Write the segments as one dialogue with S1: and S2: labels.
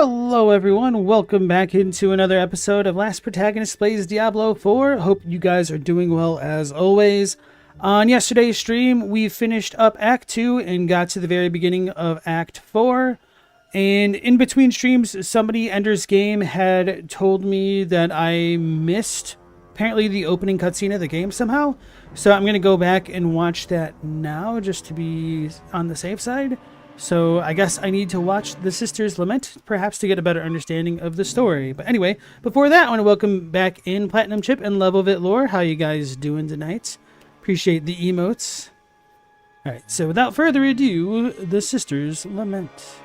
S1: Hello everyone, welcome back into another episode of Last Protagonist Plays Diablo 4. Hope you guys are doing well as always. On yesterday's stream, we finished up Act 2 and got to the very beginning of Act 4. And in between streams, somebody, Ender's Game, had told me that I missed apparently the opening cutscene of the game somehow. So I'm going to go back and watch that now just to be on the safe side. So I guess I need to watch The Sister's Lament, perhaps to get a better understanding of the story. But anyway, before that, I want to welcome back in Platinum Chip and Levelvit Lore. How you guys doing tonight? Appreciate the emotes. Alright, so without further ado, The Sister's Lament.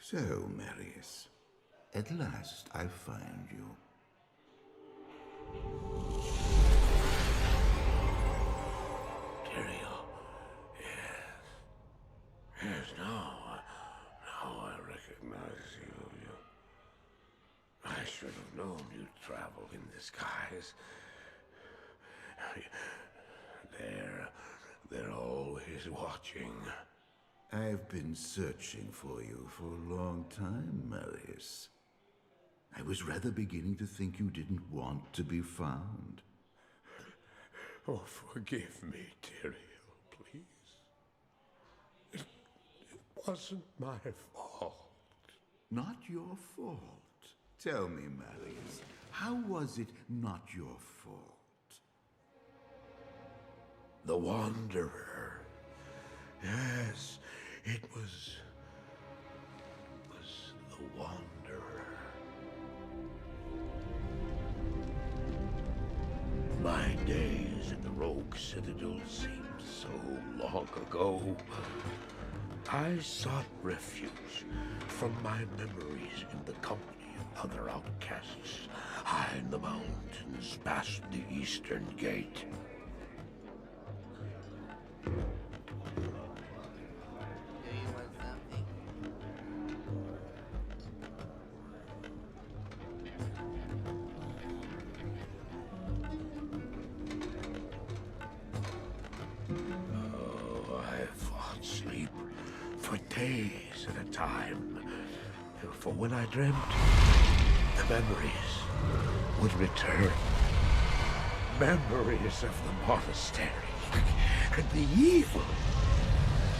S2: So, Marius, at last I find you.
S3: Tyrael, yes. Yes, now I recognize you. I should have known you'd travel in disguise. They're always watching.
S2: I've been searching for you for a long time, Marius. I was rather beginning to think you didn't want to be found.
S3: Oh, forgive me, Tyrael, please. It wasn't my fault.
S2: Not your fault. Tell me, Marius, how was it not your fault?
S3: The Wanderer. Yes, it was the Wanderer. My days in the Rogue Citadel seemed so long ago. I sought refuge from my memories in the company of other outcasts, high in the mountains past the Eastern Gate. Days at a time. For when I dreamt, the memories would return. Memories of the monastery and the evil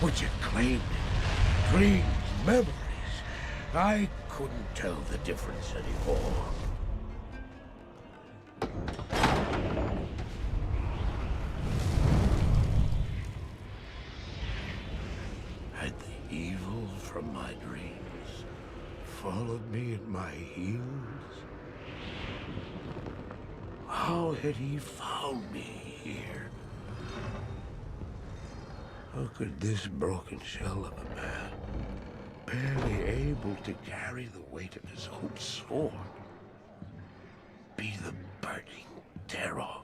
S3: which had claimed it. Dreams, memories. I couldn't tell the difference anymore. From my dreams, followed me at my heels. How had he found me here? How could this broken shell of a man, barely able to carry the weight of his own sword, be the burning terror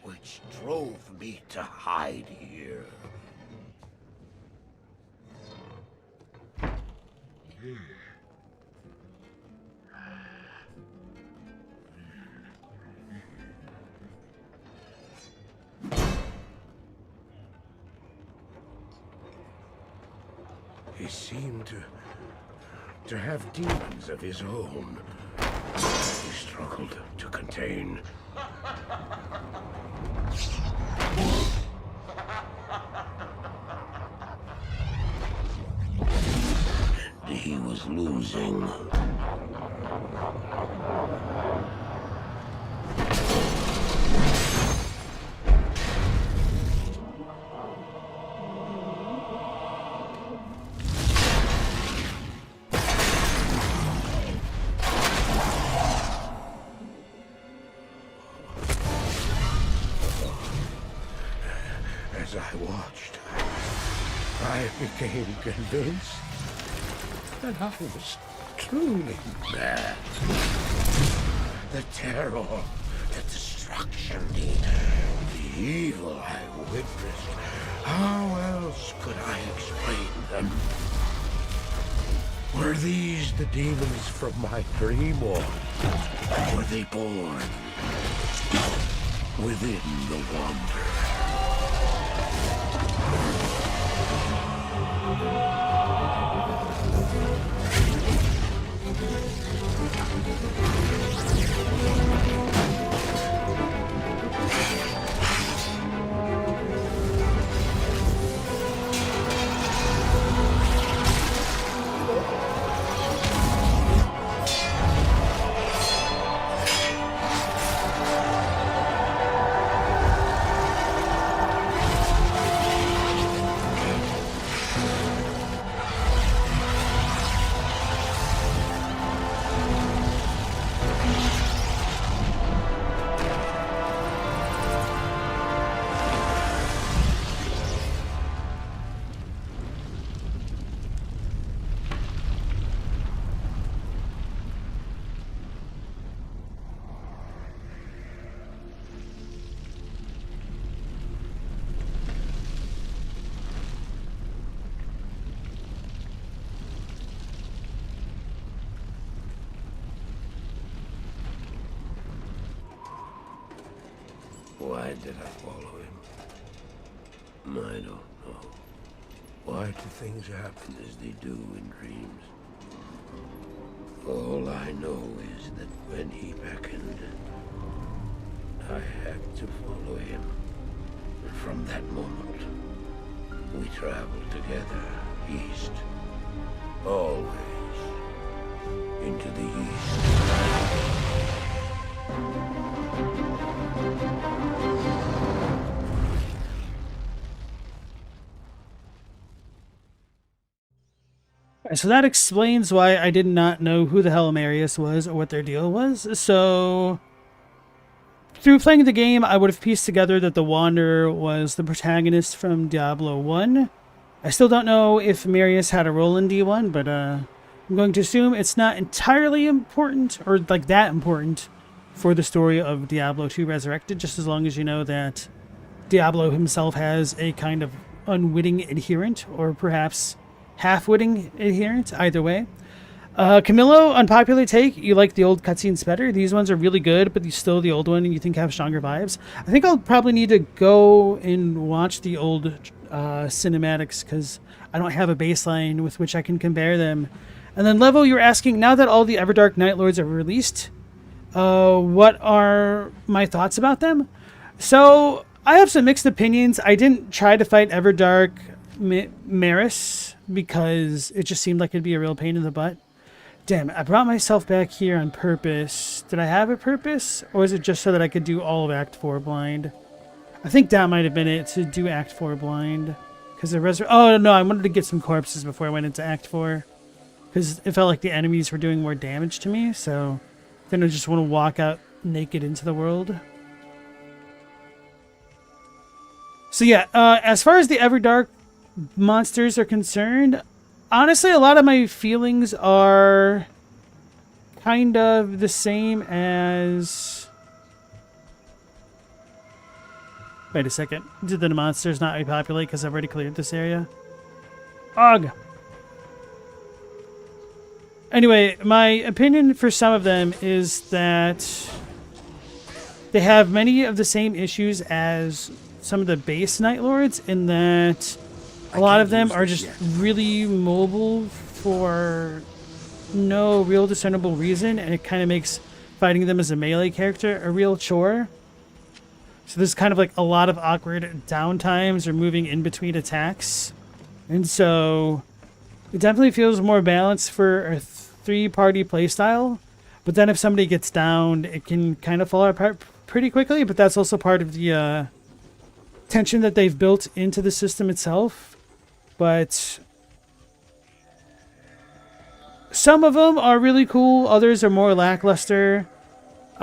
S3: which drove me to hide here? He seemed to have demons of his own. He struggled to contain He was losing. As I watched, I became convinced that I was truly mad. The terror, the destruction, the evil I witnessed. How else could I explain them? Were these the demons from my dream, or were they born within the wonder? Why did I follow him? I don't know. Why do things happen as they do in dreams? All I know is that when he beckoned, I had to follow him. And from that moment, we traveled together east. Always into the east.
S1: So that explains why I did not know who the hell Marius was or what their deal was. So through playing the game, I would have pieced together that the Wanderer was the protagonist from Diablo 1. I still don't know if Marius had a role in D1, but I'm going to assume it's not entirely important, or like that important, for the story of Diablo 2 Resurrected, just as long as you know that Diablo himself has a kind of unwitting adherent, or perhaps half-witting adherent, either way. Camillo, unpopular take, you like the old cutscenes better. These ones are really good, but still the old one and you think have stronger vibes. I think I'll probably need to go and watch the old cinematics, because I don't have a baseline with which I can compare them. And then Levo, you were asking, now that all the Everdark Night Lords are released, what are my thoughts about them? So I have some mixed opinions. I didn't try to fight Everdark Maris because it just seemed like it'd be a real pain in the butt. Damn, I brought myself back here on purpose. Did I have a purpose? Or is it just so that I could do all of Act 4 blind? I think that might have been it, to do Act 4 blind. Because the oh no, I wanted to get some corpses before I went into Act 4. Because it felt like the enemies were doing more damage to me, so then I just want to walk out naked into the world. So yeah, as far as the Everdark monsters are concerned, honestly, a lot of my feelings are kind of the same as... Wait a second. Did the monsters not repopulate because I've already cleared this area? Ugh! Anyway, my opinion for some of them is that they have many of the same issues as some of the base Night Lords, in that a lot of them are just really mobile for no real discernible reason, and it kind of makes fighting them as a melee character a real chore. So there's kind of like a lot of awkward downtimes or moving in between attacks. And so it definitely feels more balanced for a 3-party playstyle. But then if somebody gets downed, it can kind of fall apart pretty quickly. But that's also part of the tension that they've built into the system itself. But some of them are really cool. Others are more lackluster.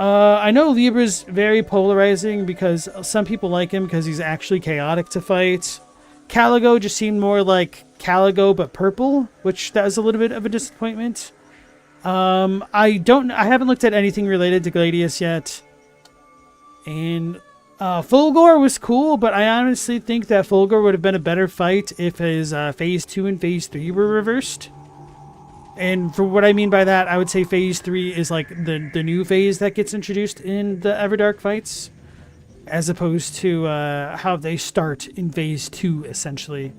S1: I know Libra's very polarizing because some people like him because he's actually chaotic to fight. Caligo just seemed more like Caligo but purple, which that was a little bit of a disappointment. I haven't looked at anything related to Gladius yet. And Fulgor was cool, but I honestly think that Fulgor would have been a better fight if his Phase 2 and Phase 3 were reversed. And for what I mean by that, I would say Phase 3 is like the new phase that gets introduced in the Everdark fights, as opposed to how they start in Phase 2, essentially.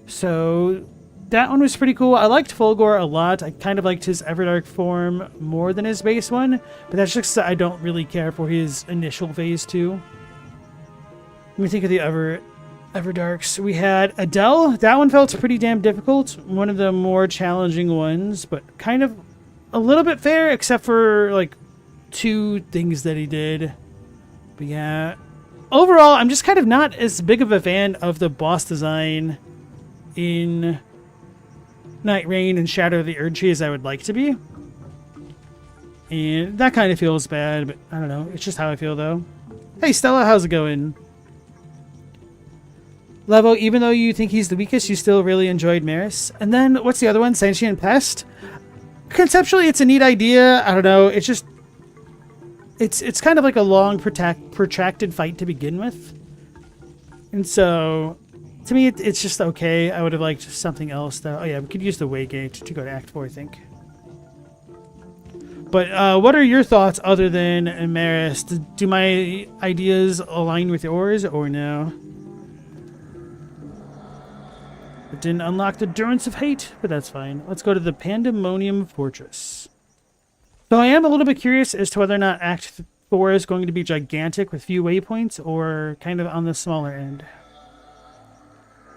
S1: So that one was pretty cool. I liked Fulgor a lot. I kind of liked his Everdark form more than his base one, but that's just I don't really care for his initial Phase 2. Let me think of the Everdarks. We had Adele. That one felt pretty damn difficult. One of the more challenging ones, but kind of a little bit fair, except for like 2 things that he did. But yeah, overall, I'm just kind of not as big of a fan of the boss design in Night Rain and Shadow of the Erdtree as I would like to be. And that kind of feels bad, but I don't know. It's just how I feel, though. Hey, Stella, how's it going? Levo, even though you think he's the weakest, you still really enjoyed Maris. And then, what's the other one? Sentient Pest? Conceptually, it's a neat idea. I don't know. It's just... It's kind of like a long, protracted fight to begin with. And so, to me, it's just okay. I would have liked something else, though. Oh, yeah, we could use the Waygate to go to Act 4, I think. But what are your thoughts other than Maris? Do my ideas align with yours, or no? It didn't unlock the Durance of Hate, but that's fine. Let's go to the Pandemonium Fortress. So I am a little bit curious as to whether or not Act 4 is going to be gigantic with few waypoints or kind of on the smaller end.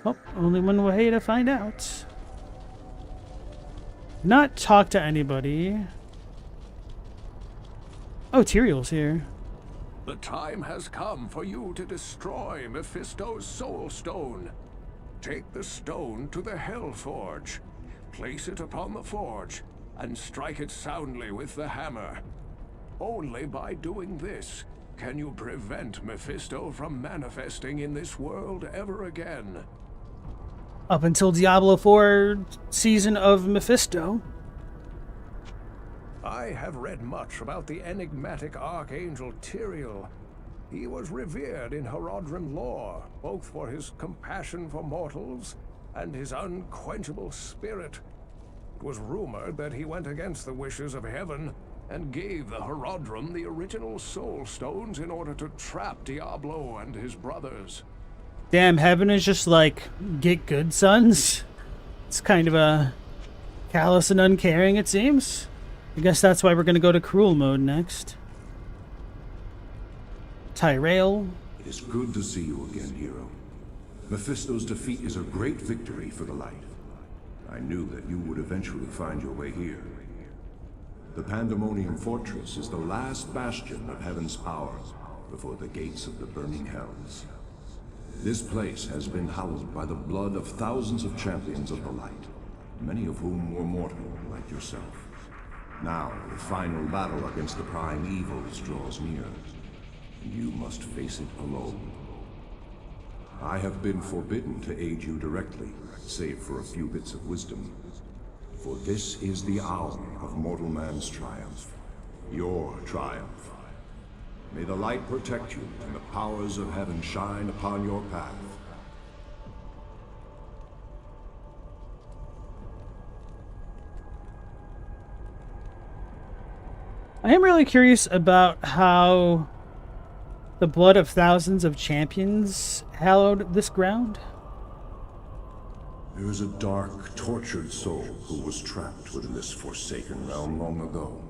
S1: Oh, only one way to find out. Not talk to anybody. Oh, Tyrael's here.
S4: The time has come for you to destroy Mephisto's Soul Stone. Take the stone to the Hellforge, place it upon the forge, and strike it soundly with the hammer. Only by doing this can you prevent Mephisto from manifesting in this world ever again.
S1: Up until Diablo 4 Season of Mephisto.
S4: I have read much about the enigmatic Archangel Tyrael. He was revered in Horadrim lore, both for his compassion for mortals and his unquenchable spirit. It was rumored that he went against the wishes of heaven and gave the Horadrim the original Soul Stones in order to trap Diablo and his brothers.
S1: Damn, heaven is just like, get good, sons. It's kind of a callous and uncaring, it seems. I guess that's why we're going to go to cruel mode next. Tyrael.
S2: It is good to see you again, hero. Mephisto's defeat is a great victory for the light. I knew that you would eventually find your way here. The Pandemonium Fortress is the last bastion of heaven's power before the gates of the burning hells. This place has been hallowed by the blood of thousands of champions of the light, many of whom were mortal like yourself. Now, the final battle against the prime evils draws near. You must face it alone. I have been forbidden to aid you directly, save for a few bits of wisdom. For this is the hour of mortal man's triumph. Your triumph. May the light protect you, and the powers of heaven shine upon your path.
S1: I am really curious about how the blood of thousands of champions hallowed this ground.
S2: There is a dark, tortured soul who was trapped within this forsaken realm long ago.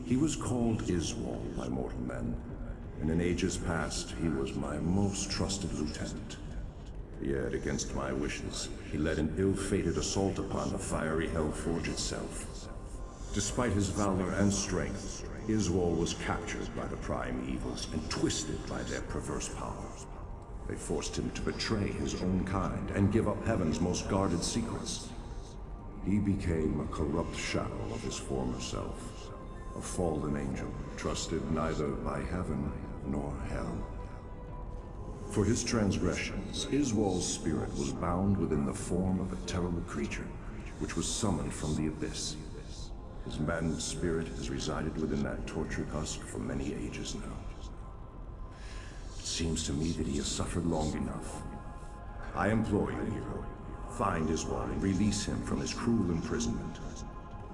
S2: He was called Iswal by mortal men, and in ages past he was my most trusted lieutenant. Yet, against my wishes, he led an ill-fated assault upon the fiery Hellforge itself. Despite his valor and strength, Iswal was captured by the Prime Evils and twisted by their perverse power. They forced him to betray his own kind and give up Heaven's most guarded secrets. He became a corrupt shadow of his former self, a fallen angel, trusted neither by Heaven nor Hell. For his transgressions, Iswal's spirit was bound within the form of a terrible creature, which was summoned from the abyss. His maddened spirit has resided within that tortured husk for many ages now. It seems to me that he has suffered long enough. I implore you, hero, find Iswal and release him from his cruel imprisonment.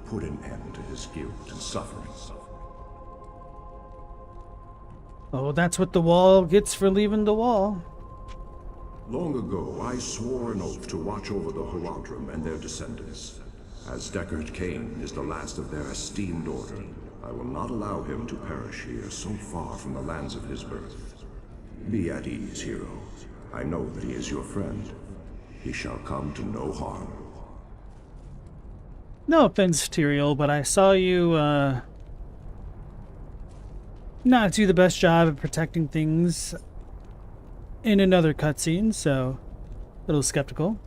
S2: Put an end to his guilt and suffering.
S1: Oh, that's what the wall gets for leaving the wall.
S2: Long ago, I swore an oath to watch over the Horadrim and their descendants. As Deckard Cain is the last of their esteemed order, I will not allow him to perish here so far from the lands of his birth. Be at ease, hero. I know that he is your friend. He shall come to no harm.
S1: No offense, Tyrael, but I saw you, not do the best job of protecting things in another cutscene, so a little skeptical.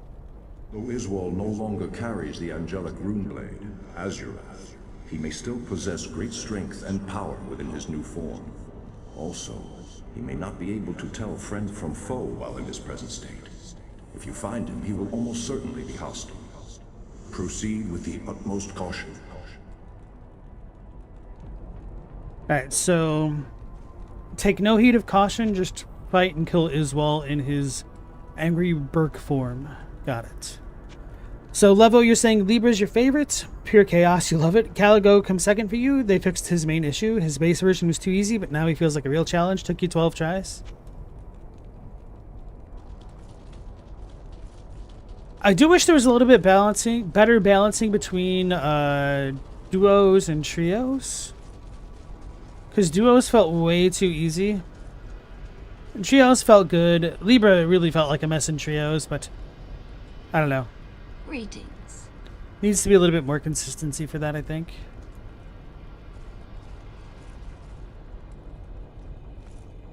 S2: Though Iswal no longer carries the angelic runeblade, Azurath, he may still possess great strength and power within his new form. Also, he may not be able to tell friend from foe while in his present state. If you find him, he will almost certainly be hostile. Proceed with the utmost caution.
S1: Alright, so take no heed of caution, just fight and kill Iswal in his angry Burk form. Got it. So Levo, you're saying Libra's your favorite? Pure chaos, you love it. Caligo comes second for you. They fixed his main issue. His base version was too easy, but now he feels like a real challenge. Took you 12 tries. I do wish there was a little bit better balancing between duos and trios. Because duos felt way too easy. And trios felt good. Libra really felt like a mess in trios, but I don't know.
S5: Greetings.
S1: Needs to be a little bit more consistency for that, I think.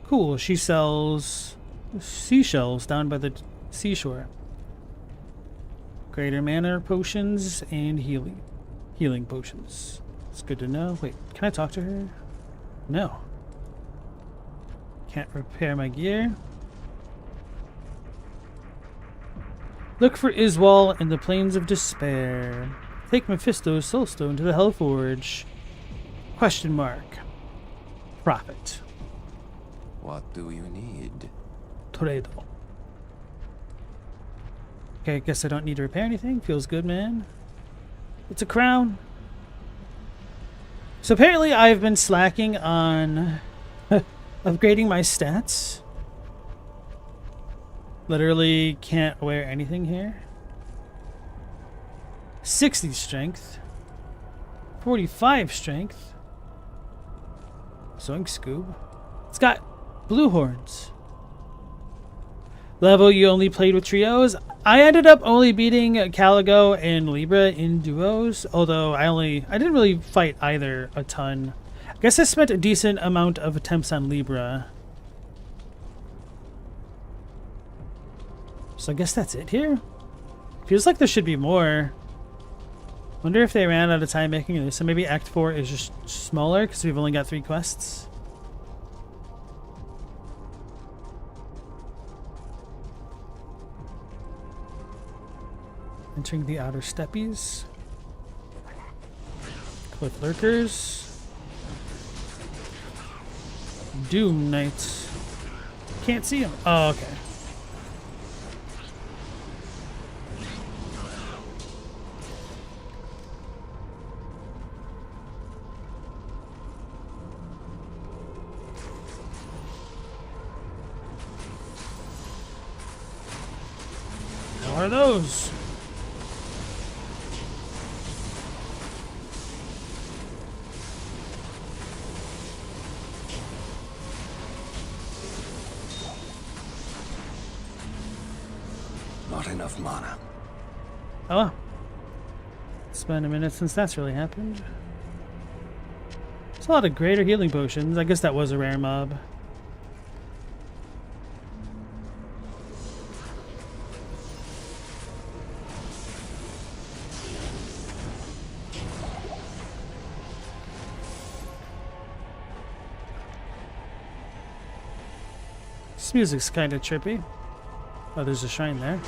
S1: Cool, she sells seashells down by the seashore. Greater mana potions and healing potions. It's good to know. Wait, can I talk to her? No. Can't repair my gear. Look for Iswal in the Plains of Despair. Take Mephisto's soulstone to the Hellforge. Question mark. Profit.
S6: What do you need?
S1: Toledo. Okay, I guess I don't need to repair anything. Feels good, man. It's a crown. So apparently I've been slacking on upgrading my stats. Literally can't wear anything here. 60 strength. 45 strength. Zoink Scoob. It's got blue horns. Level, you only played with trios. I ended up only beating Caligo and Libra in duos, although I didn't really fight either a ton. I guess I spent a decent amount of attempts on Libra. So I guess that's it here. Feels like there should be more. Wonder if they ran out of time making this. So maybe Act 4 is just smaller because we've only got 3 quests. Entering the outer steppies. Cliff lurkers. Doom Knights. Can't see them. Oh, okay. What are those?
S5: not enough mana.
S1: Oh well. It's been a minute since that's really happened. There's a lot of greater healing potions. I guess that was a rare mob. This music's kind of trippy. Oh, there's a shrine there.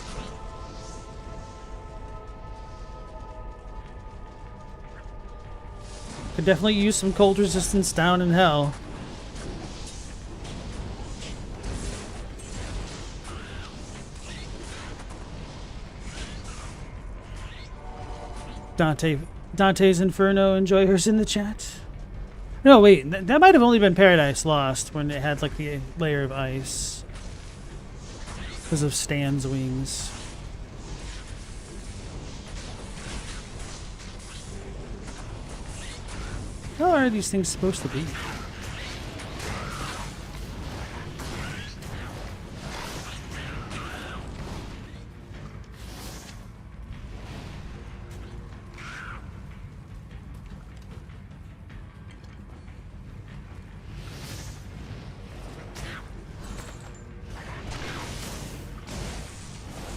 S1: Could definitely use some cold resistance down in hell. Dante's Inferno enjoyers in the chat. No, wait, that might have only been Paradise Lost when it had like the layer of ice because of Stan's wings. How are these things supposed to be?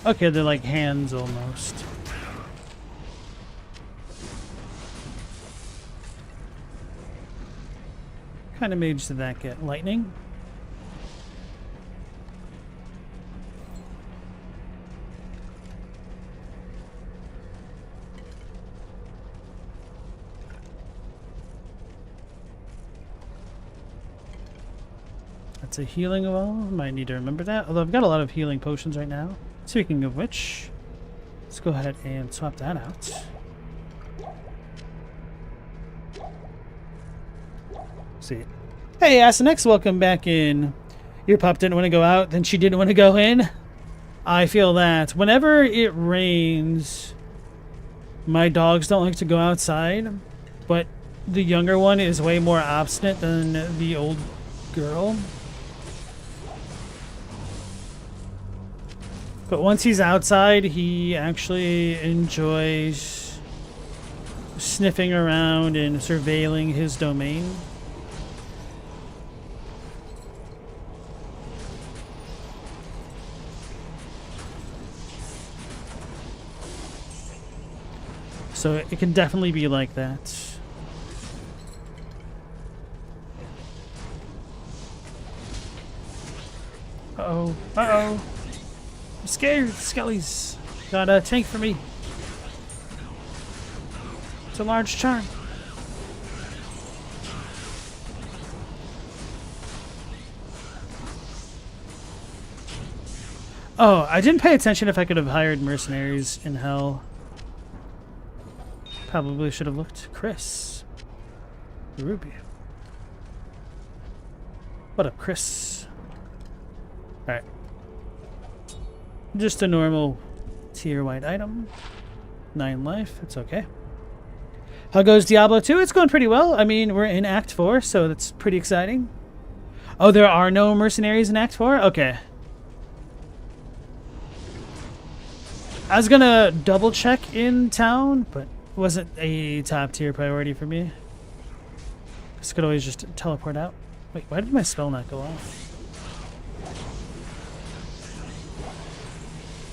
S1: Okay, they're like hands almost. What kind of mage did that get? Lightning? That's a healing wall. Might need to remember that. Although I've got a lot of healing potions right now. Speaking of which, let's go ahead and swap that out. See. Hey, Asanex, welcome back in. Your pup didn't want to go out, then she didn't want to go in. I feel that. Whenever it rains, my dogs don't like to go outside, but the younger one is way more obstinate than the old girl. But once he's outside, he actually enjoys sniffing around and surveilling his domain. So it can definitely be like that. Uh-oh. Uh-oh. I'm scared. Skellies got a tank for me. It's a large charm. Oh, I didn't pay attention if I could have hired mercenaries in hell. Probably should have looked. Chris. Ruby. What up, Chris? Alright. Just a normal tier white item. 9 life. It's okay. How goes Diablo 2? It's going pretty well. I mean, we're in Act 4, so that's pretty exciting. Oh, there are no mercenaries in Act 4? Okay. I was gonna double check in town, but it wasn't a top tier priority for me. This could always just teleport out. Wait, why did my spell not go off?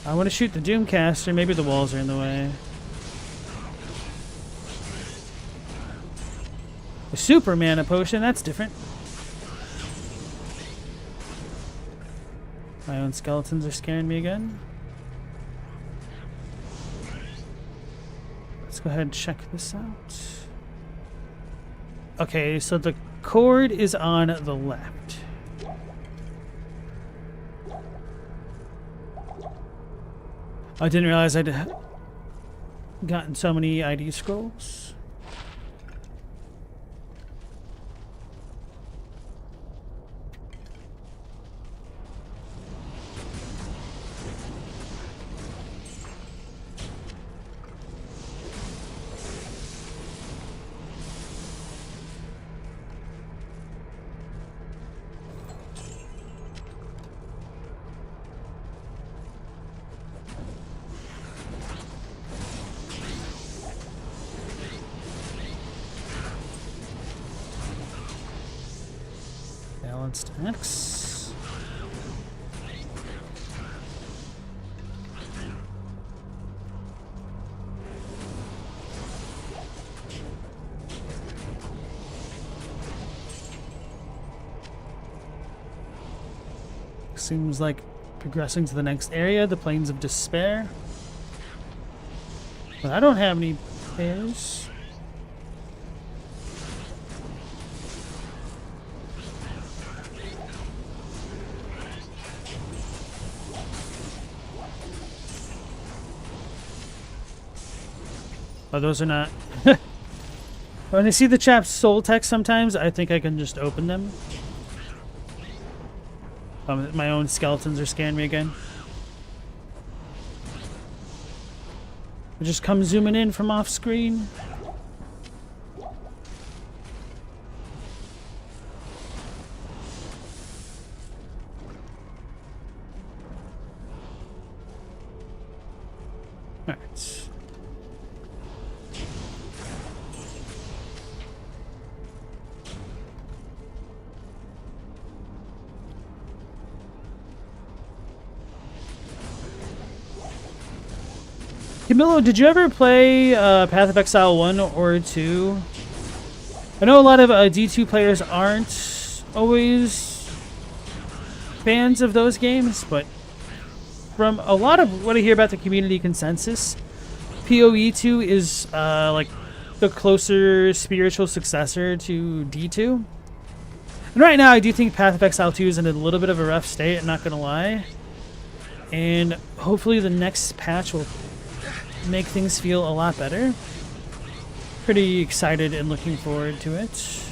S1: I want to shoot the Doomcaster. Maybe the walls are in the way. A super mana potion, that's different. My own skeletons are scaring me again. Let's go ahead and check this out. Okay, so the cord is on the left. I didn't realize I'd gotten so many ID scrolls. stacks. Seems like progressing to the next area, the Plains of Despair. But I don't have any pairs. Oh, those are not... When I see the chap's soul text sometimes, I think I can just open them. My own skeletons are scaring me again. I just come zooming in from off screen. Alright. Camilo, did you ever play Path of Exile 1 or 2? I know a lot of D2 players aren't always fans of those games, but from a lot of what I hear about the community consensus, PoE2 is like the closer spiritual successor to D2. And right now I do think Path of Exile 2 is in a little bit of a rough state, I'm not going to lie. And hopefully the next patch will make things feel a lot better. Pretty excited and looking forward to it.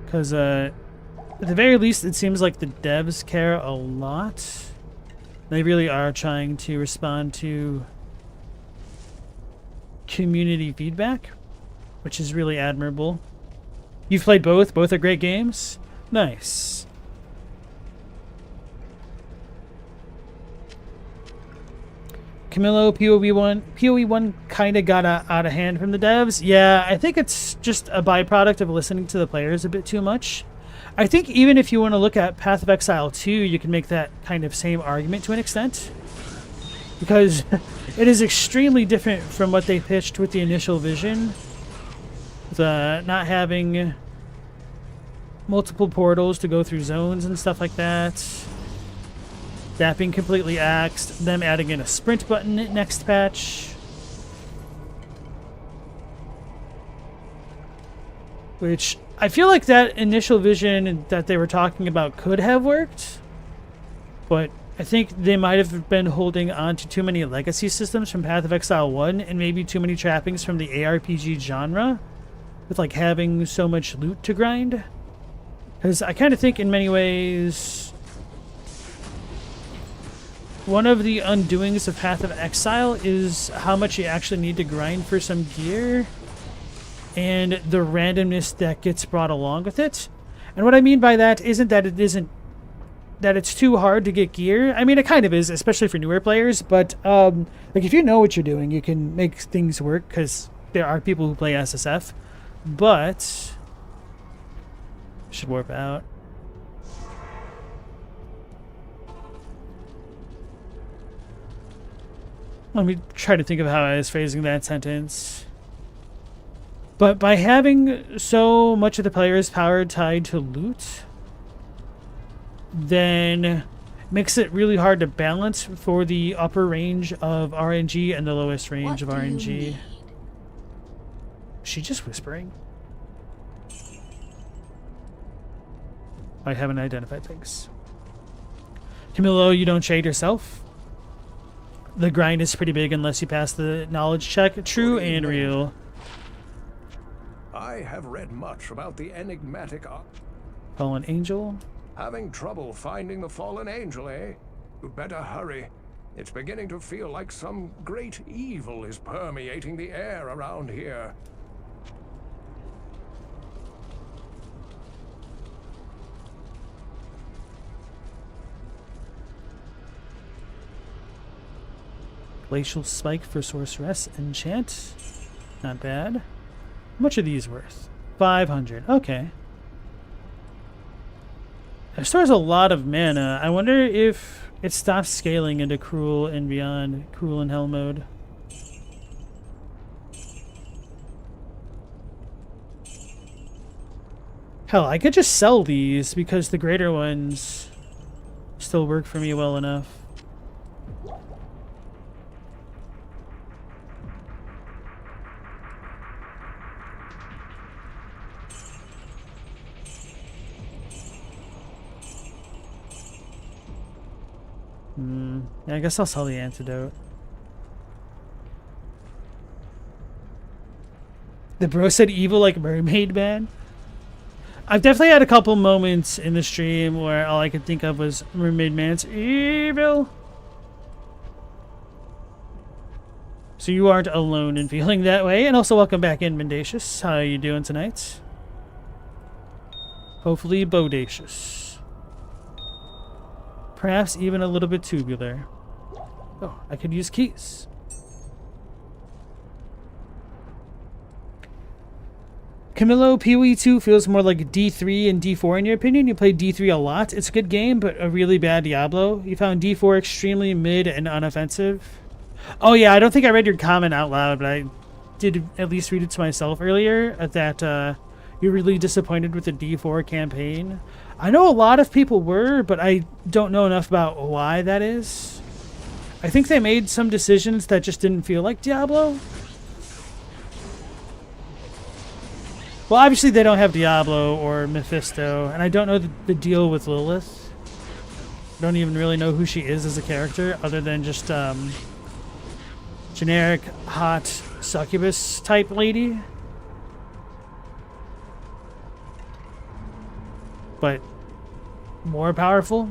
S1: Because at the very least it seems like the devs care a lot. They really are trying to respond to community feedback, which is really admirable. You've played both? Both are great games? Nice. Camilo, PoE1 kind of got out of hand from the devs. Yeah, I think it's just a byproduct of listening to the players a bit too much. I think even if you want to look at Path of Exile 2, you can make that kind of same argument to an extent. Because it is extremely different from what they pitched with the initial vision. The not having multiple portals to go through zones and stuff like that. That being completely axed. Them adding in a sprint button next patch. Which I feel like that initial vision that they were talking about could have worked. But I think they might have been holding on to too many legacy systems from Path of Exile 1 and maybe too many trappings from the ARPG genre. With like having so much loot to grind. Because I kind of think in many ways one of the undoings of Path of Exile is how much you actually need to grind for some gear and the randomness that gets brought along with it. And what I mean by that isn't that it's too hard to get gear. I mean, it kind of is, especially for newer players, but like if you know what you're doing, you can make things work because there are people who play SSF. But should warp out. Let me try to think of how I was phrasing that sentence. But by having so much of the player's power tied to loot, then makes it really hard to balance for the upper range of RNG and the lowest range of RNG. Is she just whispering? I haven't identified things. Camilo, you don't shade yourself. The grind is pretty big unless you pass the knowledge check. True and real.
S4: I have read much about the enigmatic
S1: Fallen Angel.
S4: Having trouble finding the fallen angel, eh? You better hurry. It's beginning to feel like some great evil is permeating the air around here.
S1: Glacial Spike for Sorceress. Enchant. Not bad. How much are these worth? 500. Okay. It stores a lot of mana. I wonder if it stops scaling into Cruel and Beyond, Cruel and Hell mode. Hell, I could just sell these because the greater ones still work for me well enough. Yeah, I guess I'll sell the antidote. The bro said evil like Mermaid Man. I've definitely had a couple moments in the stream where all I could think of was Mermaid Man's evil. So you aren't alone in feeling that way. And also welcome back in, Mendacious. How are you doing tonight? Hopefully bodacious. Perhaps even a little bit tubular. Oh, I could use keys. Camillo, PoE 2 feels more like D3 and D4 in your opinion. You played D3 a lot. It's a good game, but a really bad Diablo. You found D4 extremely mid and unoffensive. Oh yeah, I don't think I read your comment out loud, but I did at least read it to myself earlier that you're really disappointed with the D4 campaign. I know a lot of people were, but I don't know enough about why that is. I think they made some decisions that just didn't feel like Diablo. Well, obviously they don't have Diablo or Mephisto, and I don't know the deal with Lilith. I don't even really know who she is as a character, other than just generic hot succubus type lady. But more powerful.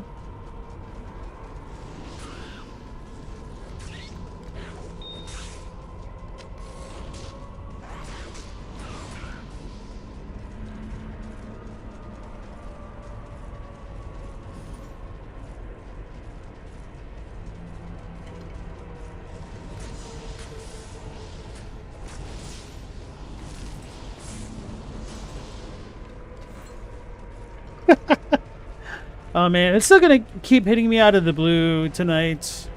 S1: Oh man, it's still gonna keep hitting me out of the blue tonight.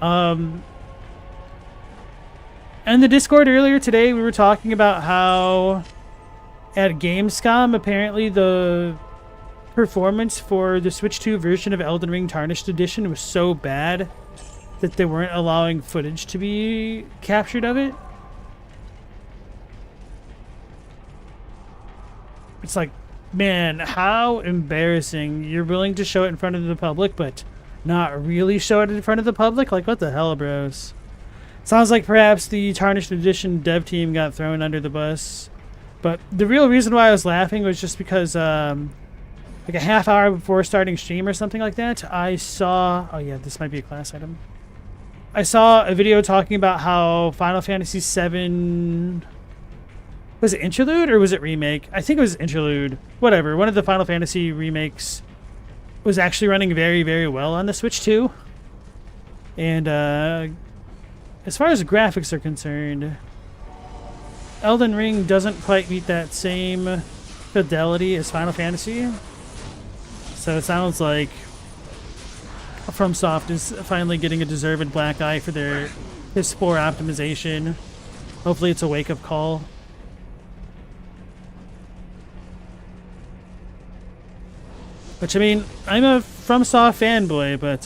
S1: In the Discord earlier today, we were talking about how at Gamescom, apparently the performance for the Switch 2 version of Elden Ring Tarnished Edition was so bad that they weren't allowing footage to be captured of it. It's like, man, how embarrassing. You're willing to show it in front of the public, but not really show it in front of the public? Like, what the hell, bros? Sounds like perhaps the Tarnished Edition dev team got thrown under the bus. But the real reason why I was laughing was just because, like a half hour before starting stream or something like that, I saw... Oh yeah, this might be a class item. I saw a video talking about how Final Fantasy VII... Was it Interlude or was it Remake? I think it was Interlude. Whatever. One of the Final Fantasy remakes was actually running very, very well on the Switch 2. And as far as graphics are concerned, Elden Ring doesn't quite meet that same fidelity as Final Fantasy. So it sounds like FromSoft is finally getting a deserved black eye for their piss poor optimization. Hopefully it's a wake-up call. Which, I mean, I'm a FromSoft fanboy, but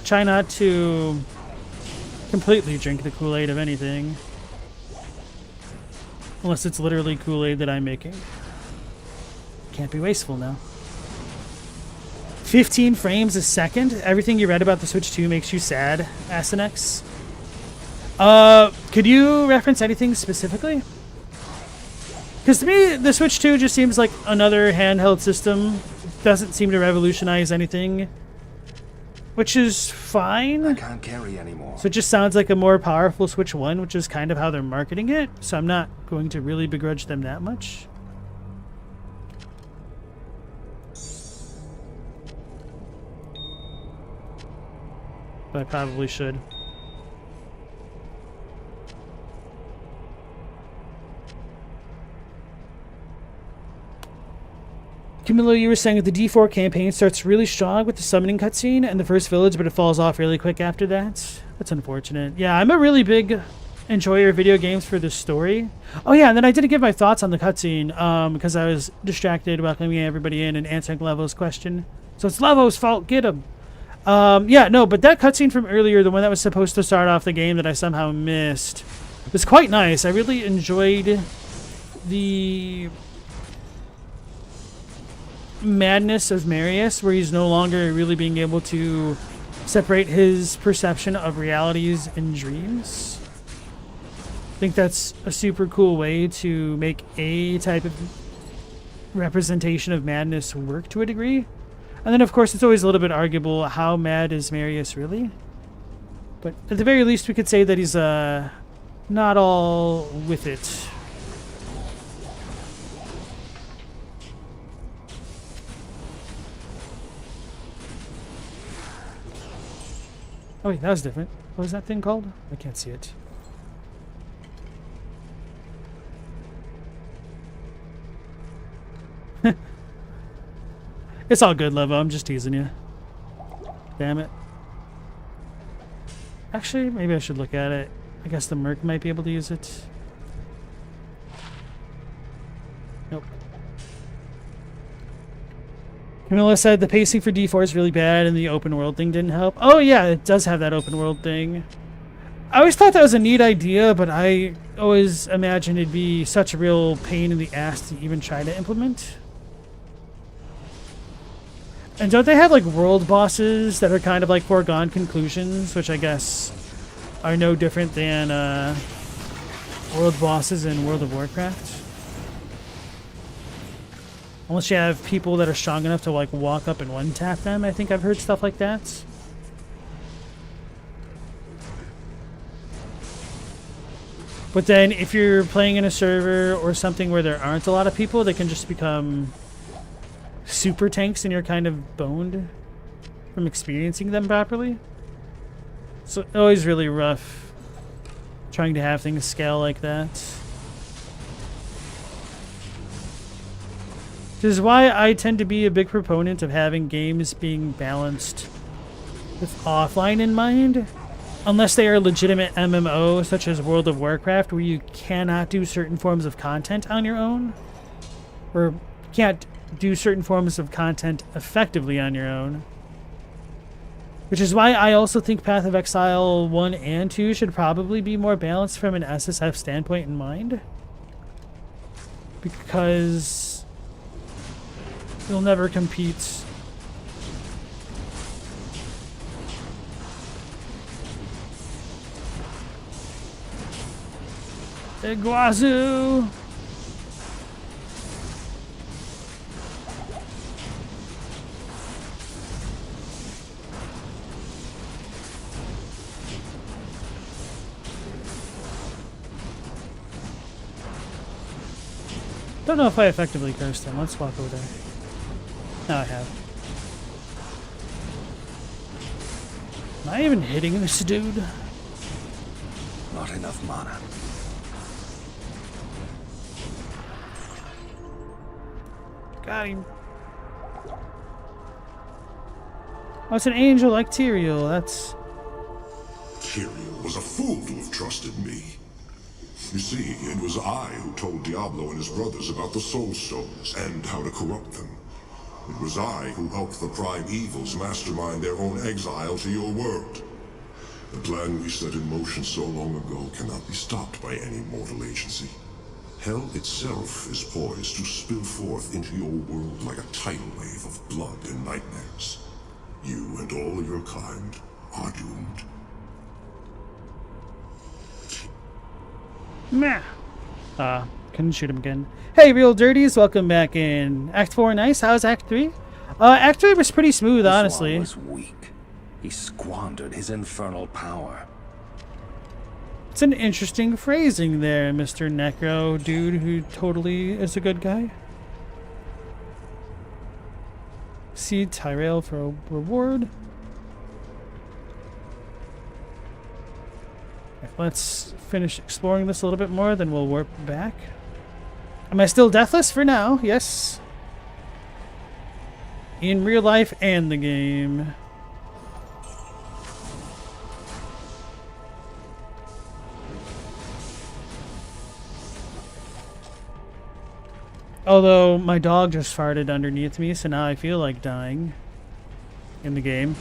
S1: try not to completely drink the Kool-Aid of anything. Unless it's literally Kool-Aid that I'm making. Can't be wasteful now. 15 frames a second? Everything you read about the Switch 2 makes you sad, Asinex. Could you reference anything specifically? Because to me, the Switch 2 just seems like another handheld system. Doesn't seem to revolutionize anything. Which is fine.
S6: I can't carry anymore.
S1: So it just sounds like a more powerful Switch 1, which is kind of how they're marketing it. So I'm not going to really begrudge them that much. But I probably should. Camilo, you were saying that the D4 campaign starts really strong with the summoning cutscene and the first village, but it falls off really quick after that. That's unfortunate. Yeah, I'm a really big enjoyer of video games for the story. Oh yeah, and then I didn't give my thoughts on the cutscene because I was distracted welcoming everybody in and answering Levo's question. So it's Levo's fault, get him. Yeah, no, but that cutscene from earlier, the one that was supposed to start off the game that I somehow missed, was quite nice. I really enjoyed the madness of Marius, where he's no longer really being able to separate his perception of realities and dreams. I think that's a super cool way to make a type of representation of madness work to a degree. And then, of course, it's always a little bit arguable how mad is Marius really. But at the very least, we could say that he's not all with it. Oh wait, that was different. What was that thing called? I can't see it. It's all good, Levo. I'm just teasing you. Damn it. Actually, maybe I should look at it. I guess the Merc might be able to use it. Nope. Camilla said the pacing for D4 is really bad and the open world thing didn't help. Oh yeah, it does have that open world thing. I always thought that was a neat idea, but I always imagined it'd be such a real pain in the ass to even try to implement. And don't they have like world bosses that are kind of like foregone conclusions, which I guess are no different than world bosses in World of Warcraft? Unless you have people that are strong enough to like walk up and one-tap them, I think I've heard stuff like that. But then if you're playing in a server or something where there aren't a lot of people, they can just become super tanks and you're kind of boned from experiencing them properly. So always really rough trying to have things scale like that. Which is why I tend to be a big proponent of having games being balanced with offline in mind. Unless they are legitimate MMO, such as World of Warcraft, where you cannot do certain forms of content on your own. Or can't do certain forms of content effectively on your own. Which is why I also think Path of Exile 1 and 2 should probably be more balanced from an SSF standpoint in mind. Because you'll never compete. Iguazu! Don't know if I effectively cursed him. Let's walk over there. No, I have. Am I even hitting this dude?
S5: Not enough mana.
S1: Got him. Oh, it's an angel like Tyrael. That's...
S2: Tyrael was a fool to have trusted me. You see, it was I who told Diablo and his brothers about the Soul Stones and how to corrupt them. It was I who helped the Prime Evils mastermind their own exile to your world. The plan we set in motion so long ago cannot be stopped by any mortal agency. Hell itself is poised to spill forth into your world like a tidal wave of blood and nightmares. You and all your kind are doomed.
S1: Meh. Couldn't shoot him again. Hey, Real Dirties, welcome back in. Act 4, nice. How's Act 3? Act 3 was pretty smooth, honestly.
S5: This one was weak. He squandered his infernal power.
S1: It's an interesting phrasing there, Mr. Necro dude who totally is a good guy. See Tyrael for a reward. Let's finish exploring this a little bit more, then we'll warp back. Am I still deathless for now? Yes. in real life and the game. Although my dog just farted underneath me, so now I feel like dying in the game.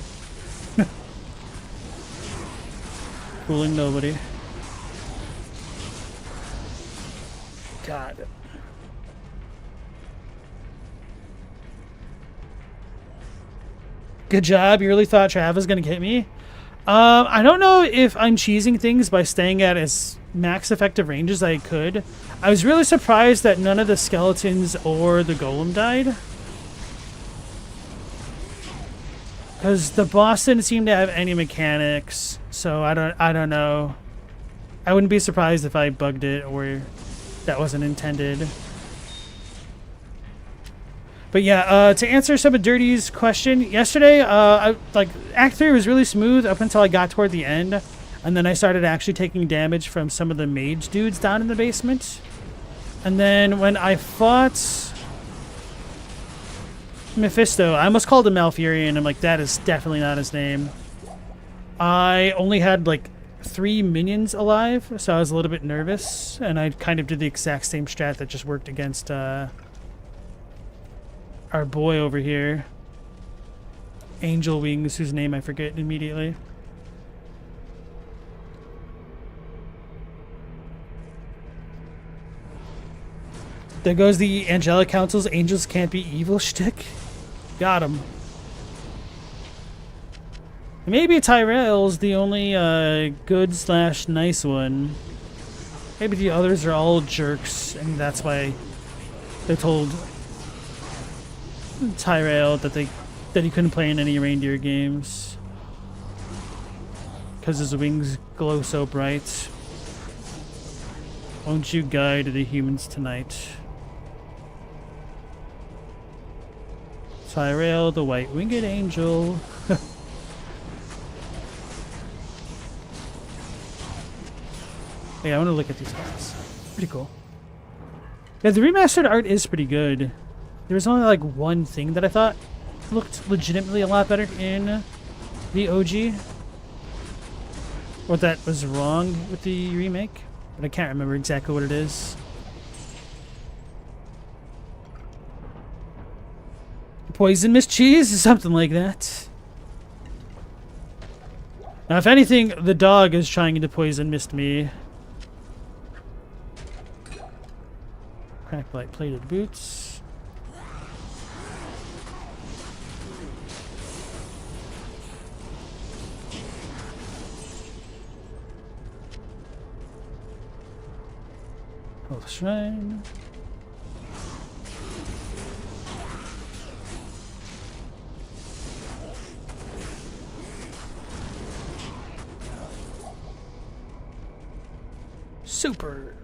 S1: Fooling nobody. God. Good job. You really thought Trav was going to hit me? I don't know if I'm cheesing things by staying at as max effective range as I could. I was really surprised that none of the skeletons or the golem died. Because the boss didn't seem to have any mechanics, so I don't know. I wouldn't be surprised if I bugged it or that wasn't intended. But yeah, to answer some of Dirty's question, yesterday, Act 3 was really smooth up until I got toward the end. And then I started actually taking damage from some of the mage dudes down in the basement. And then when I fought Mephisto, I almost called him Malfurion. I'm like, that is definitely not his name. I only had like 3 minions alive, so I was a little bit nervous. And I kind of did the exact same strat that just worked against our boy over here, Angel Wings, whose name I forget immediately. There goes the Angelic Council's Angels Can't Be Evil shtick. Got him. Maybe Tyrell's the only good / nice one. Maybe the others are all jerks, and that's why they told Tyrell that he couldn't play in any reindeer games because his wings glow so bright. Won't you guide the humans tonight? Tyrell, the white-winged angel. Yeah, I want to look at these guys. Pretty cool. Yeah, the remastered art is pretty good. There was only like one thing that I thought looked legitimately a lot better in the OG. Or that was wrong with the remake. But I can't remember exactly what it is. Poison Mist Cheese? Something like that. Now, if anything, the dog is trying to poison mist me. Crack light plated boots. Health Shrine. Super.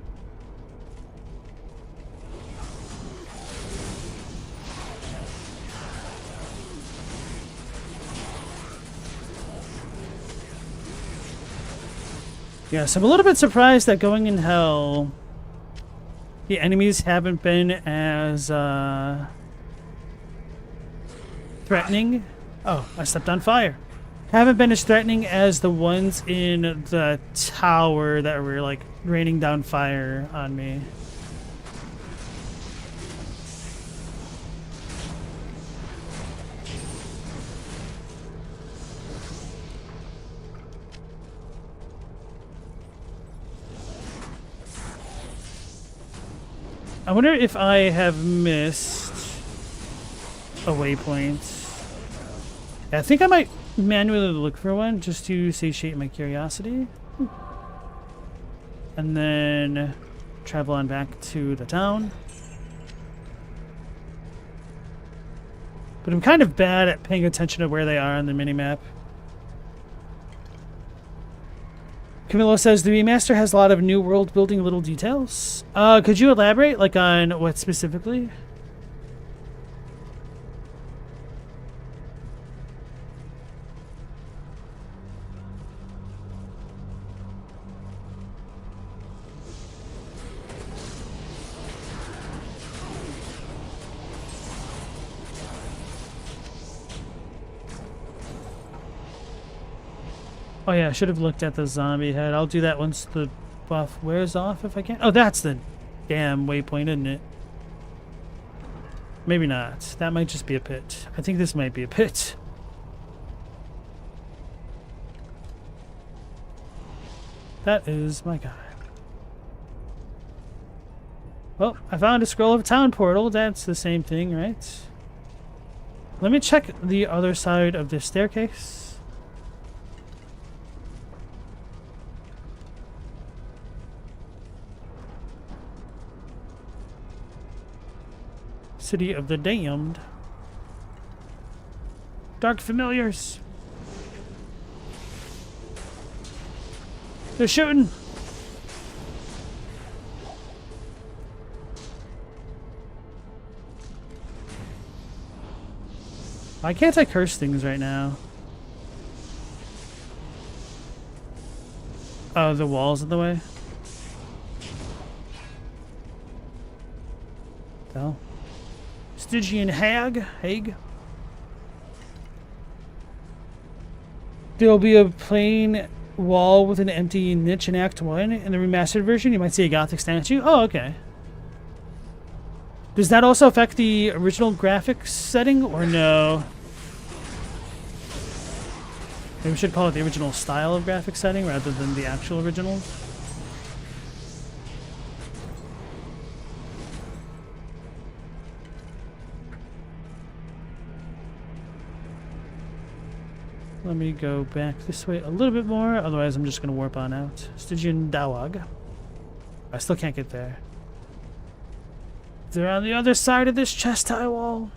S1: Yes, I'm a little bit surprised that going in hell, the enemies haven't been as threatening. Oh, I stepped on fire. Haven't been as threatening as the ones in the tower that were like raining down fire on me. I wonder if I have missed a waypoint. Yeah, I think I might manually look for one just to satiate my curiosity. And then travel on back to the town. But I'm kind of bad at paying attention to where they are on the minimap. Camilo says the remaster has a lot of new world building little details. Could you elaborate, like on what specifically? Oh yeah, I should have looked at the zombie head. I'll do that once the buff wears off if I can. Oh, that's the damn waypoint, isn't it? Maybe not. That might just be a pit. I think this might be a pit. That is my guy. Well, I found a scroll of a town portal. That's the same thing, right? Let me check the other side of this staircase. City of the Damned. Dark familiars. They're shooting. Why can't I curse things right now? Oh, the wall's in the way? Hell. Stygian Hag. There'll be a plain wall with an empty niche in Act 1. In the remastered version, you might see a Gothic statue. Oh, okay. Does that also affect the original graphics setting, or no? Maybe we should call it the original style of graphics setting rather than the actual original. Let me go back this way a little bit more, otherwise I'm just going to warp on out. Stygian Dawag. I still can't get there. They're on the other side of this chest high wall.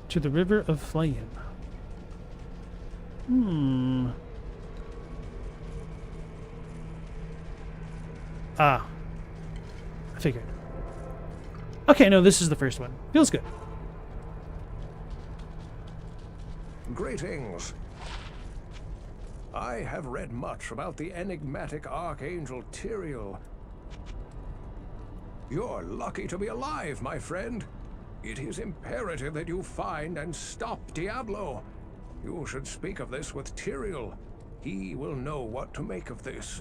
S1: To the River of Flame. Ah. I figured. Okay, no, this is the first one. Feels good.
S4: Greetings. I have read much about the enigmatic Archangel Tyrael. You're lucky to be alive, my friend. It is imperative that you find and stop Diablo. You should speak of this with Tyrael. He will know what to make of this.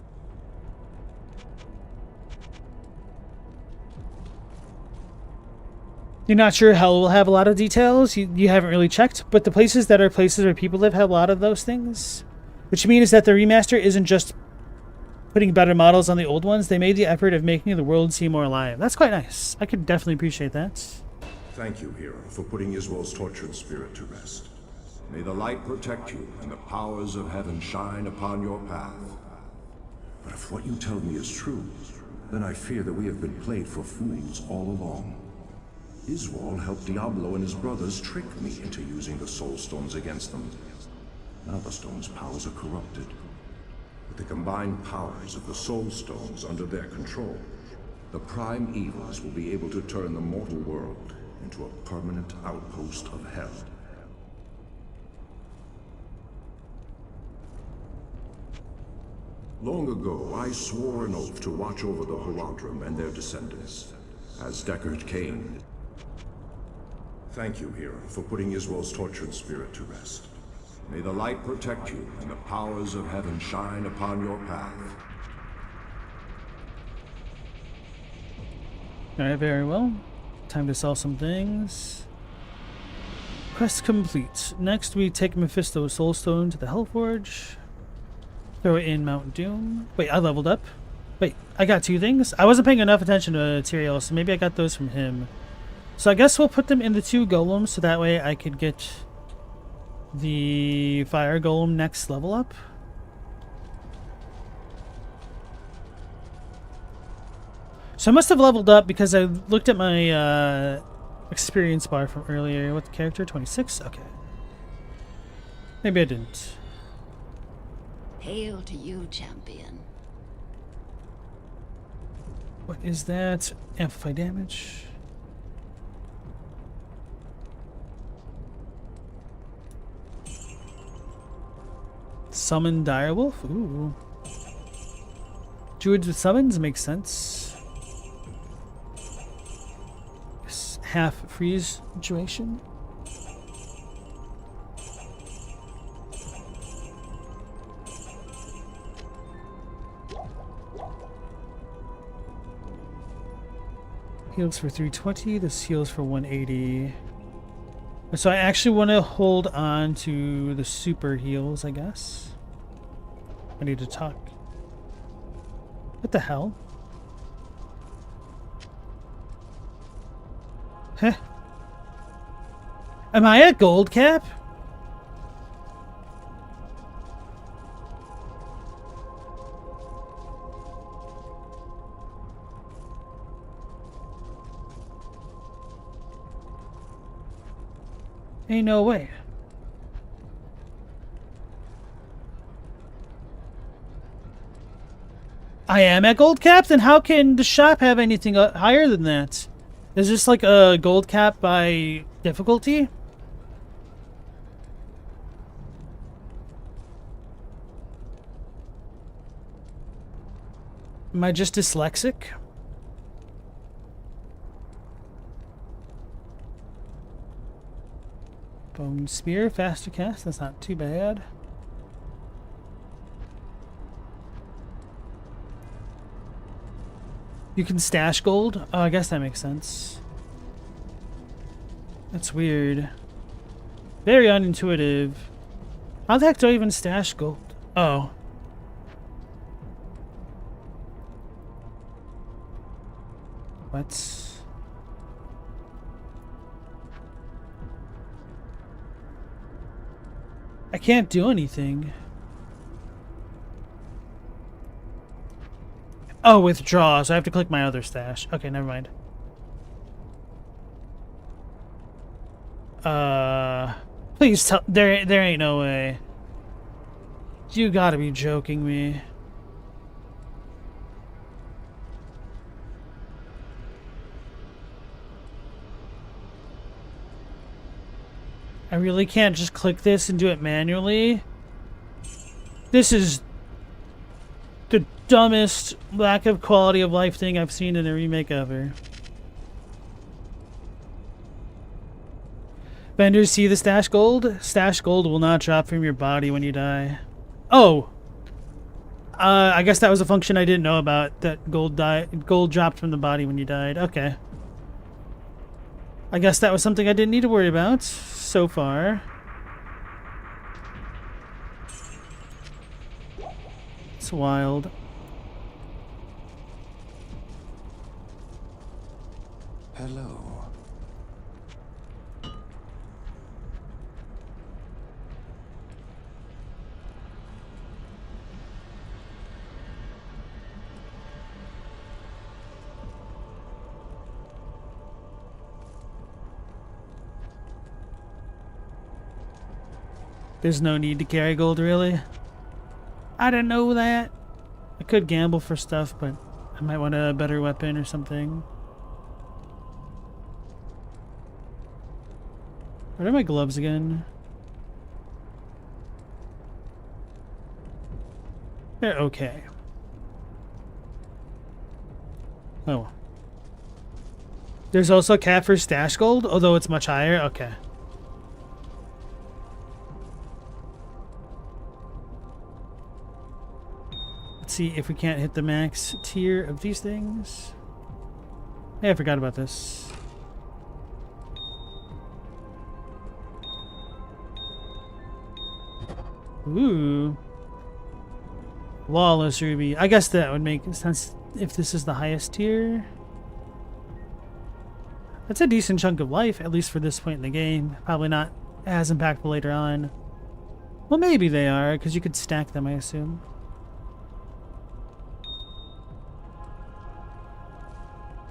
S1: You're not sure Hell will have a lot of details? You haven't really checked, but the places that are places where people live have a lot of those things. Which means that the remaster isn't just putting better models on the old ones. They made the effort of making the world seem more alive. That's quite nice. I could definitely appreciate that.
S2: Thank you, hero, for putting Israel's tortured spirit to rest. May the light protect you and the powers of heaven shine upon your path. But if what you tell me is true, then I fear that we have been played for fools all along. Israel helped Diablo and his brothers trick me into using the Soul Stones against them. Now the Stones' powers are corrupted. With the combined powers of the Soul Stones under their control, the prime evils will be able to turn the mortal world into a permanent outpost of hell. Long ago, I swore an oath to watch over the Horadrim and their descendants, as Deckard Cain. Thank you, hero, for putting Israel's tortured spirit to rest. May the light protect you and the powers of heaven shine upon your path.
S1: Alright, very well. Time to sell some things. Quest complete. Next we take Mephisto's Soulstone to the Hellforge. Throw it in Mount Doom. Wait, I leveled up? Wait, I got two things? I wasn't paying enough attention to Tyrael, so maybe I got those from him. So I guess we'll put them in the two golems so that way I could get the fire golem next level up. So I must have leveled up because I looked at my experience bar from earlier. What character? 26? Okay. Maybe I didn't.
S7: Hail to you, champion.
S1: What is that? Amplify damage. Summon Direwolf? Ooh. Druids with summons makes sense. half freeze situation. Heals for 320. This heals for 180. So I actually want to hold on to the super heals, I guess. I need to talk. What the hell? Huh? Am I at gold cap? Ain't no way. I am at gold cap? Then how can the shop have anything higher than that? Is this like a gold cap by difficulty? Am I just dyslexic? Bone spear, faster cast, that's not too bad. You can stash gold? Oh, I guess that makes sense. That's weird. Very unintuitive. How the heck do I even stash gold? Oh. What? I can't do anything. Oh, withdraw. So I have to click my other stash. Okay, never mind. Please tell. There ain't no way. You gotta be joking me. I really can't just click this and do it manually. This is the dumbest lack of quality of life thing I've seen in a remake ever. Vendors see the stash gold? Stash gold will not drop from your body when you die. Oh! I guess that was a function I didn't know about, that gold dropped from the body when you died. Okay. I guess that was something I didn't need to worry about so far. It's wild.
S6: Hello.
S1: There's no need to carry gold, really? I didn't know that. I could gamble for stuff, but I might want a better weapon or something. Where are my gloves again? They're okay. Oh. There's also a cap for stash gold, although it's much higher. Okay. Let's see if we can't hit the max tier of these things. Hey, I forgot about this. Ooh. Lawless ruby. I guess that would make sense if this is the highest tier. That's a decent chunk of life, at least for this point in the game. Probably not as impactful later on. Well, maybe they are, because you could stack them, I assume.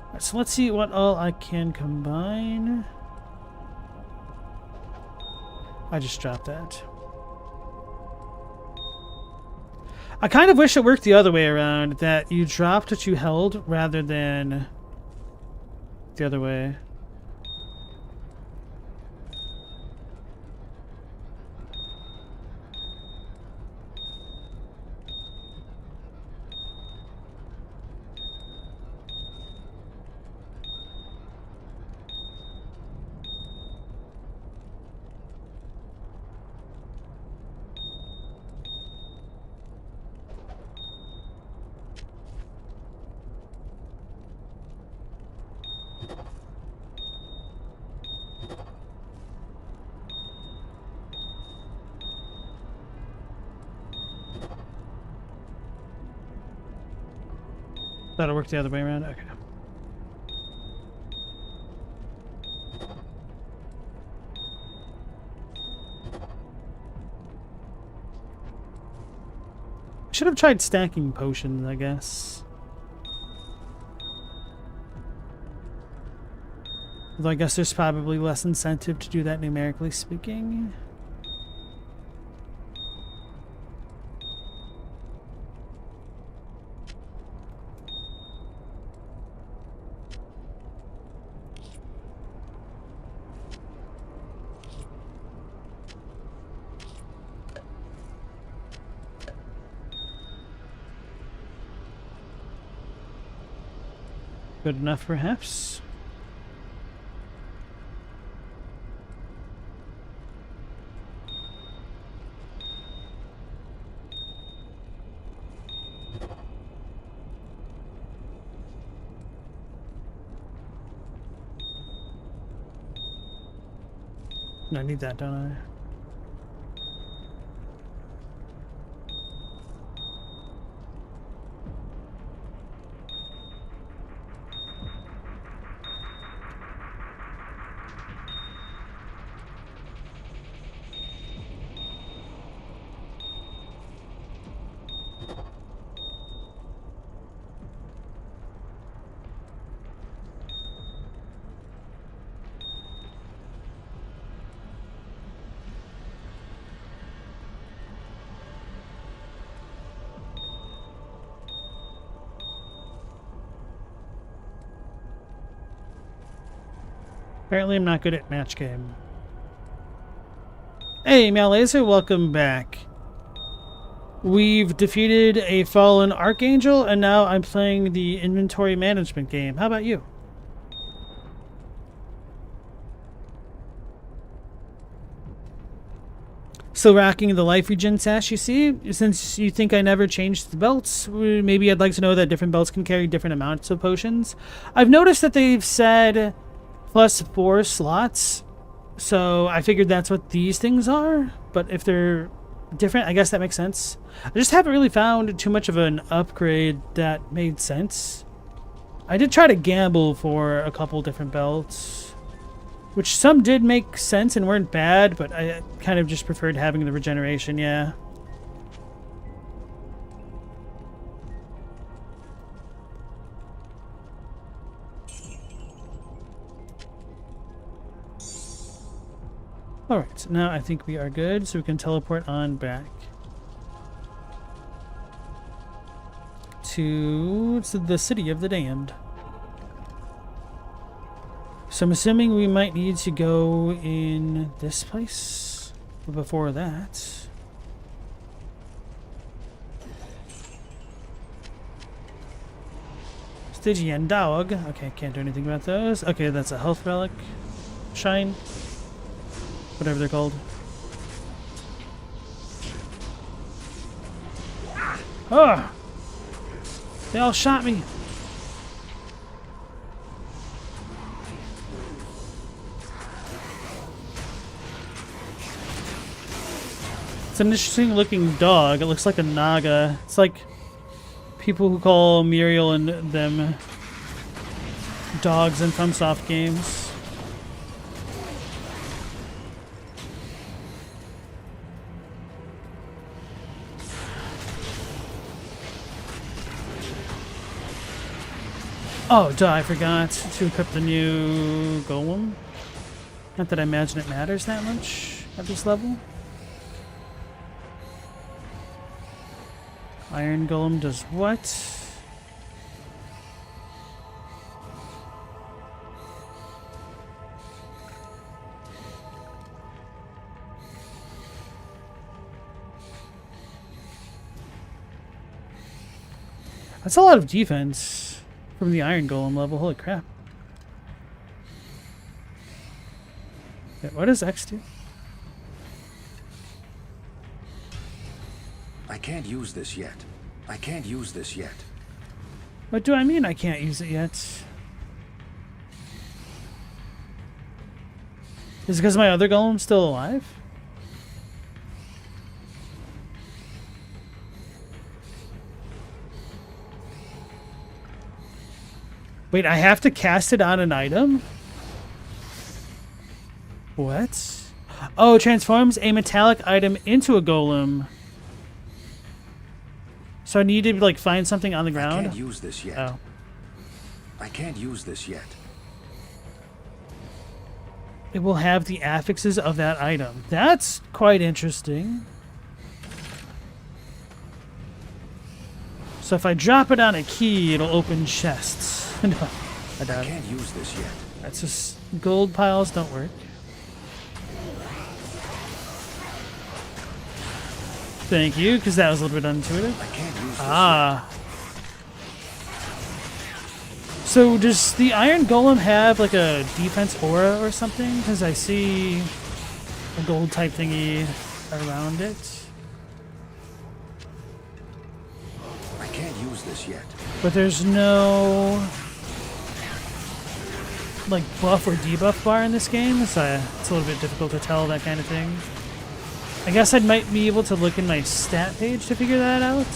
S1: Alright, so let's see what all I can combine. I just dropped that. I kind of wish it worked the other way around, that you dropped what you held rather than the other way. That'll work the other way around. Okay. Should have tried stacking potions, I guess. Although I guess there's probably less incentive to do that numerically speaking. Good enough, perhaps. I need that, don't I? Apparently I'm not good at match game. Hey, Malaser, welcome back. We've defeated a fallen archangel, and now I'm playing the inventory management game. How about you? Still rocking the life regen sash, you see? Since you think I never changed the belts, maybe I'd like to know that different belts can carry different amounts of potions. I've noticed that they've said +4 slots, so I figured that's what these things are, but if they're different, I guess that makes sense. I just haven't really found too much of an upgrade that made sense. I did try to gamble for a couple different belts, which some did make sense and weren't bad, but I kind of just preferred having the regeneration, yeah. Alright, so now I think we are good, so we can teleport on back to the City of the Damned. So I'm assuming we might need to go in this place, but before that... Stygian Dog. Okay, can't do anything about those. Okay, that's a health relic. Shine. Whatever they're called. Oh! They all shot me. It's an interesting looking dog. It looks like a naga. It's like people who call Muriel and them dogs in FromSoft games. Oh, duh, I forgot to equip the new golem. Not that I imagine it matters that much at this level. Iron golem does what? That's a lot of defense. From the Iron Golem level, holy crap. Wait, what does X do?
S5: I can't use this yet. I can't use this yet.
S1: What do I mean I can't use it yet? Is it because my other golem's still alive? Wait, I have to cast it on an item? What? Oh, transforms a metallic item into a golem. So I need to like find something on the ground?
S6: I can't use this yet.
S1: Oh.
S6: I can't use this yet.
S1: It will have the affixes of that item. That's quite interesting. So if I drop it on a key, it'll open chests. No, I doubt it.
S6: Can't use this yet.
S1: That's just gold piles don't work. Thank you, because that was a little bit unintuitive.
S6: I can't use this
S1: Ah. So does the Iron Golem have like a defense aura or something? Because I see a gold type thingy around it.
S6: yet. I can't use this yet.
S1: But there's no like buff or debuff bar in this game, so it's a little bit difficult to tell that kind of thing. I guess I might be able to look in my stat page to figure that out.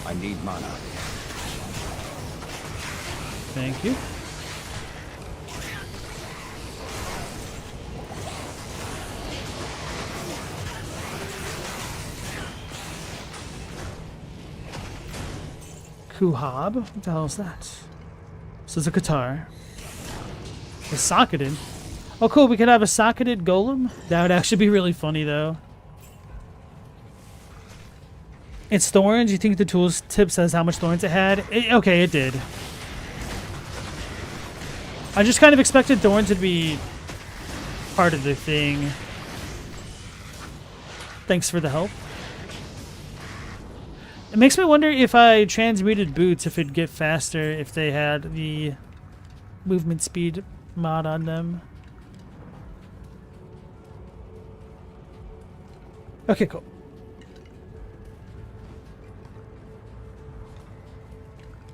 S6: I need mana.
S1: Thank you. Kuhab? What the hell is that? So it's a guitar. A socketed. Oh cool, we could have a socketed golem? That would actually be really funny though. It's thorns. You think the tools tip says how much thorns it had? Okay, it did. I just kind of expected thorns to be part of the thing. Thanks for the help. It makes me wonder if I transmuted boots, if it'd get faster if they had the movement speed mod on them. Okay, cool.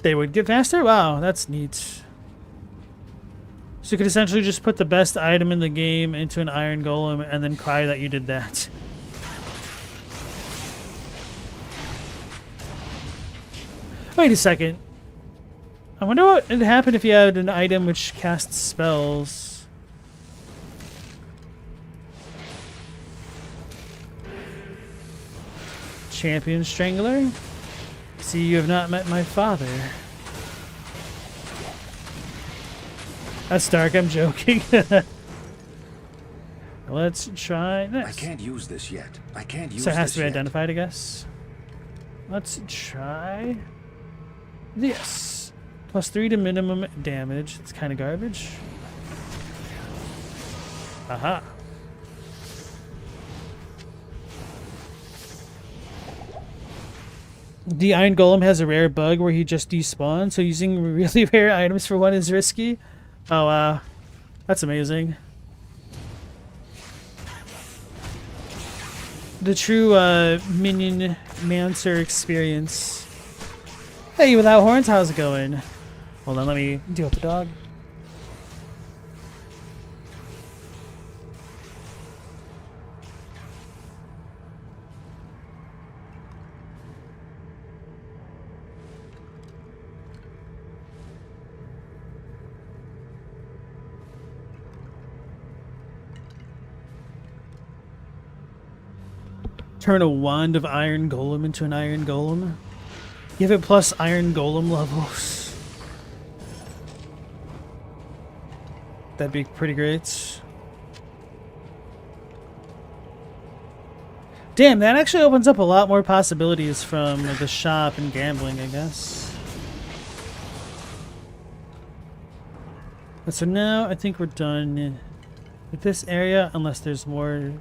S1: They would get faster? Wow, that's neat. So you could essentially just put the best item in the game into an Iron Golem and then cry that you did that. Wait a second. I wonder what would happen if you had an item which casts spells. Champion Strangler? See, you have not met my father. That's dark, I'm joking. Let's try this.
S6: I can't use this yet. I can't use
S1: So it has
S6: this
S1: to be
S6: yet.
S1: identified, I guess. Let's try this. +3 to minimum damage. It's kind of garbage. Aha. The Iron Golem has a rare bug where he just despawns, so using really rare items for one is risky. Oh, wow. That's amazing. The true minion mancer experience. Hey, without horns, how's it going? Hold on, let me deal with the dog. Turn a wand of Iron Golem into an Iron Golem. Give it plus Iron Golem levels. That'd be pretty great. Damn, that actually opens up a lot more possibilities from the shop and gambling, I guess. But so now I think we're done with this area, unless there's more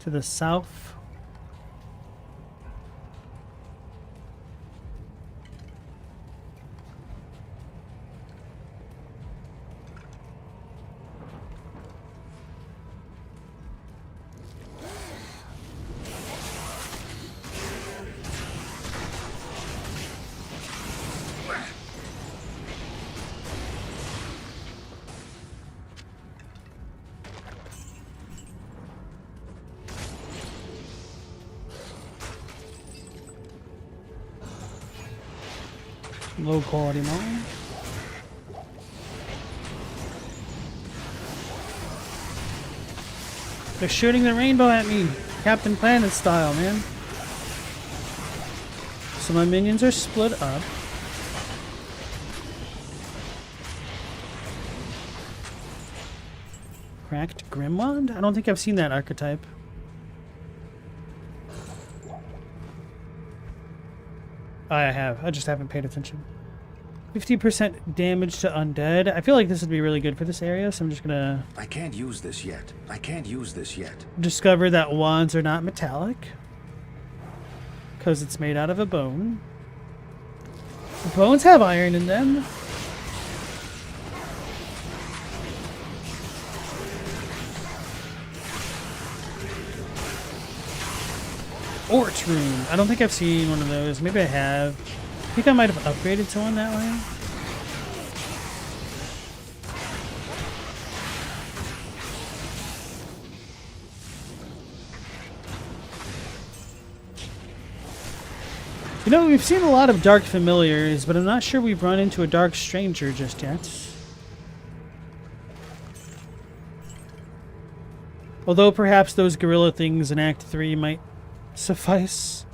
S1: to the south. Low quality mine. They're shooting the rainbow at me, Captain Planet style, man. So my minions are split up. Cracked Grimwand? I don't think I've seen that archetype. Oh, I have. I just haven't paid attention. 50% damage to undead. I feel like this would be really good for this area, so I'm just gonna...
S6: I can't use this yet. I can't use this yet.
S1: Discover that wands are not metallic. Because it's made out of a bone. The bones have iron in them. Ort rune. I don't think I've seen one of those. Maybe I have. I think I might have upgraded to one that way. You know, we've seen a lot of dark familiars, but I'm not sure we've run into a dark stranger just yet. Although perhaps those gorilla things in Act 3 might suffice.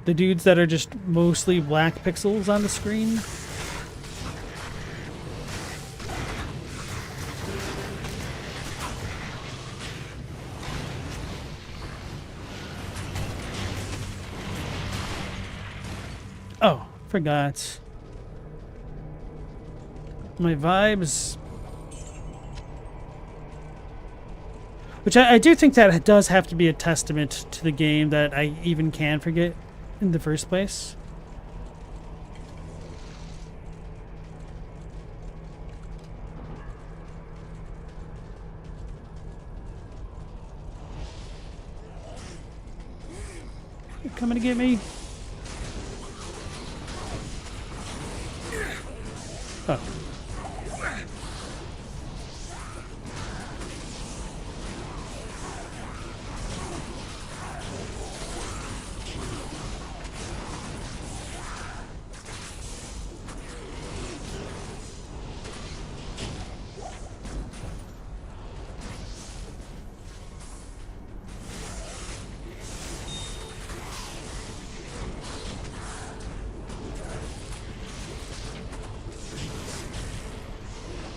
S1: The dudes that are just mostly black pixels on the screen. Oh, forgot. My vibes. Which I do think that it does have to be a testament to the game that I even can forget in the first place. You're coming to get me? Oh.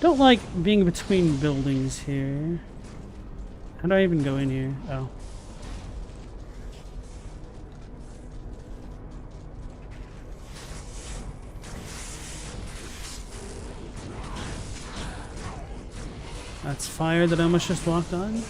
S1: Don't like being between buildings here. How do I even go in here? Oh. That's fire that I almost just walked on.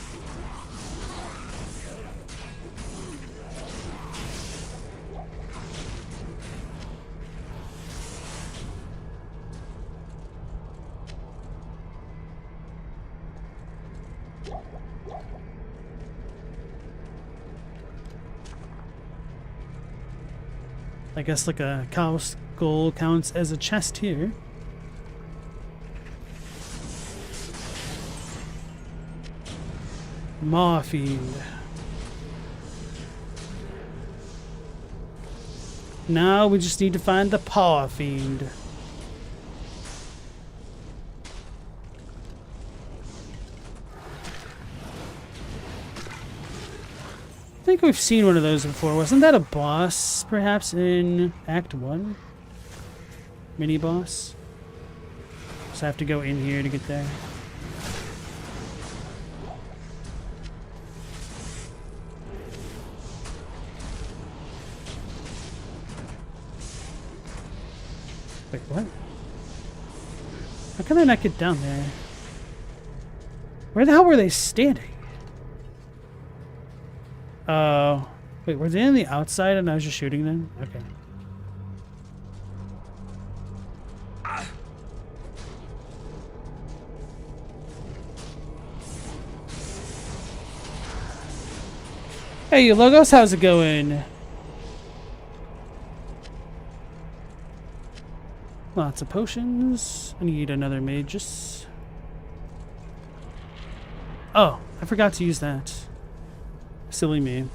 S1: I guess like a cow skull counts as a chest here. Maw Fiend. Now we just need to find the Paw Fiend. I think we've seen one of those before. Wasn't that a boss, perhaps, in Act 1? Mini-boss? Just have to go in here to get there. Wait, what? How can I not get down there? Where the hell were they standing? Wait, were they on the outside and I was just shooting them? Okay. Hey, Logos, how's it going? Lots of potions. I need another magus. Oh, I forgot to use that. Silly me.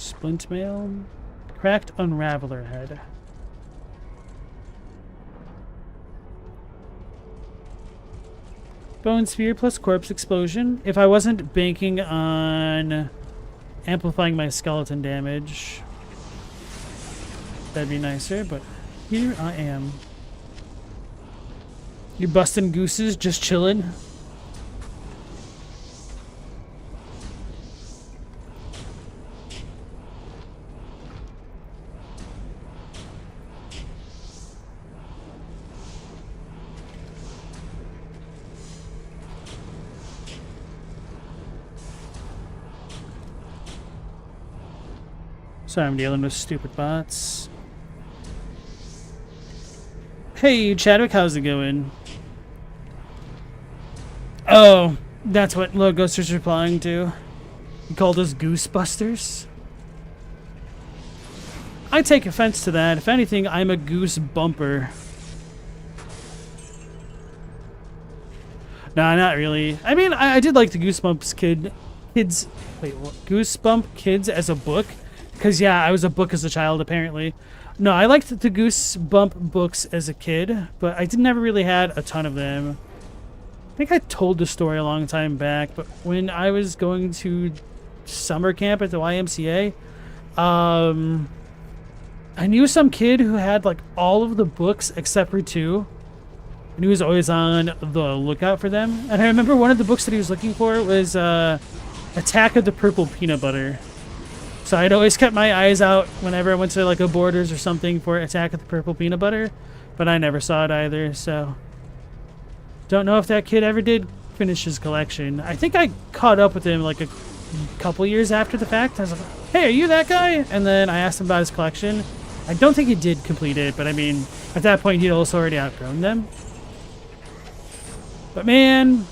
S1: Splint mail. Cracked unraveler head. Bone sphere plus corpse explosion. If I wasn't banking on amplifying my skeleton damage, that'd be nicer, but here I am. You busting gooses, just chilling. Sorry, I'm dealing with stupid bots. Hey, Chadwick, how's it going? Oh, that's what Logos is replying to. He called us Goosebusters. I take offense to that. If anything, I'm a goose bumper. Nah, not really. I mean, I did like the Goosebumps kids. Wait, what? Goosebump Kids as a book? Because, yeah, I was a book as a child, apparently. No, I liked the Goosebump books as a kid, but I never really had a ton of them. I think I told the story a long time back, but when I was going to summer camp at the YMCA, I knew some kid who had, like, all of the books except for 2. And he was always on the lookout for them. And I remember one of the books that he was looking for was Attack of the Purple Peanut Butter. So I'd always kept my eyes out whenever I went to like a Borders or something for Attack of the Purple Peanut Butter, but I never saw it either, so don't know if that kid ever did finish his collection. I think I caught up with him like a couple years after the fact. I was like, hey, are you that guy? And then I asked him about his collection. I don't think he did complete it, but I mean, at that point he'd also already outgrown them. But man,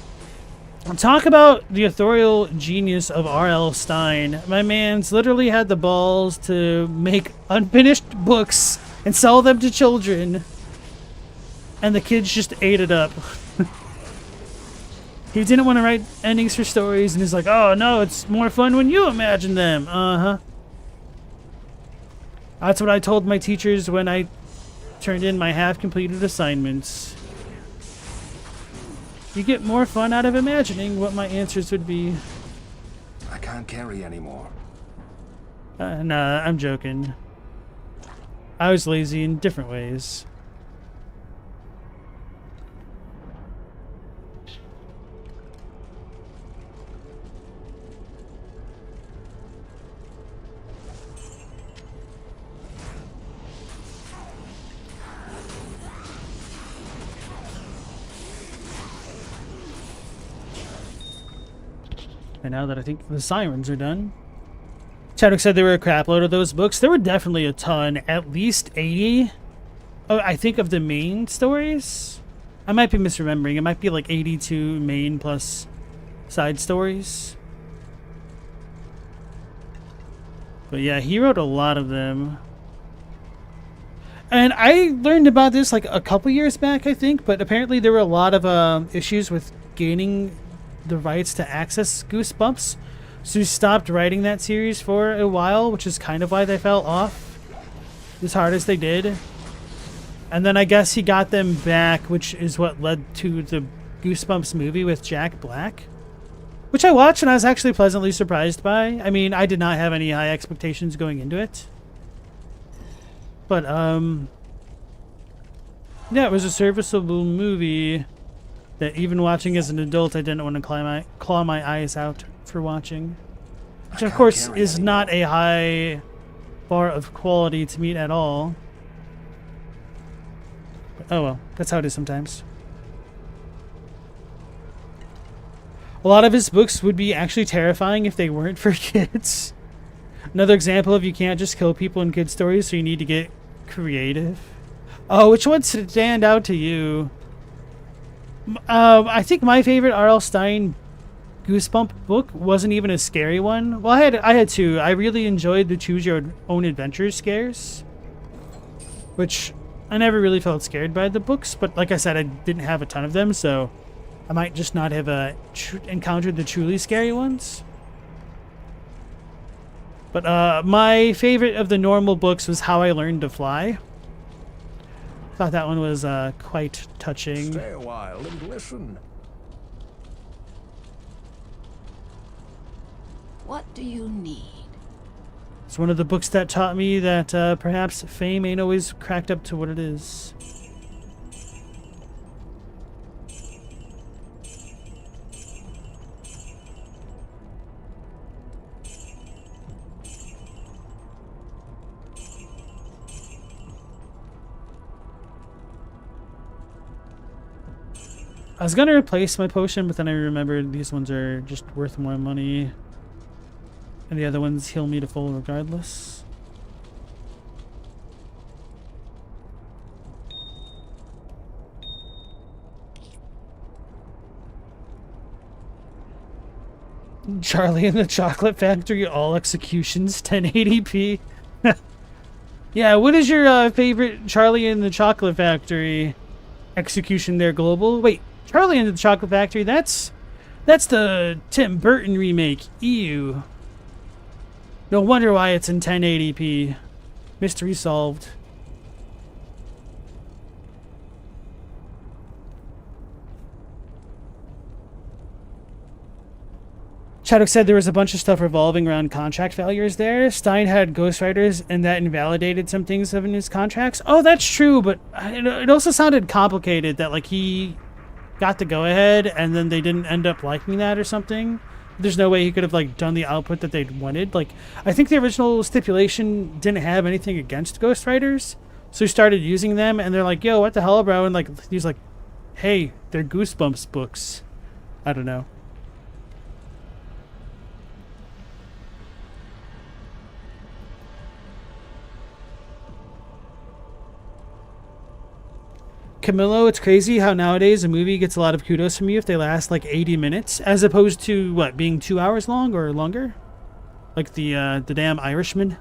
S1: talk about the authorial genius of R.L. Stine. My man's literally had the balls to make unfinished books and sell them to children. And the kids just ate it up. He didn't want to write endings for stories, and he's like, oh no, it's more fun when you imagine them. Uh-huh. That's what I told my teachers when I turned in my half-completed assignments. You get more fun out of imagining what my answers would be.
S6: I can't carry anymore.
S1: Nah, I'm joking. I was lazy in different ways. And now that I think the sirens are done. Chadwick said there were a crap load of those books. There were definitely a ton. At least 80. Oh, I think of the main stories. I might be misremembering. It might be like 82 main plus side stories. But yeah, he wrote a lot of them. And I learned about this like a couple years back, I think. But apparently there were a lot of issues with gaining the rights to access Goosebumps, so he stopped writing that series for a while, which is kind of why they fell off as hard as they did. And then I guess he got them back, which is what led to the Goosebumps movie with Jack Black, which I watched and I was actually pleasantly surprised by. I mean, I did not have any high expectations going into it, but yeah, it was a serviceable movie that even watching as an adult, I didn't want to claw my eyes out for watching. Which, of course, is not a high bar of quality to meet at all. But, oh well, that's how it is sometimes. A lot of his books would be actually terrifying if they weren't for kids. Another example of you can't just kill people in kid stories, so you need to get creative. Oh, which ones stand out to you? I think my favorite R.L. Stine Goosebump book wasn't even a scary one. Well, I had 2. I really enjoyed the Choose Your Own Adventure scares, which I never really felt scared by the books, but like I said, I didn't have a ton of them, so I might just not have encountered the truly scary ones. But my favorite of the normal books was How I Learned to Fly. Thought that one was quite touching.
S4: Stay a while and listen.
S7: What do you need?
S1: It's one of the books that taught me that perhaps fame ain't always cracked up to what it is. I was gonna replace my potion, but then I remembered these ones are just worth more money. And the other ones heal me to full regardless. Charlie and the Chocolate Factory, all executions, 1080p. Yeah, what is your favorite Charlie and the Chocolate Factory execution there, Global? Wait, Charlie and the Chocolate Factory, that's the Tim Burton remake. Ew. No wonder why it's in 1080p. Mystery solved. Chadwick said there was a bunch of stuff revolving around contract failures there. Stein had ghostwriters, and that invalidated some things in his contracts. Oh, that's true, but it also sounded complicated that, like, he got the go-ahead, and then they didn't end up liking that or something. There's no way he could have, like, done the output that they'd wanted. Like, I think the original stipulation didn't have anything against ghostwriters, so he started using them, and they're like, yo, what the hell, bro? And, like, he's like, hey, they're Goosebumps books. I don't know. Camillo, it's crazy how nowadays a movie gets a lot of kudos from you if they last like 80 minutes, as opposed to, what, being 2 hours long or longer? Like the damn Irishman.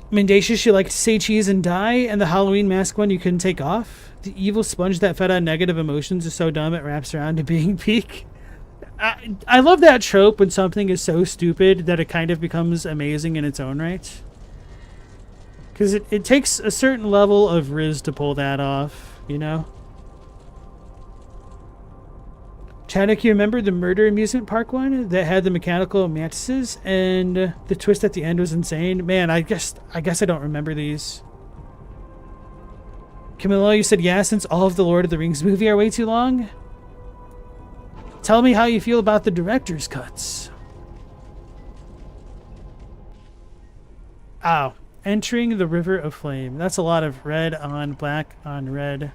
S1: Mendacious, you like to say cheese and die, and the Halloween mask one you couldn't take off? The evil sponge that fed on negative emotions is so dumb it wraps around to being peak. I love that trope when something is so stupid that it kind of becomes amazing in its own right. Because it takes a certain level of riz to pull that off, you know? Chadwick, you remember the murder amusement park one that had the mechanical mantises and the twist at the end was insane? Man, I guess I don't remember these. Camillo, you said yeah, since all of the Lord of the Rings movie are way too long? Tell me how you feel about the director's cuts. Ow. Entering the River of Flame. That's a lot of red on black on red.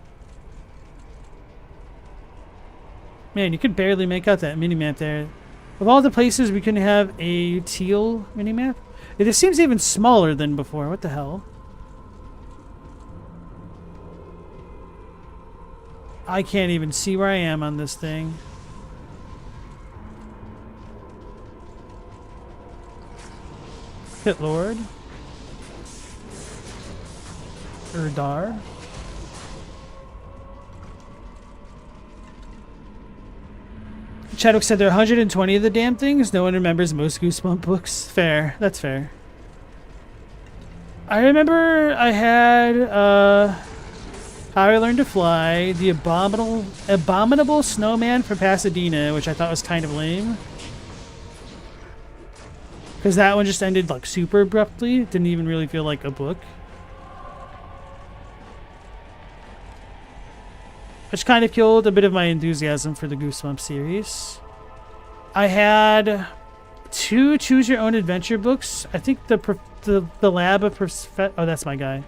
S1: Man, you could barely make out that minimap there. Of all the places we couldn't have a teal minimap, it seems even smaller than before. What the hell? I can't even see where I am on this thing. Hit Lord. Erdar. Chadwick said there are 120 of the damn things. No one remembers most Goosebump books. Fair. That's fair. I remember I had How I Learned to Fly, the Abominable Snowman from Pasadena, which I thought was kind of lame. Because that one just ended like super abruptly. Didn't even really feel like a book. Which kind of killed a bit of my enthusiasm for the Goosebumps series. I had 2 Choose Your Own Adventure books. I think the Lab of oh, that's my guy.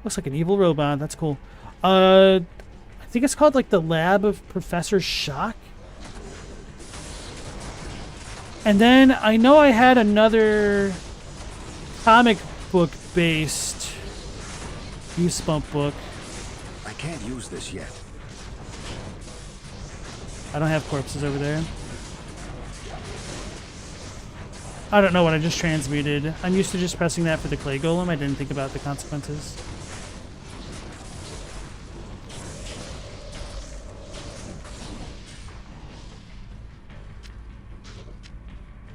S1: Looks like an evil robot. That's cool. I think it's called like the Lab of Professor Shock. And then I know I had another comic book based Goosebump book.
S6: I can't use this yet.
S1: I don't have corpses over there. I don't know what I just transmuted. I'm used to just pressing that for the clay golem. I didn't think about the consequences.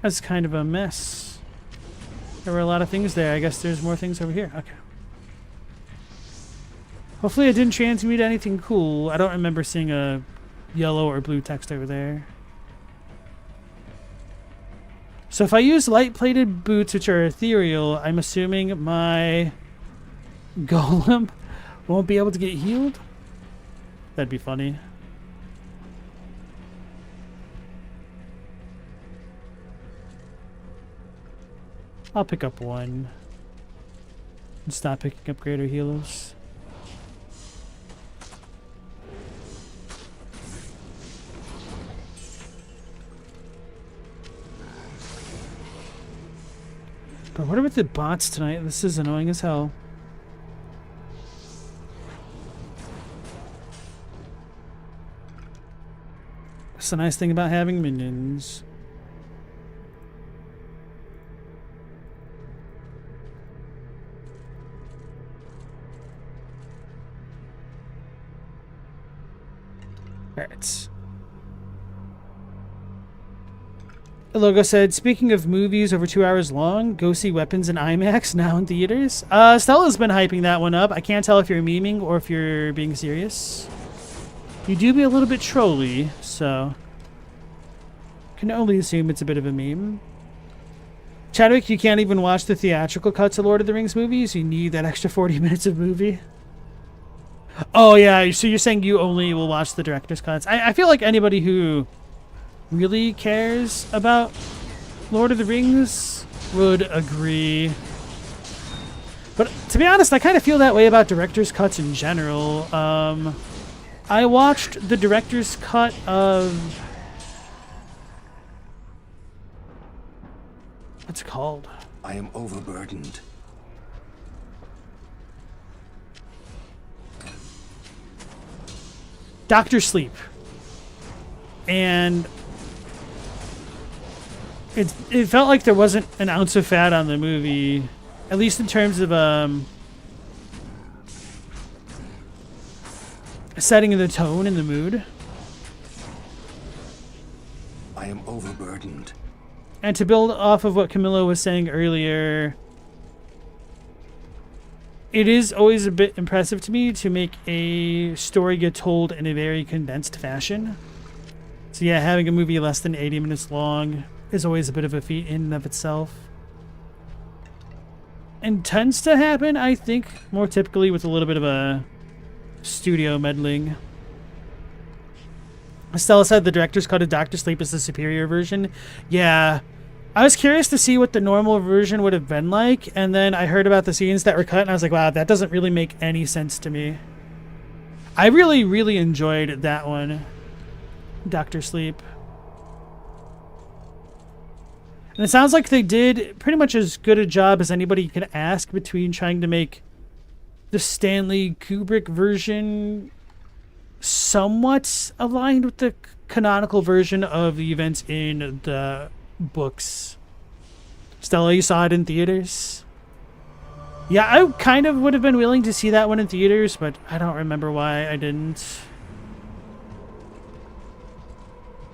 S1: That's kind of a mess. There were a lot of things there. I guess there's more things over here. Okay. Hopefully I didn't transmute anything cool. I don't remember seeing a yellow or blue text over there. So if I use light-plated boots, which are ethereal, I'm assuming my golem won't be able to get healed? That'd be funny. I'll pick up one. And stop picking up greater healers. But what are with the bots tonight? This is annoying as hell. That's the nice thing about having minions. Alright. The logo said, speaking of movies over 2 hours long, go see Weapons in IMAX now in theaters. Stella's been hyping that one up. I can't tell if you're memeing or if you're being serious. You do be a little bit trolly, so can only assume it's a bit of a meme. Chadwick, you can't even watch the theatrical cuts of Lord of the Rings movies. You need that extra 40 minutes of movie. Oh yeah, so you're saying you only will watch the director's cuts. I feel like anybody who really cares about Lord of the Rings would agree. But to be honest, I kind of feel that way about director's cuts in general. I watched the director's cut of... what's it called?
S6: I am overburdened.
S1: Doctor Sleep. And it felt like there wasn't an ounce of fat on the movie, at least in terms of setting the tone and the mood.
S6: I am overburdened.
S1: And to build off of what Camilla was saying earlier, it is always a bit impressive to me to make a story get told in a very condensed fashion. So yeah, having a movie less than 80 minutes long is always a bit of a feat in and of itself. And tends to happen, I think, more typically with a little bit of a studio meddling. Stella said the director's cut of Doctor Sleep is the superior version. Yeah, I was curious to see what the normal version would have been like, and then I heard about the scenes that were cut, and I was like, wow, that doesn't really make any sense to me. I really, really enjoyed that one, Doctor Sleep. And it sounds like they did pretty much as good a job as anybody could ask between trying to make the Stanley Kubrick version somewhat aligned with the canonical version of the events in the books. Stella, you saw it in theaters? Yeah, I kind of would have been willing to see that one in theaters, but I don't remember why I didn't.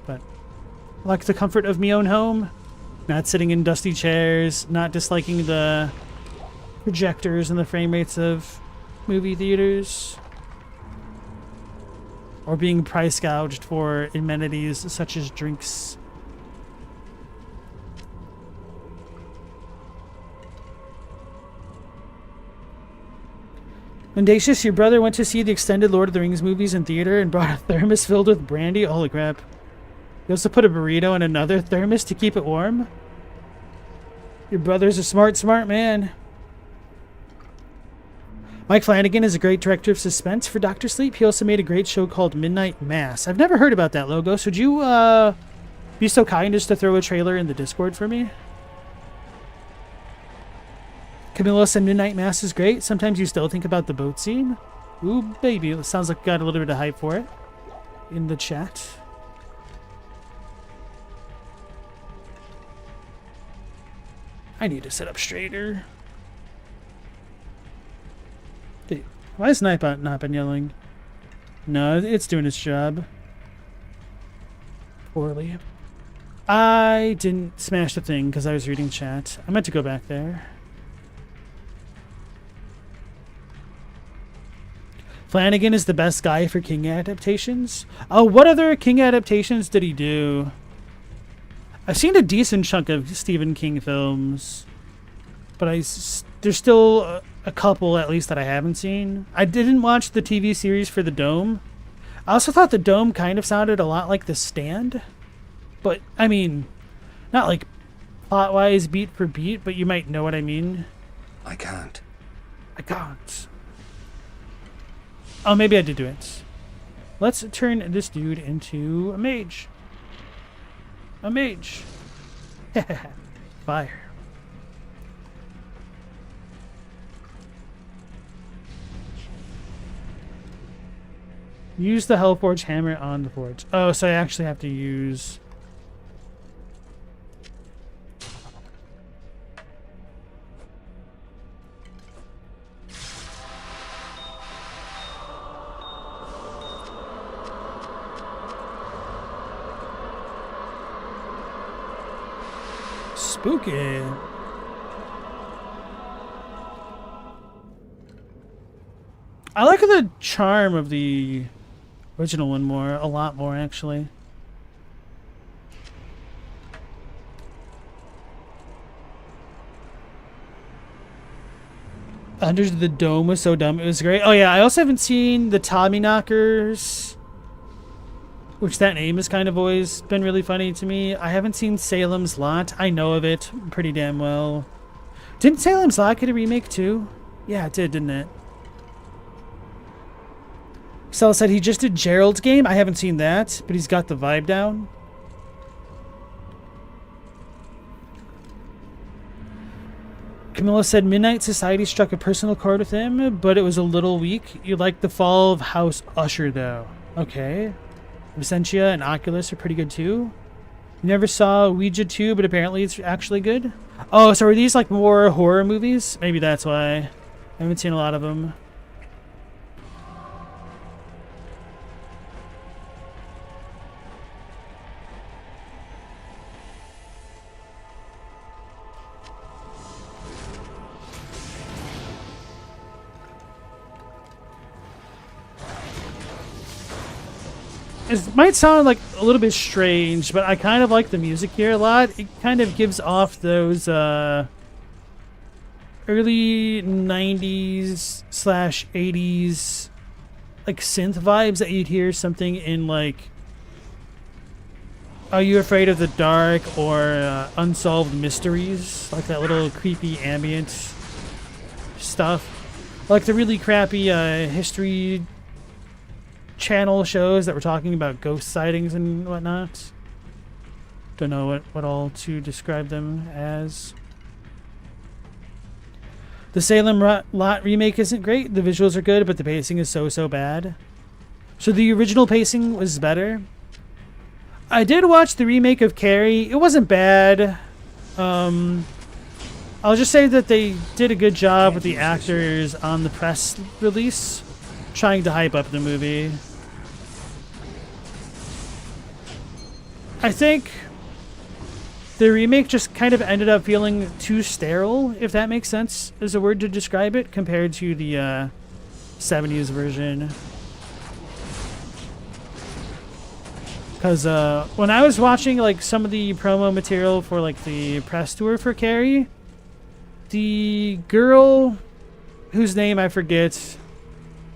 S1: But I like the comfort of my own home. Not sitting in dusty chairs, not disliking the projectors and the frame rates of movie theaters, or being price gouged for amenities such as drinks. Mendacious, your brother went to see the extended Lord of the Rings movies in theater and brought a thermos filled with brandy. Holy crap. You also put a burrito in another thermos to keep it warm? Your brother's a smart man. Mike Flanagan is a great director of suspense for Doctor Sleep. He also made a great show called Midnight Mass. I've never heard about that logo, so would you be so kind as to throw a trailer in the Discord for me? Camilo said Midnight Mass is great. Sometimes you still think about the boat scene. Ooh, baby. It sounds like I got a little bit of hype for it in the chat. I need to sit up straighter. Hey, why is Nightbot not been yelling? No, it's doing its job. Poorly. I didn't smash the thing because I was reading chat. I meant to go back there. Flanagan is the best guy for King adaptations. Oh, what other King adaptations did he do? I've seen a decent chunk of Stephen King films, but there's still a couple at least that I haven't seen. I didn't watch the TV series for The Dome. I also thought The Dome kind of sounded a lot like The Stand, but I mean, not like plot-wise, beat for beat, but you might know what I mean.
S6: I can't.
S1: I can't. Oh, maybe I did do it. Let's turn this dude into a mage. A mage. Fire. Use the Hellforge hammer on the forge. Oh, so I actually have to use... Spooky. I like the charm of the original one a lot more actually. Under the Dome was so dumb. It was great. Oh yeah, I also haven't seen the Tommyknockers, which that name has kind of always been really funny to me. I haven't seen Salem's Lot. I know of it pretty damn well. Didn't Salem's Lot get a remake too? Yeah, it did, didn't it? Stella said he just did Gerald's Game. I haven't seen that, but he's got the vibe down. Camilla said Midnight Society struck a personal chord with him, but it was a little weak. You like the fall of House Usher, though. Okay. Vicentia and Oculus are pretty good, too. You never saw Ouija 2, but apparently it's actually good. Oh, so are these like more horror movies? Maybe that's why. I haven't seen a lot of them. It might sound like a little bit strange, but I kind of like the music here a lot. It kind of gives off those early 90s / 80s like synth vibes that you'd hear something in like Are You Afraid of the Dark or Unsolved Mysteries, like that little creepy ambient stuff, like the really crappy history channel shows that were talking about ghost sightings and whatnot. Don't know what all to describe them as. The Salem Lot remake isn't great. The visuals are good, but the pacing is so bad. So the original pacing was better. I did watch the remake of Carrie. It wasn't bad. I'll just say that they did a good job with the actors on the press release, trying to hype up the movie. I think the remake just kind of ended up feeling too sterile, if that makes sense as a word to describe it, compared to the 70s version. Because when I was watching like some of the promo material for like the press tour for Carrie, the girl whose name I forget,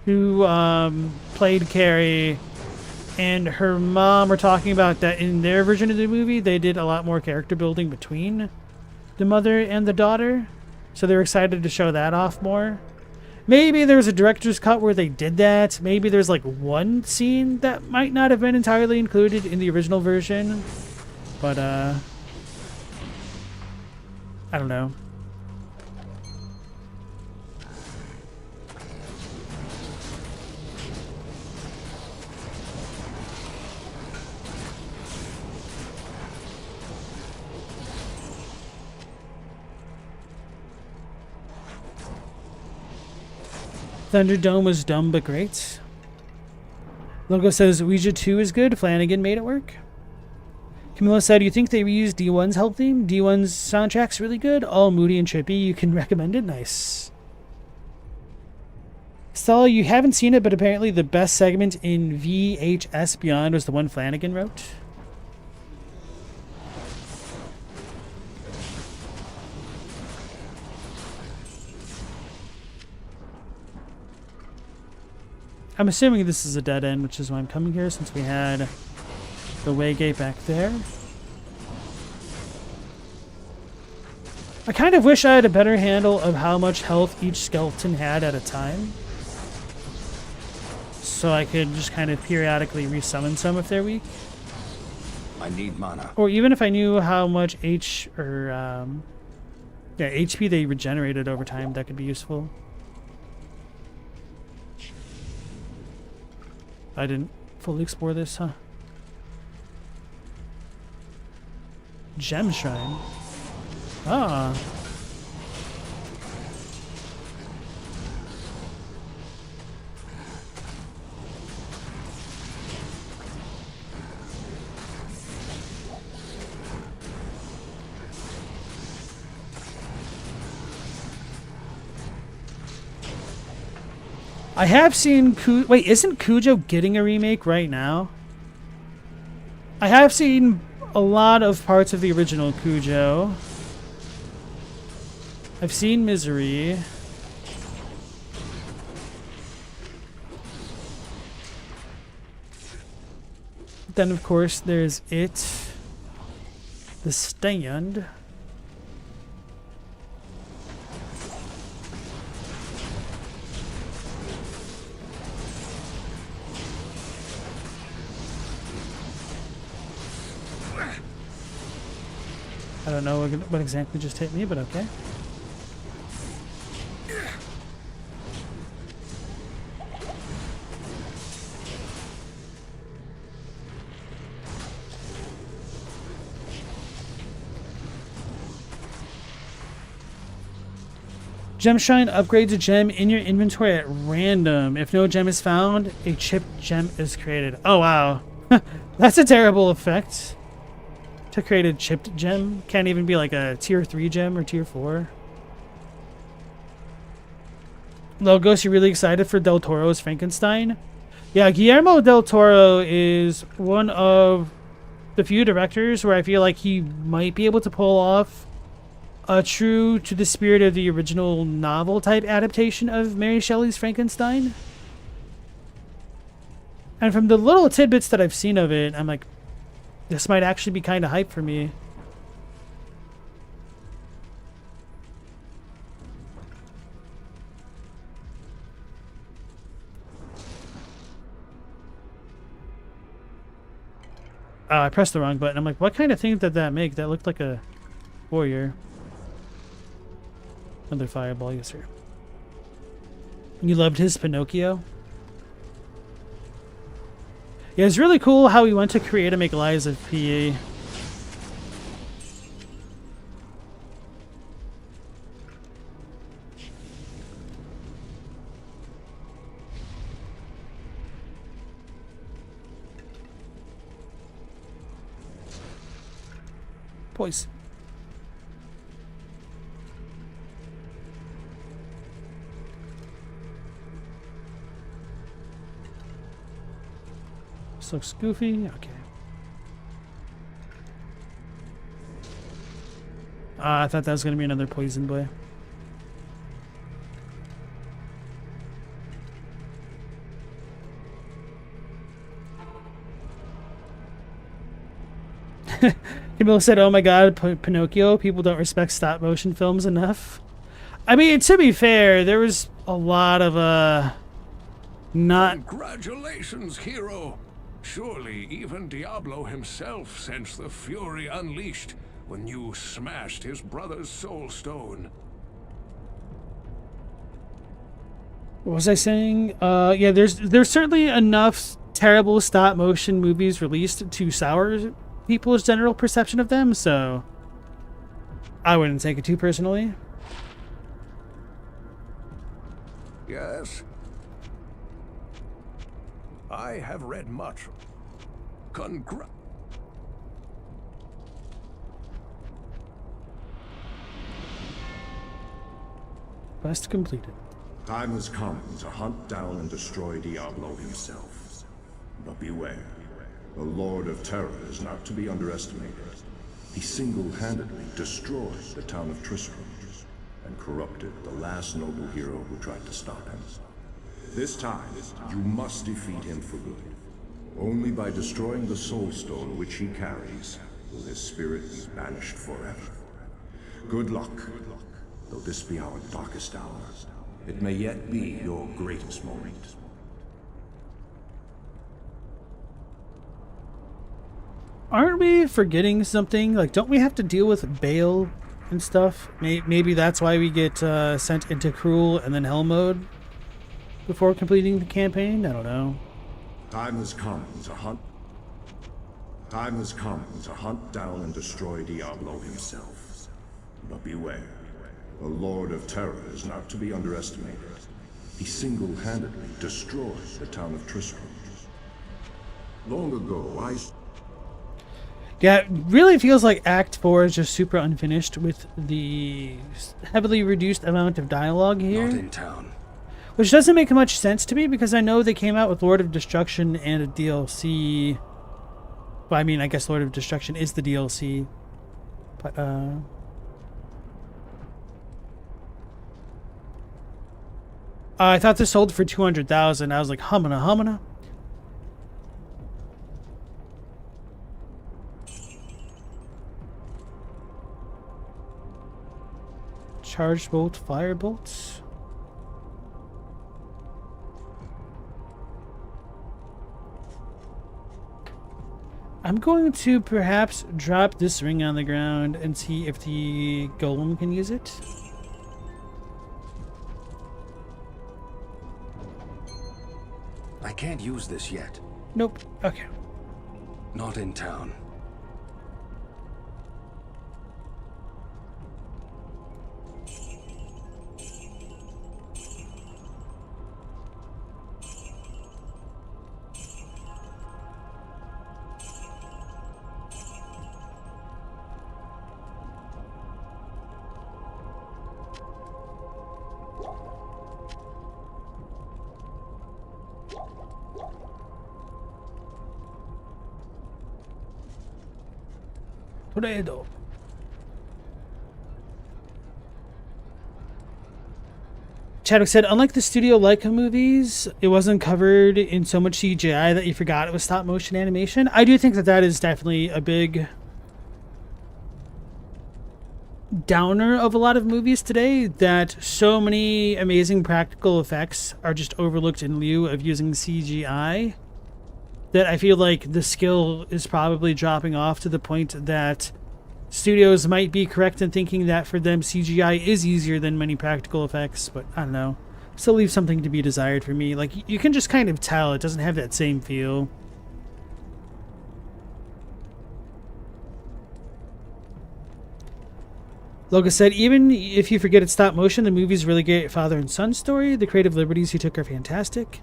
S1: who played Carrie, and her mom were talking about that in their version of the movie, they did a lot more character building between the mother and the daughter. So they were excited to show that off more. Maybe there was a director's cut where they did that. Maybe there's like one scene that might not have been entirely included in the original version. But, I don't know. Thunderdome was dumb but great. Logo says Ouija 2 is good. Flanagan made it work. Camilla said, you think they reused D1's help theme? D1's soundtrack's really good. All moody and trippy. You can recommend it? Nice. Stella, you haven't seen it, but apparently the best segment in VHS Beyond was the one Flanagan wrote. I'm assuming this is a dead end, which is why I'm coming here, since we had the way gate back there. I kind of wish I had a better handle of how much health each skeleton had at a time, so I could just kind of periodically resummon some if they're weak.
S6: I need mana.
S1: Or even if I knew how much HP they regenerated over time, that could be useful. I didn't fully explore this, huh? Gem Shrine. Ah. I have seen wait, isn't Cujo getting a remake right now? I have seen a lot of parts of the original Cujo. I've seen Misery. Then of course there's It. The Stand. I don't know what exactly just hit me, but okay. Gem Shrine upgrades a gem in your inventory at random. If no gem is found, a chipped gem is created. Oh, wow. That's a terrible effect. To create a chipped gem. Can't even be like a tier 3 gem or tier 4. Logos, you really excited for Del Toro's Frankenstein? Yeah, Guillermo del Toro is one of the few directors where I feel like he might be able to pull off a true to the spirit of the original novel type adaptation of Mary Shelley's Frankenstein. And from the little tidbits that I've seen of it, I'm like, this might actually be kind of hype for me. Oh, I pressed the wrong button. I'm like, what kind of thing did that make? That looked like a warrior. Another fireball, yes sir. You loved his Pinocchio? Yeah, it's really cool how he went to create and make lives of PE. Poison. This looks goofy. Okay. I thought that was going to be another poison boy. Camille said, oh my god, Pinocchio, people don't respect stop motion films enough. I mean, to be fair, there was a lot of not...
S4: Congratulations, hero! Surely even Diablo himself sensed the fury unleashed when you smashed his brother's soul stone.
S1: What was I saying? Yeah, there's certainly enough terrible stop motion movies released to sour people's general perception of them, so I wouldn't take it too personally.
S4: Yes. I have read much.
S1: Quest completed.
S2: Time has come to hunt down and destroy Diablo himself. But beware, the Lord of Terror is not to be underestimated. He single-handedly destroyed the town of Tristram and corrupted the last noble hero who tried to stop him. This time, you must defeat him for good. Only by destroying the Soul Stone which he carries will his spirit be banished forever. Good luck, though this be our darkest hour. It may yet be your greatest moment.
S1: Aren't we forgetting something? Like, don't we have to deal with Bale and stuff? Maybe that's why we get sent into Cruel and then Hell mode before completing the campaign? I don't know.
S2: Time has come to hunt down and destroy Diablo himself. But beware, the Lord of Terror is not to be underestimated. He single-handedly destroyed the town of Tristram. Long ago,
S1: Yeah, it really feels like Act 4 is just super unfinished with the heavily reduced amount of dialogue here.
S6: Not in town.
S1: Which doesn't make much sense to me because I know they came out with Lord of Destruction and a DLC. Well, I mean, I guess Lord of Destruction is the DLC. But, I thought this sold for 200,000. I was like, humana. Charged bolt, fire bolts. I'm going to perhaps drop this ring on the ground and see if the golem can use it.
S6: I can't use this yet.
S1: Nope. Okay.
S6: Not in town.
S1: Tornado. Chadwick said, unlike the Studio Leica movies, it wasn't covered in so much CGI that you forgot it was stop motion animation. I do think that that is definitely a big downer of a lot of movies today, that so many amazing practical effects are just overlooked in lieu of using CGI, that I feel like the skill is probably dropping off to the point that studios might be correct in thinking that for them CGI is easier than many practical effects, but I don't know. Still leaves something to be desired for me. Like, you can just kind of tell it doesn't have that same feel. Loga said, even if you forget it's stop motion, the movie's really great father and son story. The creative liberties he took are fantastic.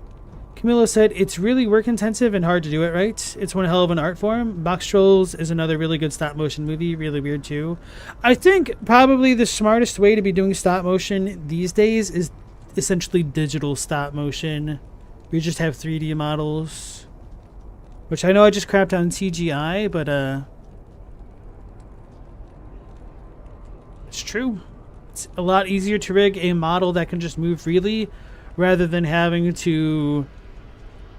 S1: Camilo said, it's really work intensive and hard to do it right. It's one hell of an art form. Box Trolls is another really good stop motion movie. Really weird too. I think probably the smartest way to be doing stop motion these days is essentially digital stop motion. We just have 3D models. Which I know I just crapped on CGI, but it's true. It's a lot easier to rig a model that can just move freely rather than having to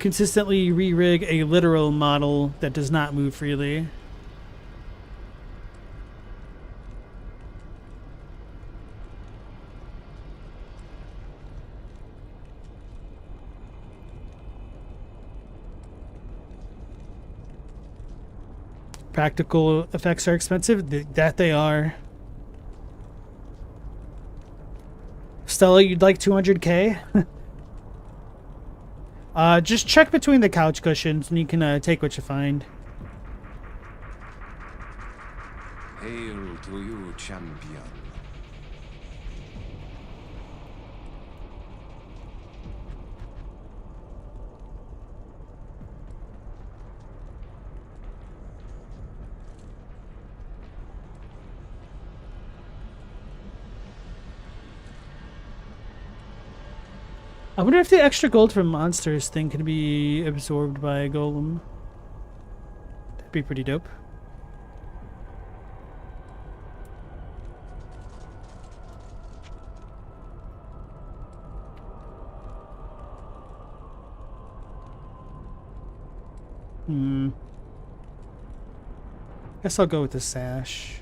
S1: consistently re-rig a literal model that does not move freely. Practical effects are expensive. That they are. Stella, you'd like 200K? Just check between the couch cushions and you can take what you find.
S6: Hail to you, champion.
S1: I wonder if the extra gold from monsters thing can be absorbed by a golem. That'd be pretty dope. Guess I'll go with the sash.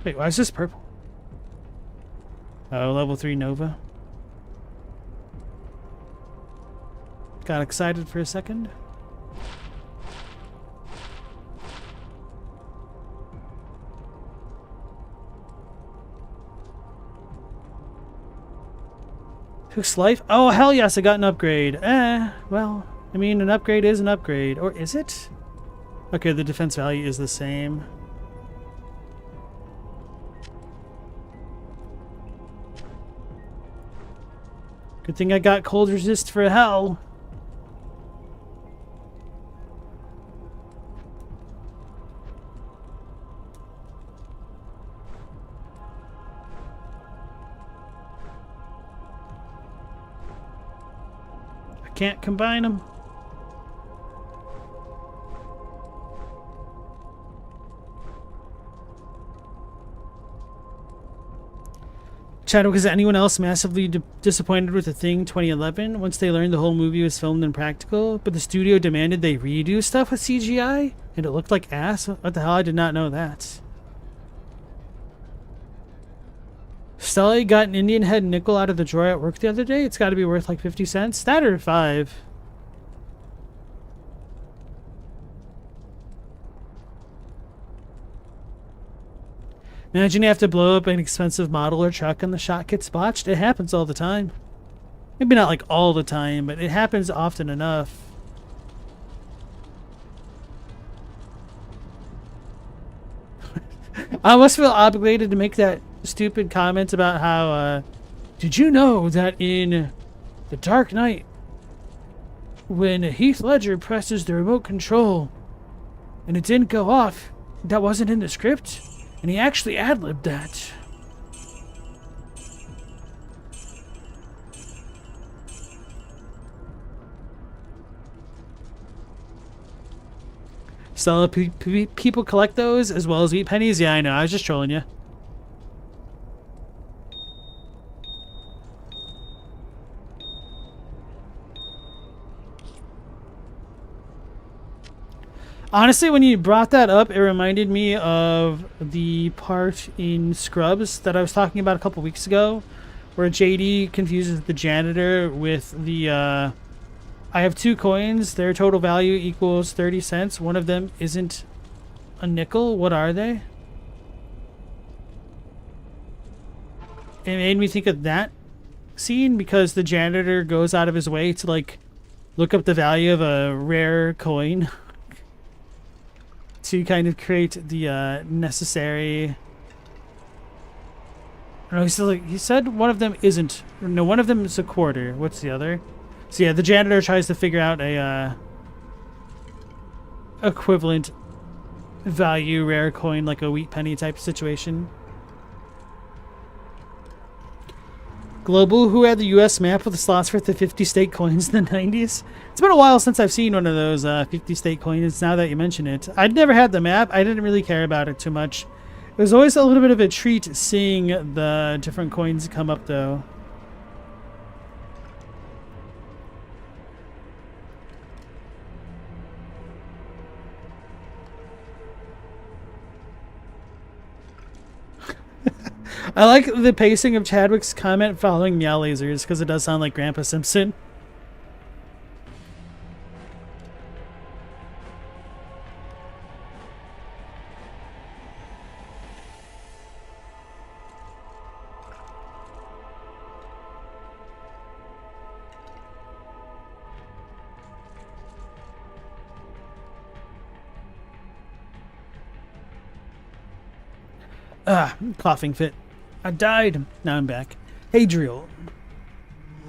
S1: Wait, why is this purple? Oh, level 3 Nova. Got excited for a second. Hook's life? Oh, hell yes, I got an upgrade. Well, I mean, an upgrade is an upgrade. Or is it? Okay, the defense value is the same. Good thing I got cold resist for hell. I can't combine them. Chadwick, is anyone else massively disappointed with The Thing 2011 once they learned the whole movie was filmed in practical, but the studio demanded they redo stuff with CGI and it looked like ass? What the hell? I did not know that. Stella got an Indian head nickel out of the drawer at work the other day. It's got to be worth like 50 cents. That or 5. Imagine you have to blow up an expensive model or truck and the shot gets botched. It happens all the time. Maybe not like all the time, but it happens often enough. I almost feel obligated to make that stupid comment about how, did you know that in The Dark Knight, when Heath Ledger presses the remote control and it didn't go off, that wasn't in the script? And he actually ad-libbed that. Stella, people collect those as well as wheat pennies? Yeah, I know. I was just trolling you. Honestly, when you brought that up, it reminded me of the part in Scrubs that I was talking about a couple weeks ago, where JD confuses the janitor with the, I have 2 coins, their total value equals 30 cents. One of them isn't a nickel. What are they? It made me think of that scene because the janitor goes out of his way to, like, look up the value of a rare coin. To kind of create the necessary. I don't know, he said one of them isn't. No, one of them is a quarter. What's the other? So yeah, the janitor tries to figure out a equivalent value rare coin, like a wheat penny type situation. Global, who had the U.S. map with the slots for the 50 state coins in the 90s? It's been a while since I've seen one of those 50 state coins, now that you mention it. I'd never had the map. I didn't really care about it too much. It was always a little bit of a treat seeing the different coins come up, though. I like the pacing of Chadwick's comment following meow lasers because it does sound like Grandpa Simpson. Coughing fit. I died. Now I'm back. Hey, Drill.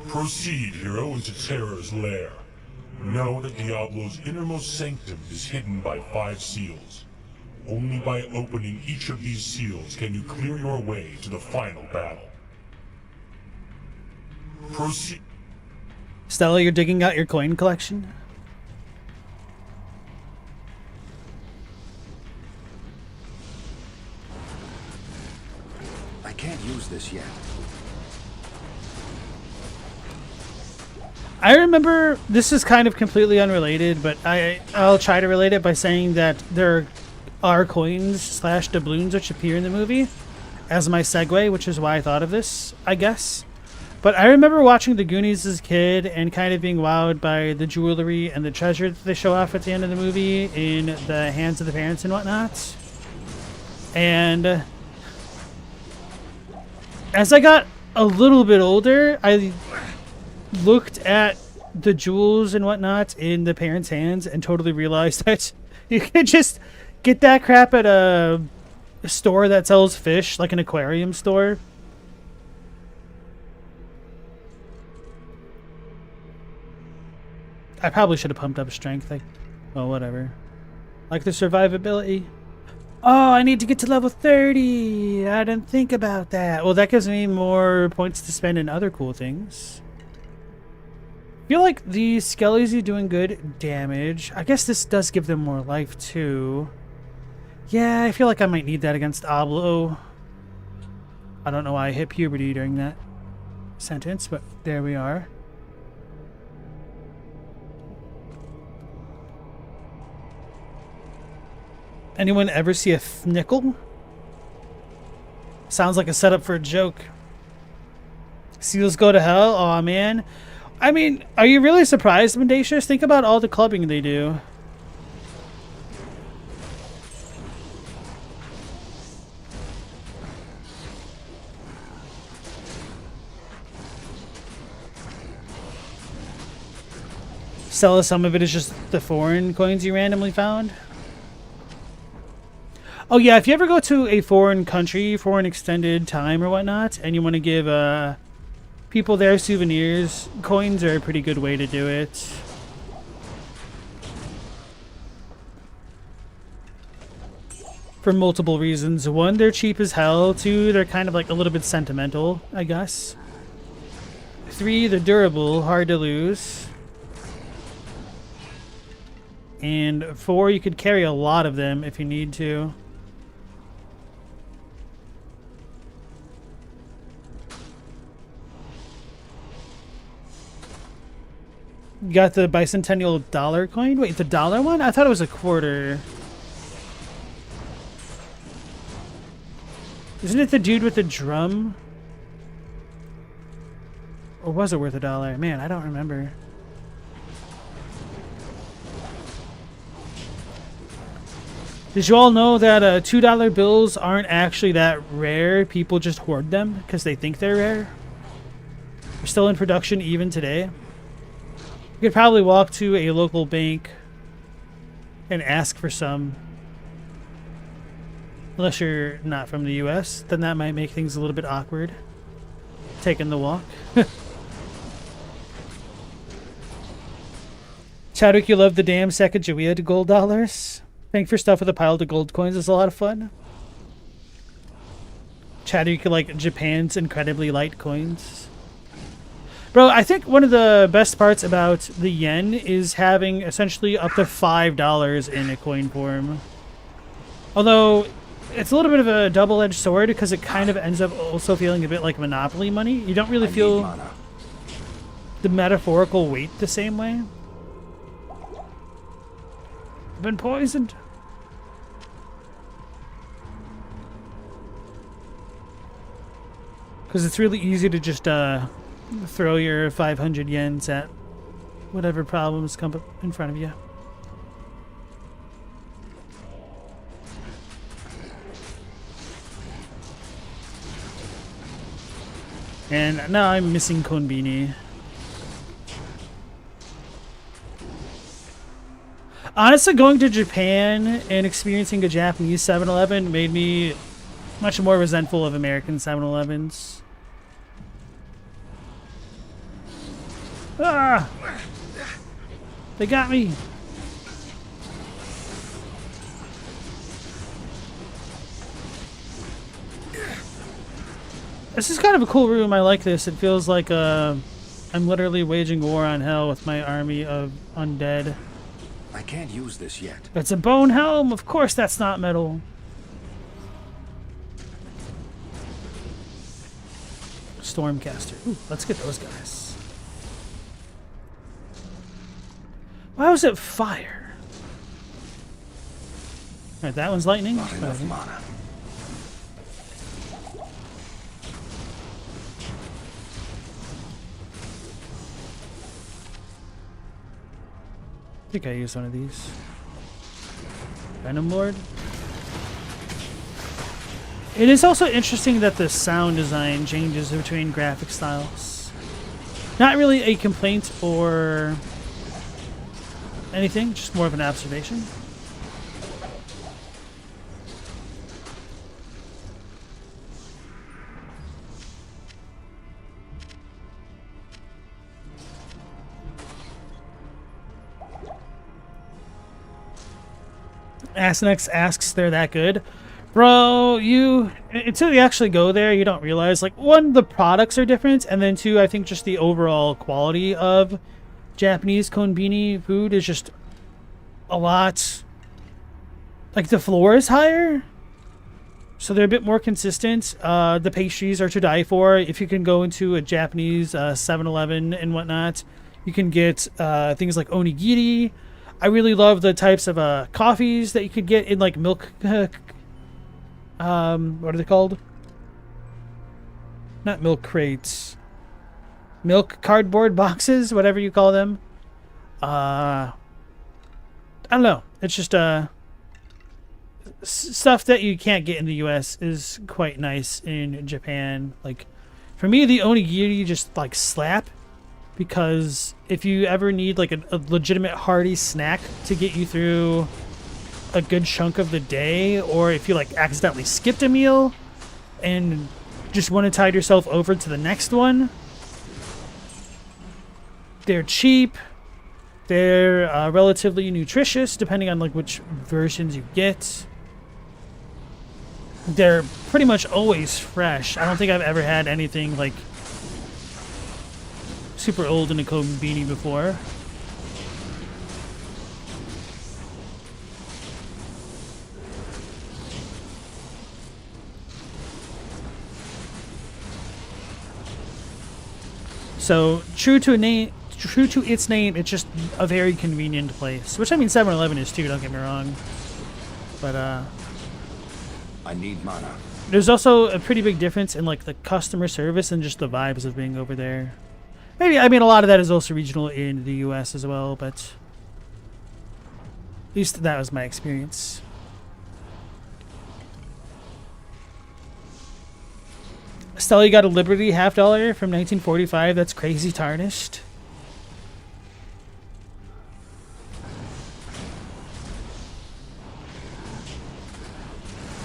S8: Proceed, hero, into Terror's lair. Know that Diablo's innermost sanctum is hidden by 5 seals. Only by opening each of these seals can you clear your way to the final battle. Proceed.
S1: Stella, you're digging out your coin collection?
S6: I can't use this yet.
S1: I remember, this is kind of completely unrelated, but I'll try to relate it by saying that there are coins / doubloons which appear in the movie as my segue, which is why I thought of this, I guess. But I remember watching The Goonies as a kid and kind of being wowed by the jewelry and the treasure that they show off at the end of the movie in the hands of the parents and whatnot. And as I got a little bit older, I looked at the jewels and whatnot in the parents' hands and totally realized that you could just get that crap at a store that sells fish, like an aquarium store. I probably should have pumped up strength. Well, whatever. Like the survivability. Oh, I need to get to level 30. I didn't think about that. Well, that gives me more points to spend in other cool things. I feel like the skellies are doing good damage. I guess this does give them more life, too. Yeah, I feel like I might need that against Diablo. I don't know why I hit puberty during that sentence, but there we are. Anyone ever see a nickel? Sounds like a setup for a joke. Seals go to hell? Aw, man. I mean, are you really surprised, Mendacious? Think about all the clubbing they do. Sell some of it is just the foreign coins you randomly found? Oh yeah, if you ever go to a foreign country for an extended time or whatnot, and you want to give people there souvenirs, coins are a pretty good way to do it. For multiple reasons. One, they're cheap as hell. Two, they're kind of like a little bit sentimental, I guess. Three, they're durable, hard to lose. And four, you could carry a lot of them if you need to. You got the bicentennial dollar coin? Wait, the dollar one? I thought it was a quarter. Isn't it the dude with the drum? Or was it worth $1? Man, I don't remember. Did you all know that $2 bills aren't actually that rare? People just hoard them because they think they're rare. They're still in production even today. You could probably walk to a local bank and ask for some. Unless you're not from the US, then that might make things a little bit awkward. Taking the walk. Chadwick, you love the damn Sacagawea to gold dollars? Paying for stuff with a pile of gold coins is a lot of fun. Chadwick, you like Japan's incredibly light coins. Bro, I think one of the best parts about the yen is having essentially up to $5 in a coin form. Although, it's a little bit of a double-edged sword because it kind of ends up also feeling a bit like Monopoly money. You don't really feel the metaphorical weight the same way. Been poisoned. Because it's really easy to just throw your 500 yens at whatever problems come up in front of you. And now I'm missing Konbini. Honestly, going to Japan and experiencing a Japanese 7-Eleven made me much more resentful of American 7-Elevens. Ah! They got me! This is kind of a cool room. I like this. It feels like I'm literally waging war on hell with my army of undead.
S6: I can't use this yet.
S1: It's a bone helm. Of course that's not metal. Stormcaster. Ooh, let's get those guys. Why was it fire? Alright, that one's lightning.
S6: Not enough mana.
S1: I think I used one of these. Venom Lord. It is also interesting that the sound design changes between graphic styles. Not really a complaint or anything, just more of an observation. Asenex asks, they're that good? Bro, until you actually go there, you don't realize, like, one, the products are different, and then two, I think just the overall quality of Japanese konbini food is just a lot, like, the floor is higher, so they're a bit more consistent. The pastries are to die for. If you can go into a Japanese 7-Eleven and whatnot, you can get things like onigiri. I really love the types of coffees that you could get in, like, milk what are they called? Not milk crates. Milk cardboard boxes, whatever you call them. I don't know. It's just stuff that you can't get in the US is quite nice in Japan. Like, for me, the onigiri just, like, slap, because if you ever need, like, a legitimate hearty snack to get you through a good chunk of the day, or if you, like, accidentally skipped a meal and just want to tide yourself over to the next one, they're cheap, they're relatively nutritious depending on, like, which versions you get. They're pretty much always fresh. I don't think I've ever had anything, like, super old in a konbini before. So, true to its name, it's just a very convenient place. Which, I mean, 7-Eleven is too, don't get me wrong. But,
S6: I need mana.
S1: there's also a pretty big difference in, like, the customer service and just the vibes of being over there. Maybe, I mean, a lot of that is also regional in the US as well, but at least that was my experience. Stella got a Liberty $50 from 1945. That's crazy tarnished.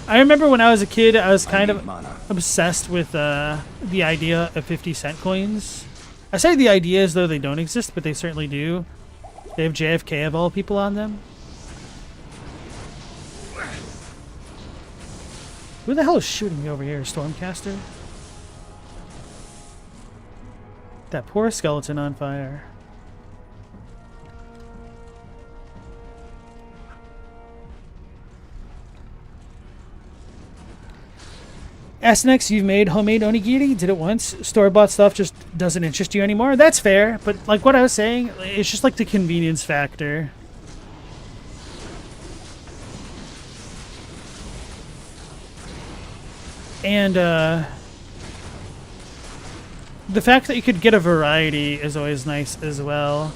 S1: I remember when I was a kid, I was kind of obsessed with the idea of 50-cent coins. I say the idea as though they don't exist, but they certainly do. They have JFK of all people on them. Who the hell is shooting me over here? Stormcaster? That poor skeleton on fire. Asenex, you've made homemade onigiri? Did it once? Store-bought stuff just doesn't interest you anymore? That's fair, but like what I was saying, it's just like the convenience factor. And the fact that you could get a variety is always nice as well.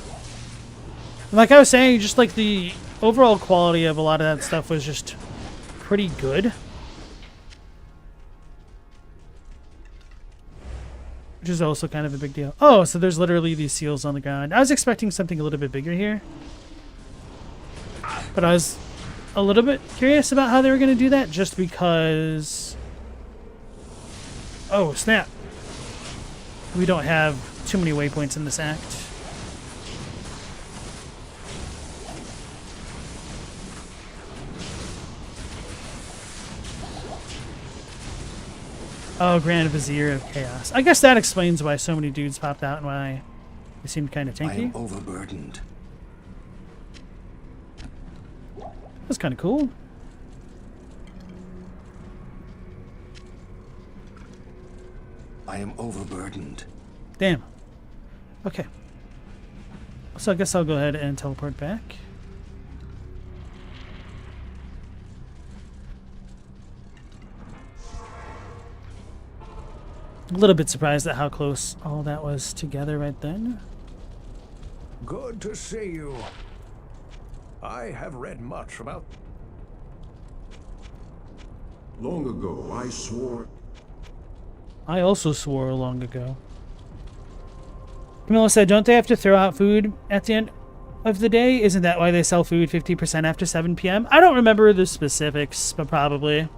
S1: And like I was saying, just like the overall quality of a lot of that stuff was just pretty good. Which is also kind of a big deal. Oh, so there's literally these seals on the ground. I was expecting something a little bit bigger here. But I was a little bit curious about how they were going to do that, just because... Oh, snap. We don't have too many waypoints in this act. Oh, Grand Vizier of Chaos. I guess that explains why so many dudes popped out and why they seemed kind of
S6: I
S1: tanky.
S6: am overburdened.
S1: That's kind of cool.
S6: I am overburdened.
S1: Damn. Okay. So I guess I'll go ahead and teleport back. A little bit surprised at how close all that was together right then.
S4: Good to see you. I have read much about...
S2: Long ago, I swore...
S1: I also swore long ago. Camilla said, don't they have to throw out food at the end of the day? Isn't that why they sell food 50% after 7 p.m.? I don't remember the specifics, but probably.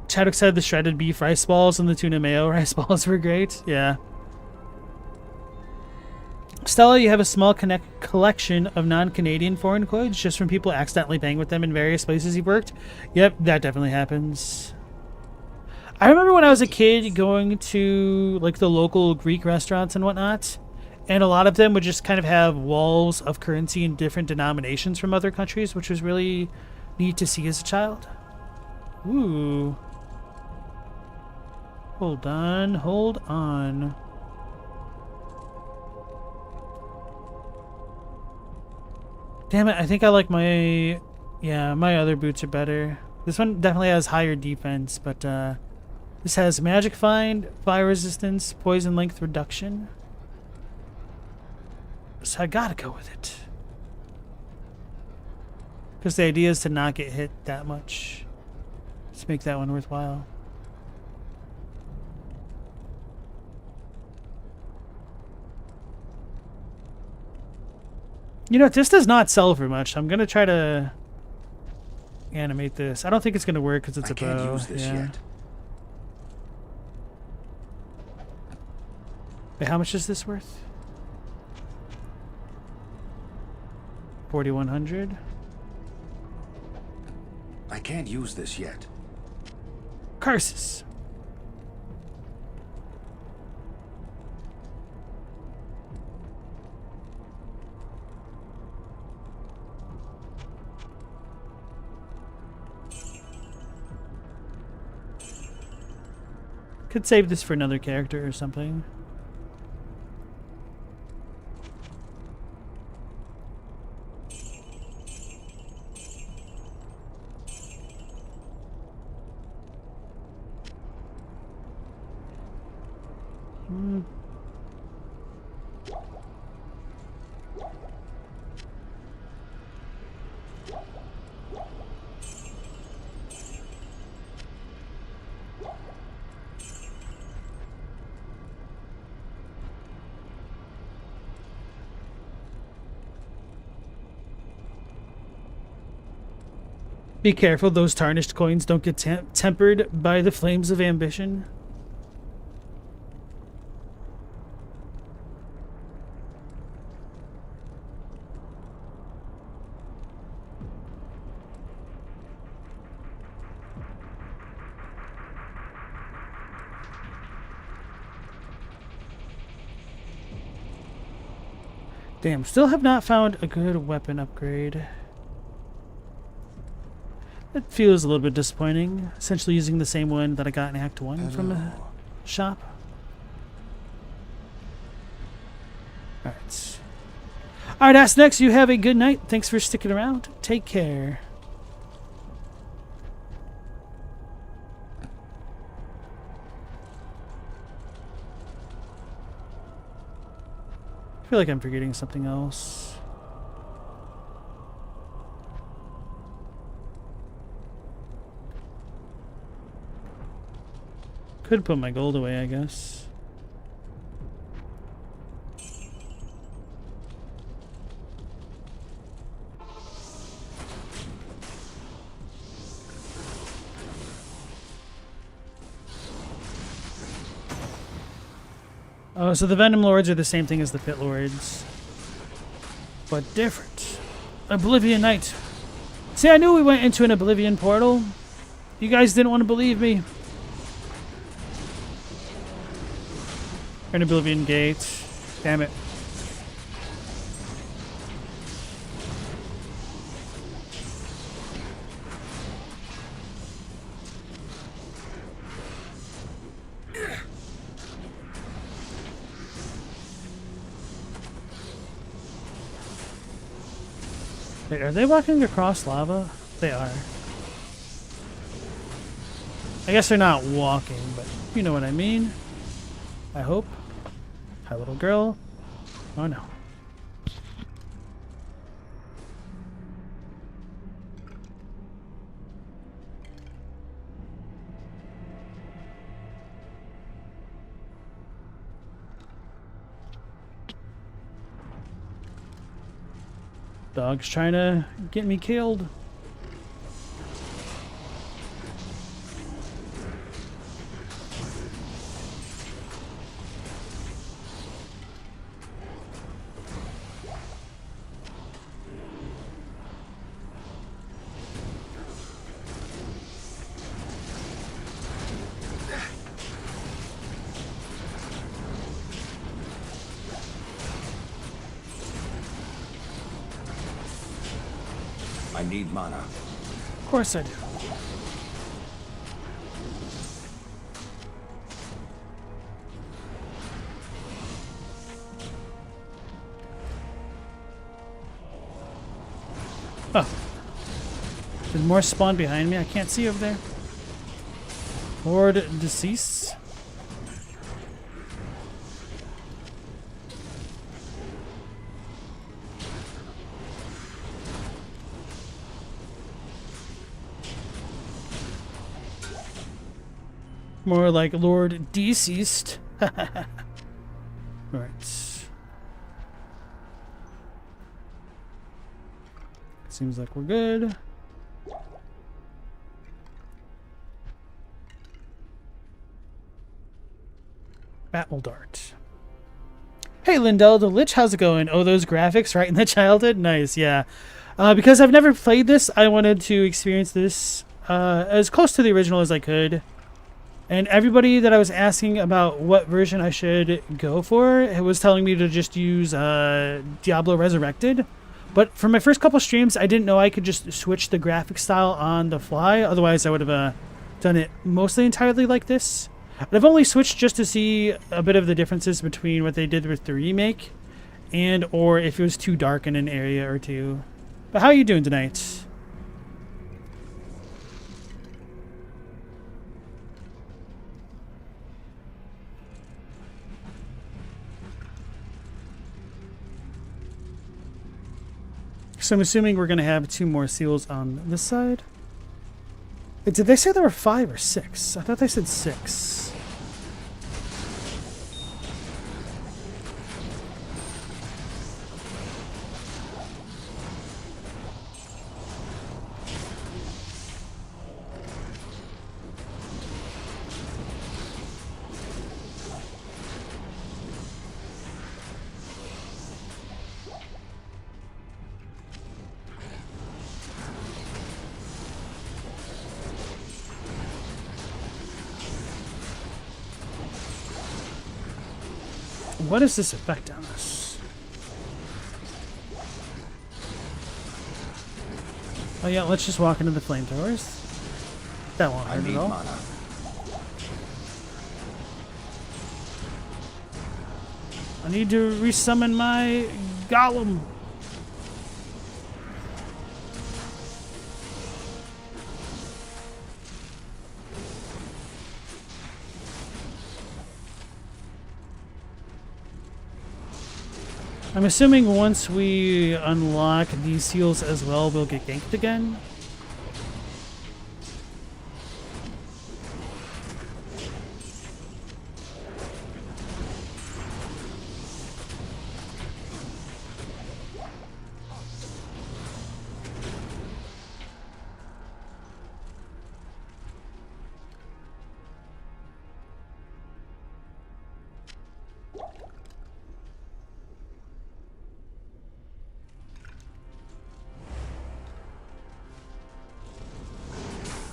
S1: Chadwick said the shredded beef rice balls and the tuna mayo rice balls were great. Yeah. Stella, you have a small collection of non-Canadian foreign coins just from people accidentally paying with them in various places you've worked. Yep, that definitely happens. I remember when I was a kid going to like the local Greek restaurants and whatnot, and a lot of them would just kind of have walls of currency in different denominations from other countries, which was really neat to see as a child. Ooh. Hold on, hold on. Damn it, I think I like my... Yeah, my other boots are better. This one definitely has higher defense, but this has magic find, fire resistance, poison length reduction. So I gotta go with it. Because the idea is to not get hit that much. Let's make that one worthwhile. You know, this does not sell for much. I'm gonna try to animate this. I don't think it's gonna work because it's a bow.
S6: I can't use this yet.
S1: Wait, how much is this worth? 4,100.
S6: I can't use this yet.
S1: Curses. Could save this for another character or something. Be careful, those tarnished coins don't get tempered by the flames of ambition. Damn, still have not found a good weapon upgrade. It feels a little bit disappointing. Essentially using the same one that I got in Act 1 from the shop. Alright. Alright, Ask Next, you have a good night. Thanks for sticking around. Take care. I feel like I'm forgetting something else. Could put my gold away, I guess. Oh, so the Venom Lords are the same thing as the Pit Lords, but different. Oblivion Knight. See, I knew we went into an Oblivion portal. You guys didn't want to believe me. An Oblivion Gate. Damn it. Wait, are they walking across lava? They are. I guess they're not walking, but you know what I mean. I hope. Hi, little girl. Oh no. Dog's trying to get me killed.
S6: I need mana.
S1: Of course I do. Oh. There's more spawn behind me. I can't see over there. Lord deceased. More like Lord Deceased. Alright. Seems like we're good. Battle Dart. Hey Lindell the Lich, how's it going? Oh, those graphics right in the childhood? Nice, yeah. Because I've never played this, I wanted to experience this as close to the original as I could. And everybody that I was asking about what version I should go for, it was telling me to just use Diablo Resurrected. But for my first couple streams, I didn't know I could just switch the graphic style on the fly. Otherwise, I would have done it mostly entirely like this. But I've only switched just to see a bit of the differences between what they did with the remake and or if it was too dark in an area or two. But how are you doing tonight? So I'm assuming we're going to have 2 more seals on this side. Did they say there were 5 or 6? I thought they said 6. What is this effect on us? Oh yeah, let's just walk into the flamethrowers. That won't hurt at all.
S6: Mana.
S1: I need to resummon my golem. I'm assuming once we unlock these seals as well, we'll get ganked again.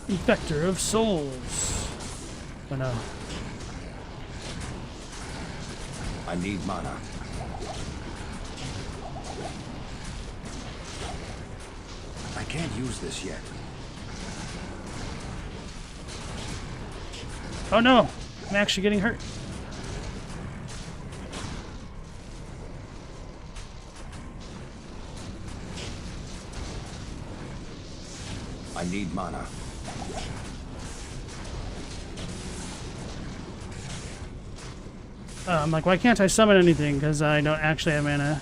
S1: Infector of souls. Oh no.
S6: I need mana. I can't use this yet.
S1: Oh no! I'm actually getting hurt.
S6: I need mana.
S1: I'm like, why can't I summon anything? Because I don't actually have mana.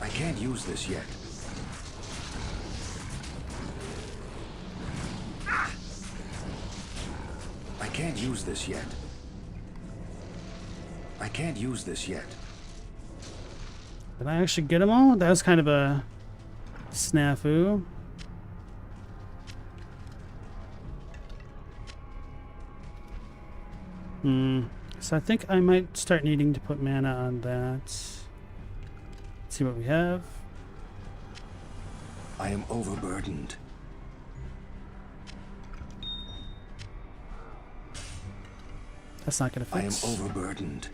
S6: I can't use this yet. I can't use this yet. I can't use this yet.
S1: Did I actually get them all? That was kind of a snafu. So I think I might start needing to put mana on that. Let's see what we have.
S6: I am overburdened.
S1: That's not gonna
S6: I am
S1: fix.
S6: overburdened.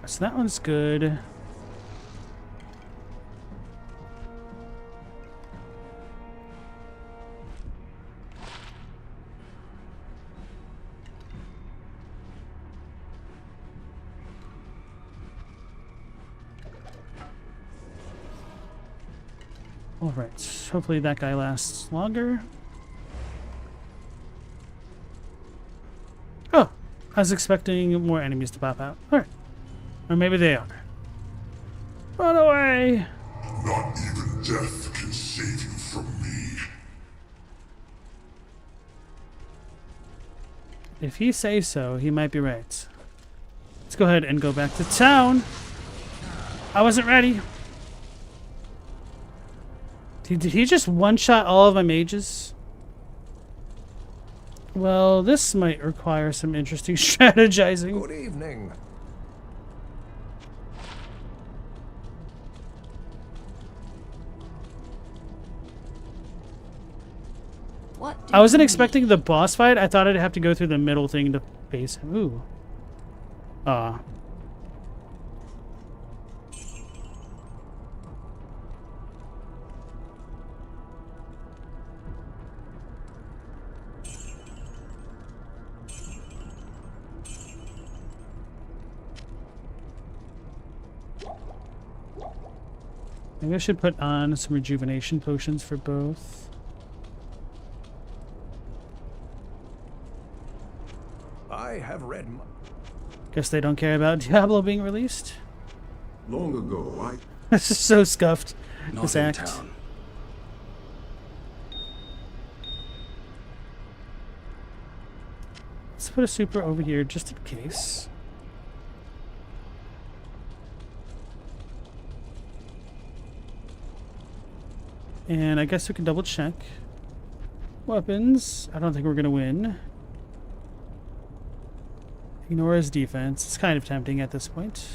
S1: So that one's good. Alright, hopefully that guy lasts longer. Oh, I was expecting more enemies to pop out. Alright. Or maybe they are. Run away!
S8: Not even death can save you from me.
S1: If he says so, he might be right. Let's go ahead and go back to town. I wasn't ready. Did he just one-shot all of my mages? Well, this might require some interesting strategizing.
S4: Good evening.
S7: What do
S1: I wasn't
S7: you
S1: expecting the boss fight. I thought I'd have to go through the middle thing to face him. Ooh. Aw. Maybe I should put on some rejuvenation potions for both.
S4: I have read.
S1: Guess they don't care about Diablo being released.
S2: Long ago, I
S1: This is so scuffed.
S6: Not
S1: This
S6: in
S1: act.
S6: town.
S1: Let's put a super over here just in case. And I guess we can double check. Weapons. I don't think we're going to win. Ignore his defense. It's kind of tempting at this point.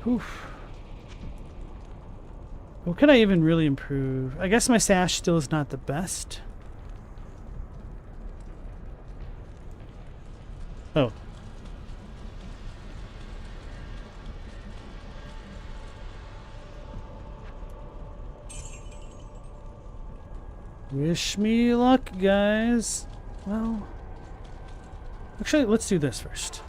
S1: Oof. What can I even really improve? I guess my sash still is not the best. Oh. Wish me luck, guys. Well, actually, let's do this first.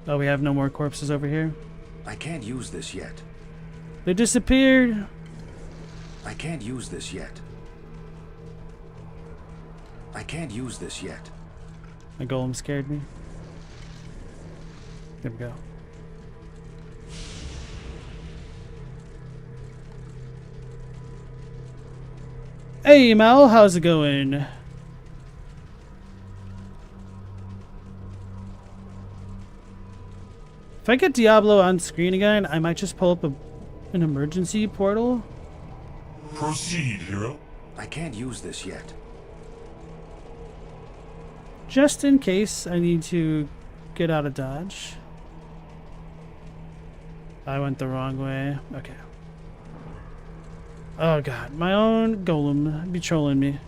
S1: Oh, we have no more corpses over here.
S6: I can't use this yet.
S1: They disappeared.
S6: I can't use this yet. I can't use this yet.
S1: My golem scared me. There we go. Hey Mel, how's it going? If I get Diablo on screen again, I might just pull up an emergency portal.
S8: Proceed, hero.
S6: I can't use this yet.
S1: Just in case I need to get out of dodge. I went the wrong way. Okay. Oh god, my own golem be trolling me.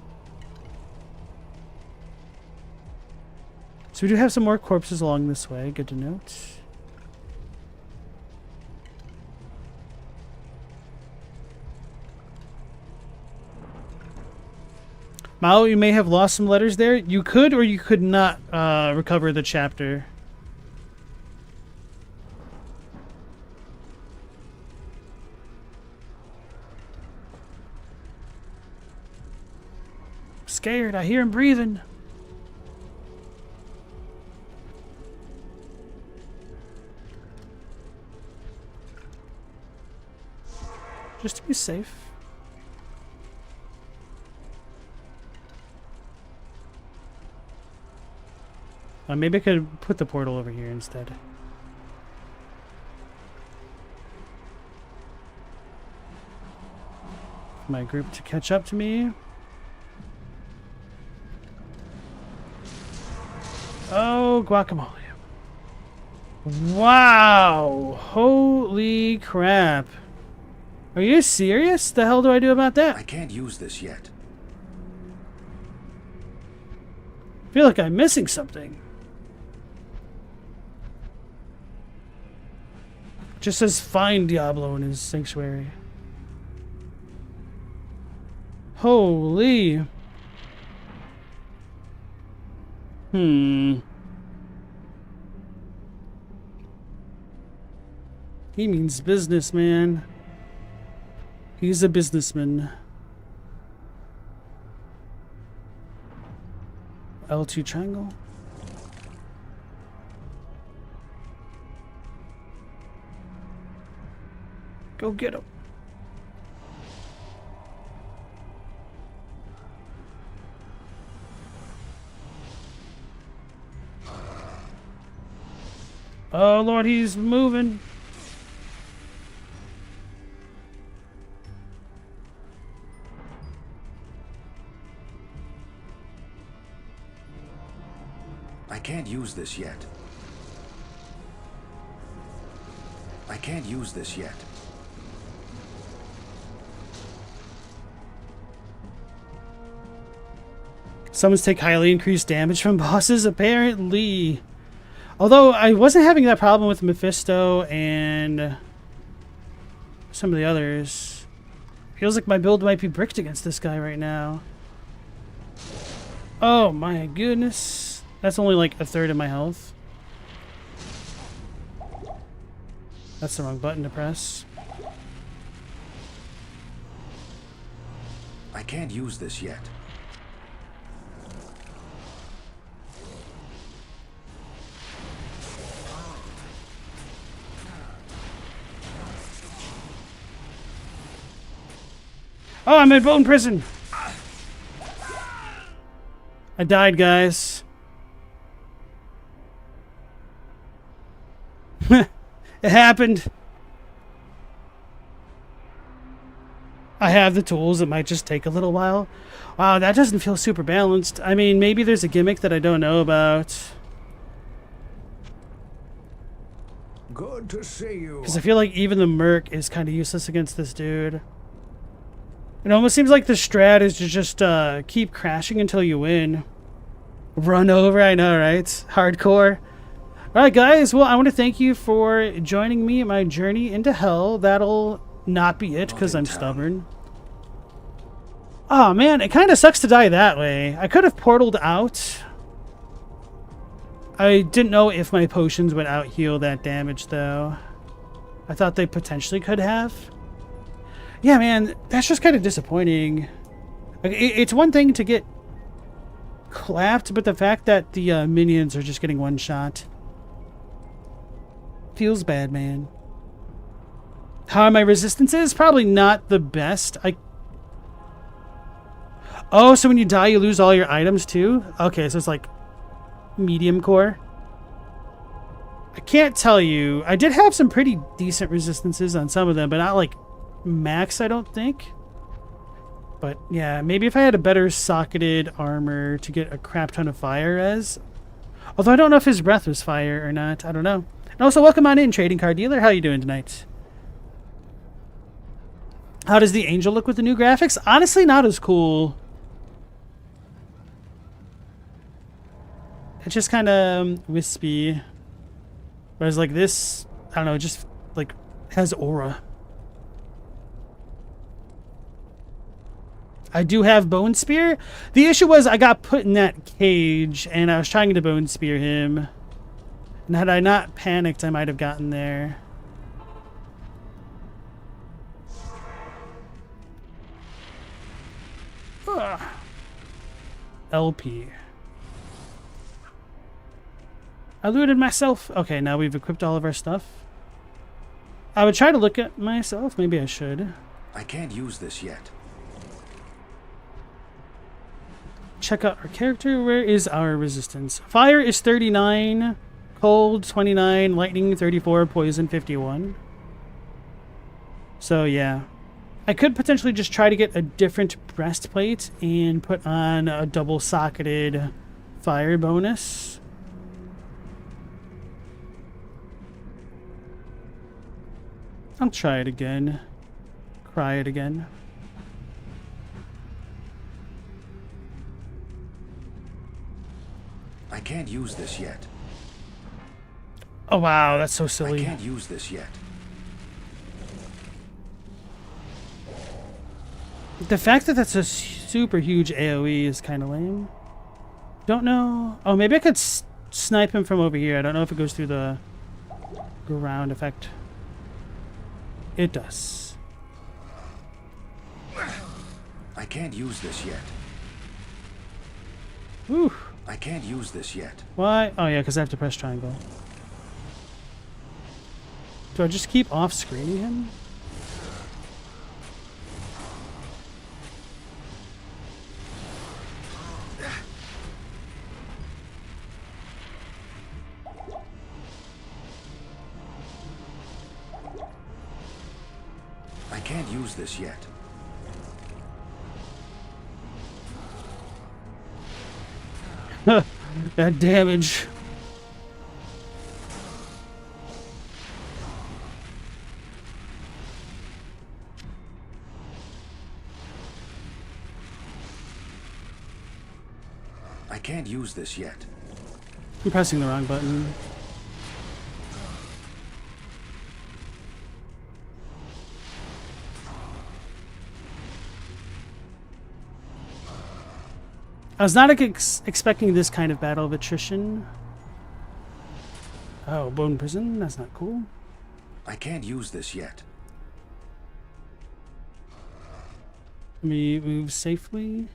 S1: So we do have some more corpses along this way. Good to note. Mao, you may have lost some letters there. You could or you could not recover the chapter. Scared. I hear him breathing. Just to be safe. Maybe I could put the portal over here instead. My group to catch up to me. Oh, guacamole. Wow. Holy crap. Are you serious? The hell do I do about that?
S6: I can't use this yet.
S1: I feel like I'm missing something. Just says find Diablo in his sanctuary. Holy. He means businessman. He's a businessman. L2 triangle. Go get him. Oh Lord, he's moving.
S6: I can't use this yet. I can't use this yet.
S1: Summons take highly increased damage from bosses, apparently. Although I wasn't having that problem with Mephisto and some of the others. Feels like my build might be bricked against this guy right now. Oh my goodness. That's only like a third of my health. That's the wrong button to press.
S6: I can't use this yet.
S1: Oh, I'm in bone prison. I died, guys. It happened. I have the tools. It might just take a little while. Wow, that doesn't feel super balanced. I mean, maybe there's a gimmick that I don't know about.
S4: Good to see you.
S1: Because I feel like even the Merc is kind of useless against this dude. It almost seems like the strat is to just keep crashing until you win. Run over, I know, right? Hardcore. Alright, guys. Well, I want to thank you for joining me in my journey into hell. That'll not be it, because I'm stubborn. Oh, man. It kind of sucks to die that way. I could have portaled out. I didn't know if my potions would out-heal that damage, though. I thought they potentially could have. Yeah, man, that's just kind of disappointing. Like, it's one thing to get clapped, but the fact that the minions are just getting one shot feels bad, man. How are my resistances? Probably not the best. Oh, so when you die, you lose all your items too? Okay, so it's like medium core. I can't tell you. I did have some pretty decent resistances on some of them, but not like max, I don't think. But yeah, maybe if I had a better socketed armor to get a crap ton of fire res. Although I don't know if his breath was fire or not. I don't know. And also, welcome on in, trading card dealer. How are you doing tonight? How does the angel look with the new graphics? Honestly, not as cool. It's just kind of wispy. Whereas like this, I don't know, it just like has aura. I do have Bone Spear. The issue was I got put in that cage and I was trying to Bone Spear him. And had I not panicked, I might have gotten there. Ugh. LP. I looted myself. Okay, now we've equipped all of our stuff. I would try to look at myself. Maybe I should.
S6: I can't use this yet.
S1: Check out our character. Where is our resistance? Fire is 39, cold 29, lightning 34, poison 51. So yeah, I could potentially just try to get a different breastplate and put on a double socketed fire bonus. I'll try it again. Cry it again.
S6: I can't use this yet.
S1: Oh wow, that's so silly.
S6: I can't use this yet.
S1: The fact that that's a super huge AoE is kind of lame. Don't know. Oh, maybe I could snipe him from over here. I don't know if it goes through the ground effect. It does.
S6: I can't use this yet.
S1: Whew.
S6: I can't use this yet.
S1: Why? Oh yeah, because I have to press triangle. Do I just keep off-screening him?
S6: I can't use this yet.
S1: That damage.
S6: I can't use this yet.
S1: I'm pressing the wrong button. I was not expecting this kind of battle of attrition. Oh, Bone Prison? That's not cool.
S6: I can't use this yet.
S1: Let me move safely.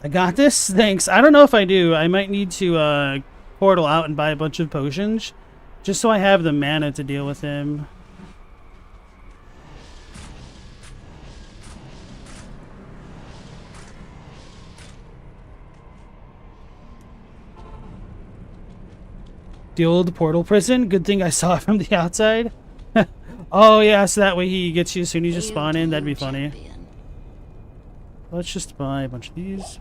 S1: I got this? Thanks. I don't know if I do. I might need to portal out and buy a bunch of potions. Just so I have the mana to deal with him. The old portal prison? Good thing I saw it from the outside. Oh yeah, so that way he gets you as soon as you spawn in. That'd be funny. Let's just buy a bunch of these.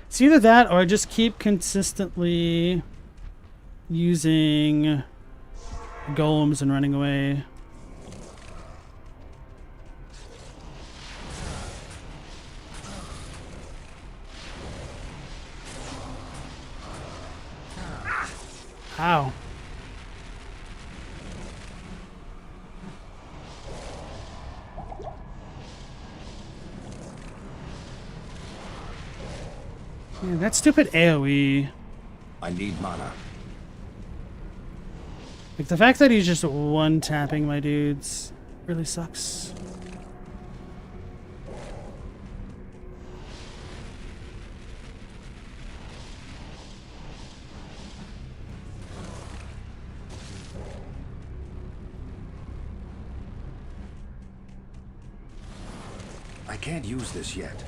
S1: It's either that or I just keep consistently using golems and running away. Ow. Yeah, that stupid AoE.
S6: I need mana.
S1: Like, the fact that he's just one-tapping my dudes really sucks.
S6: I can't use this yet.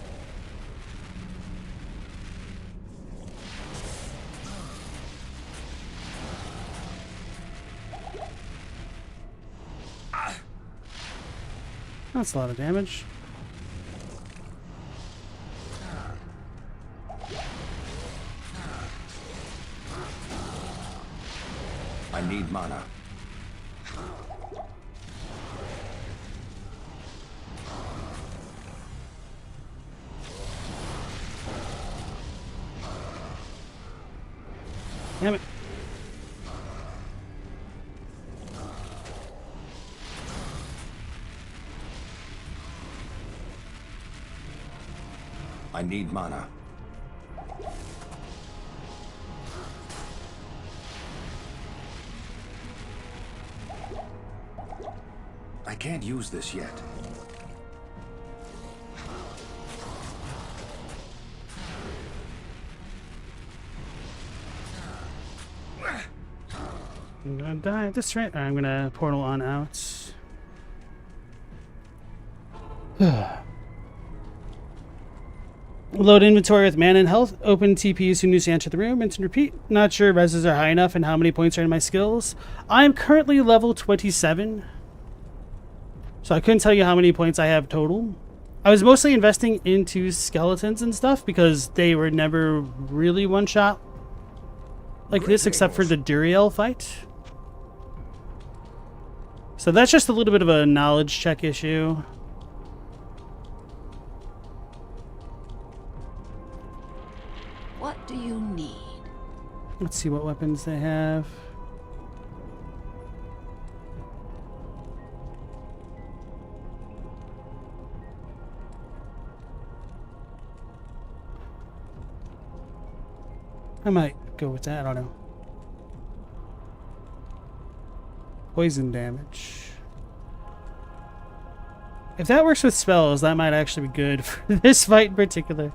S1: That's a lot of damage.
S6: I need mana.
S1: Damn it.
S6: I need mana. I can't use this yet.
S1: I'm gonna die at this rate. I'm gonna portal on out. Load inventory with mana and health. Open TP as soon as you enter the room. Rinse and repeat. Not sure reses are high enough and how many points are in my skills. I'm currently level 27. So I couldn't tell you how many points I have total. I was mostly investing into skeletons and stuff because they were never really one-shot like this except for the Duriel fight. So that's just a little bit of a knowledge check issue.
S7: What do you need?
S1: Let's see what weapons they have. I might go with that, I don't know. Poison damage. If that works with spells, that might actually be good for this fight in particular.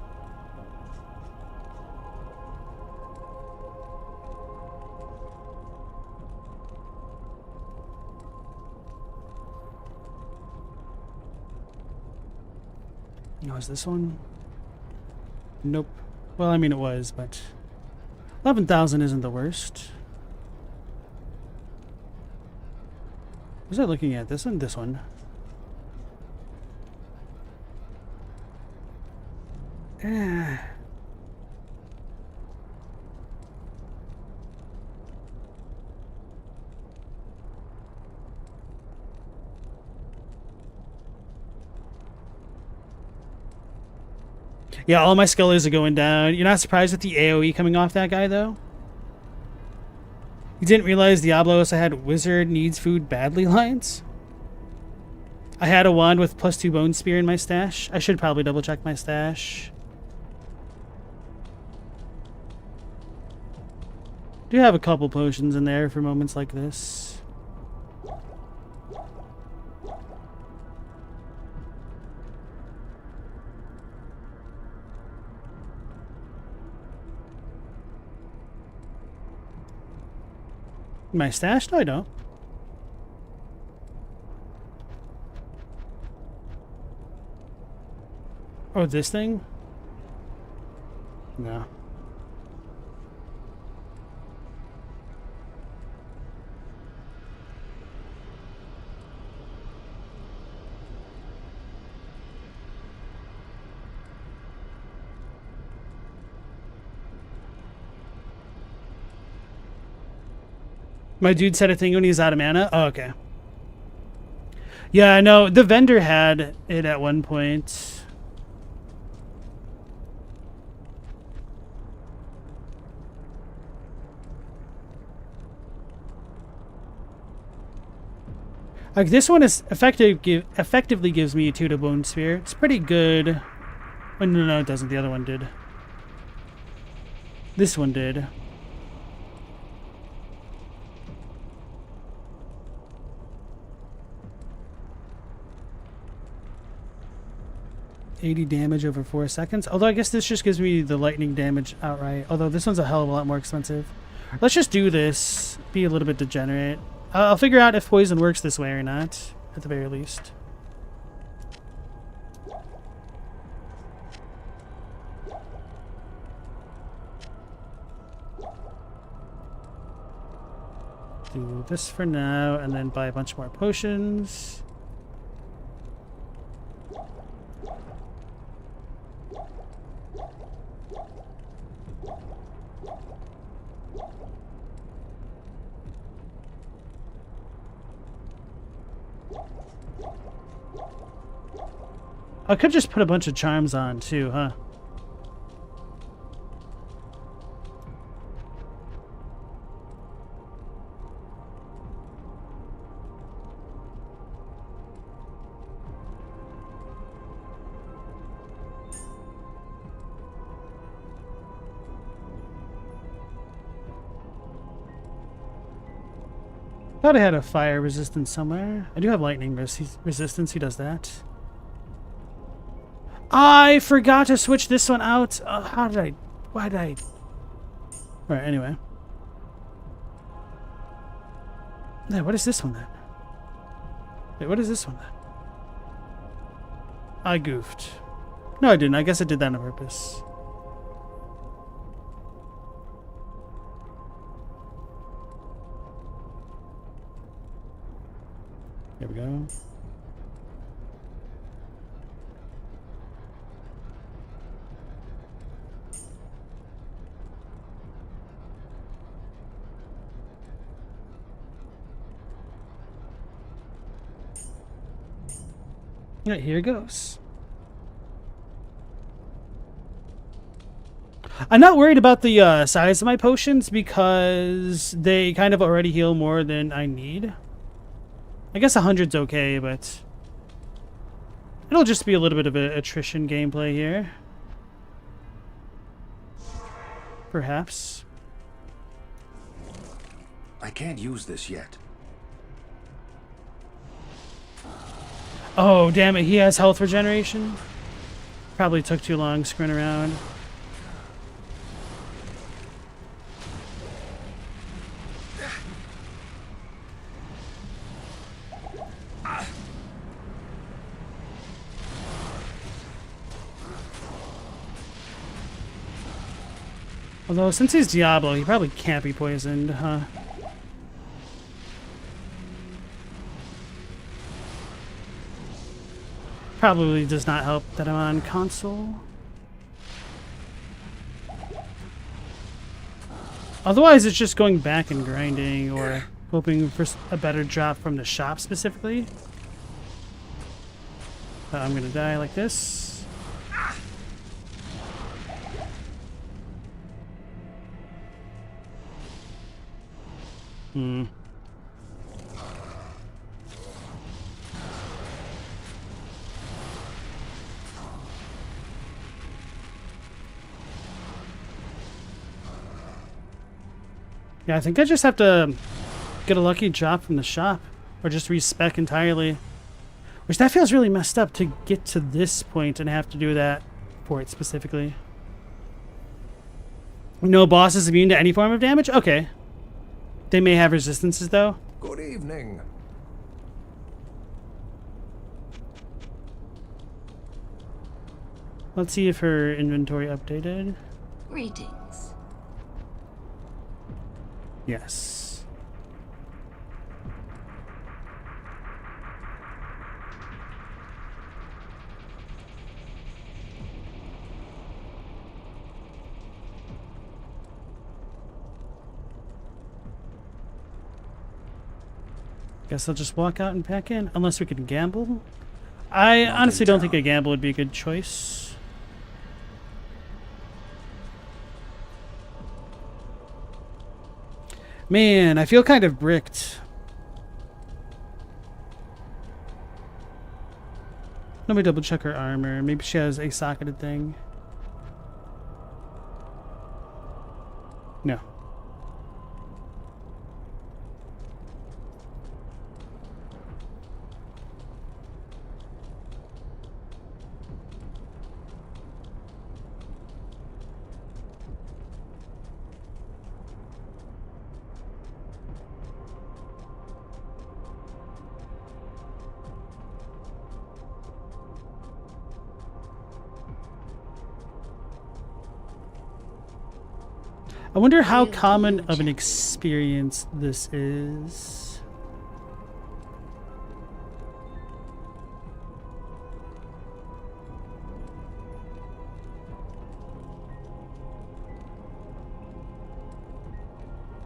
S1: Oh, is this one? Nope. Well, I mean it was, but 11,000 isn't the worst. Was I looking at this one? This one. Yeah, all my scholars are going down. You're not surprised with the AoE coming off that guy, though? You didn't realize Diablo also had Wizard needs food badly lines? I had a wand with +2 bone spear in my stash. I should probably double check my stash. Do have a couple potions in there for moments like this. My stash? No, I don't. Oh, this thing? No. My dude said a thing when he's out of mana. Oh, okay. Yeah, I know. The vendor had it at one point. Like, this one is effectively gives me a 2 to Bone Spear. It's pretty good. Oh, no, it doesn't. The other one did. This one did. $80 damage over 4 seconds. Although I guess this just gives me the lightning damage outright. Although this one's a hell of a lot more expensive. Let's just do this. Be a little bit degenerate. I'll figure out if poison works this way or not, at the very least. Do this for now, and then buy a bunch more potions. I could just put a bunch of charms on too, huh? Thought I had a fire resistance somewhere. I do have lightning resistance. He does that. I forgot to switch this one out. How did I? Why did I? Alright, anyway. Yeah, what is this one then? Wait, what is this one then? I goofed. No, I didn't. I guess I did that on purpose. Here we go. Alright, here it goes. I'm not worried about the size of my potions because they kind of already heal more than I need. I guess 100's okay, but it'll just be a little bit of an attrition gameplay here. Perhaps.
S6: I can't use this yet.
S1: Oh, damn it. He has health regeneration. Probably took too long screwing around. Although, since he's Diablo, he probably can't be poisoned, huh? Probably does not help that I'm on console. Otherwise, it's just going back and grinding or hoping for a better drop from the shop specifically. I'm gonna die like this. Yeah, I think I just have to get a lucky drop from the shop. Or just respec entirely. Which that feels really messed up to get to this point and have to do that for it specifically. No boss is immune to any form of damage? Okay. They may have resistances though.
S4: Good evening.
S1: Let's see if her inventory updated.
S7: Greetings.
S1: Yes. Guess I'll just walk out and pack in, unless we can gamble. I
S6: Not
S1: honestly
S6: in
S1: don't think a
S6: town.
S1: gamble would be a good choice. Man, I feel kind of bricked. Let me double check her armor. Maybe she has a socketed thing. No. I wonder how
S7: Real
S1: common
S7: deal,
S1: of an
S7: champion.
S1: experience this is.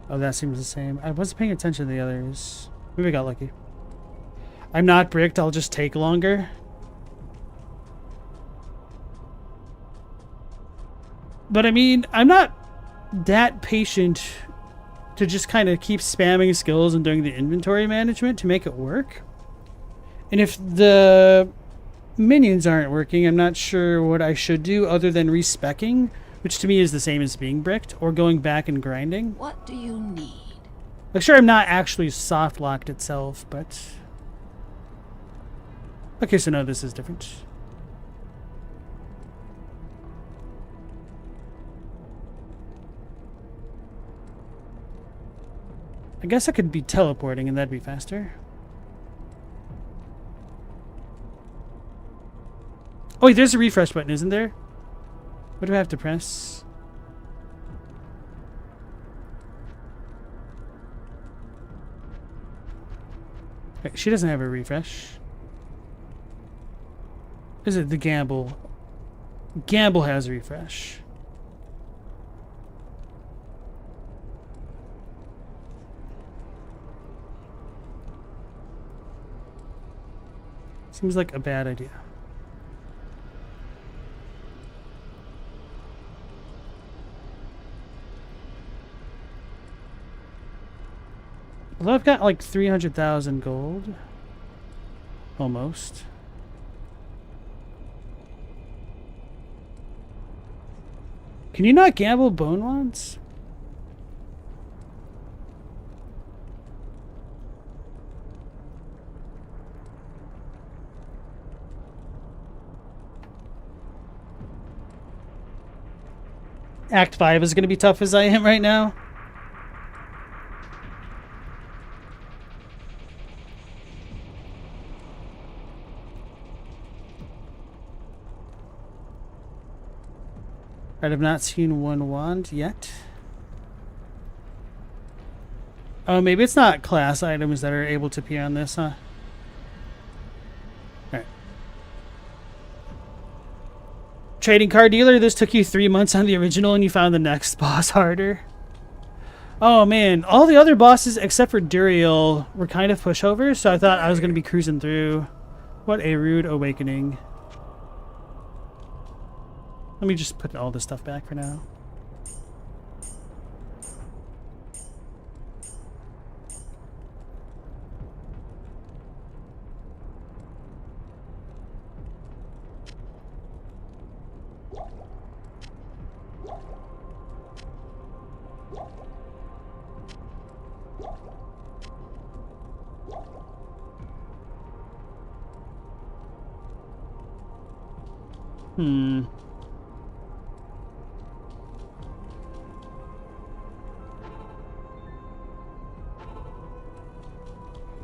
S1: Oh, that seems the same. I wasn't paying attention to the others. Maybe I got lucky. I'm not bricked, I'll just take longer. But I mean, I'm not that patient to just kind of keep spamming skills and doing the inventory management to make it work. And if the minions aren't working, I'm not sure what I should do other than respecking, which to me is the same as being bricked, or going back and grinding.
S7: What do you need?
S1: Like, sure, I'm not actually soft locked itself, but... Okay, so no, this is different. I guess I could be teleporting and that'd be faster. Oh wait, there's a refresh button, isn't there? What do I have to press? Wait, she doesn't have a refresh. Is it the gamble? Gamble has a refresh. Seems like a bad idea. Well, I've got like 300,000 gold. Almost. Can you not gamble bone wands? Act 5 is going to be tough as I am right now. Right, I've not seen one wand yet. Oh, maybe it's not class items that are able to appear on this, huh? Alright. Trading card dealer, this took you 3 months on the original and you found the next boss harder. Oh man, all the other bosses except for Duriel were kind of pushovers, so I thought I was going to be cruising through. What a rude awakening. Let me just put all this stuff back for now.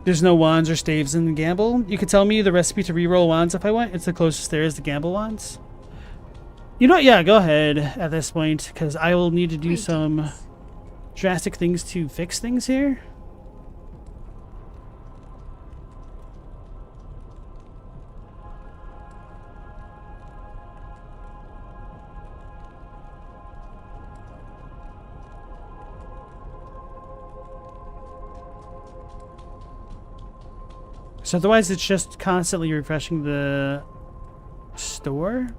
S1: There's no wands or staves in the gamble. You could tell me the recipe to reroll wands if I want. It's the closest there is to gamble wands. You know what? Yeah, go ahead at this point, because I will need to do some drastic things to fix things here. So otherwise it's just constantly refreshing the store,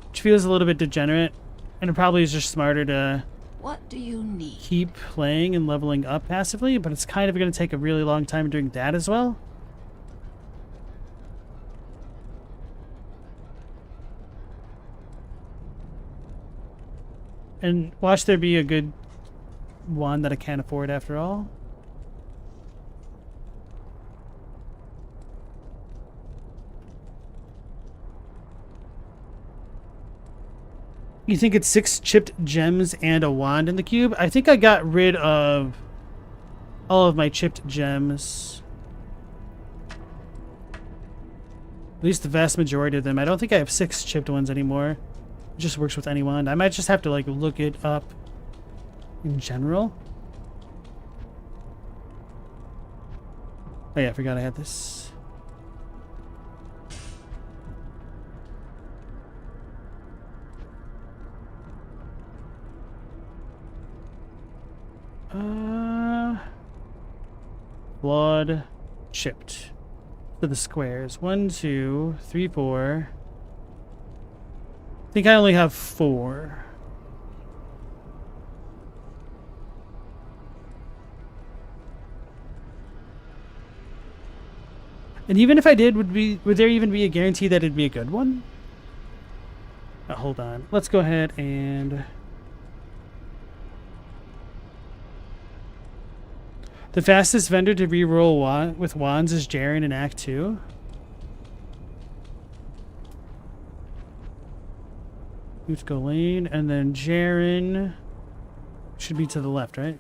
S1: which feels a little bit degenerate, and it probably is just smarter to
S7: What do you need?
S1: keep playing and leveling up passively, but it's kind of going to take a really long time doing that as well. And watch there be a good one that I can't afford after all. You think it's 6 chipped gems and a wand in the cube? I think I got rid of all of my chipped gems. At least the vast majority of them. I don't think I have 6 chipped ones anymore. It just works with any wand. I might just have to like look it up in general. Oh yeah, I forgot I had this. Blood chipped. To the squares. 1, 2, 3, 4. I think I only have 4. And even if I did, would there even be a guarantee that it'd be a good one? Hold on. Let's go ahead and... The fastest vendor to reroll with wands is Jaren in Act 2. Let's go lane, and then Jaren should be to the left, right?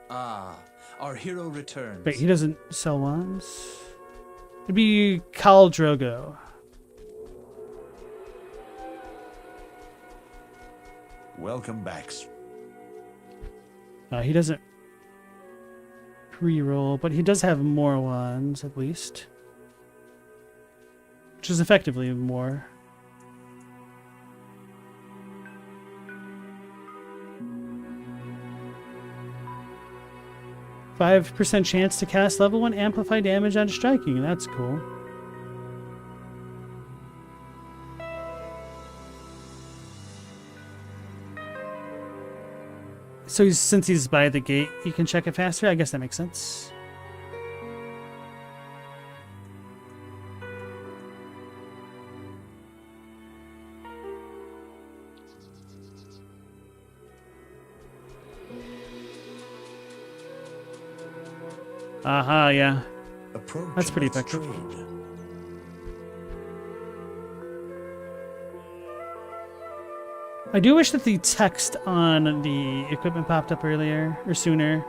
S6: Ah, our hero returns.
S1: Wait, he doesn't sell wands? It'd be Khal Drogo.
S4: Welcome back.
S1: He doesn't pre-roll, but he does have more wands, at least. Which is effectively more. %5 chance to cast level 1 amplify damage on striking. That's cool. So since he's by the gate, you can check it faster? I guess that makes sense. Aha, yeah. That's pretty effective. I do wish that the text on the equipment popped up earlier, or sooner.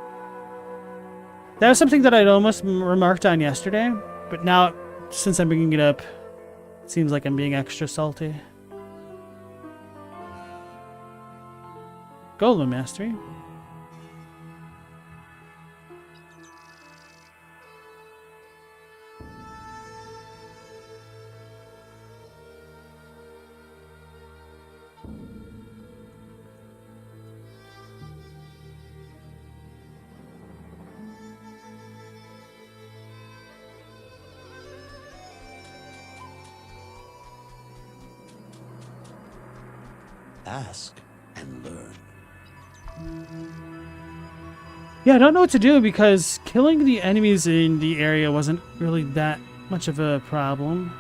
S1: That was something that I'd almost remarked on yesterday, but now, since I'm bringing it up, it seems like I'm being extra salty. Golem Mastery.
S6: Ask and learn.
S1: Yeah, I don't know what to do because killing the enemies in the area wasn't really that much of a problem.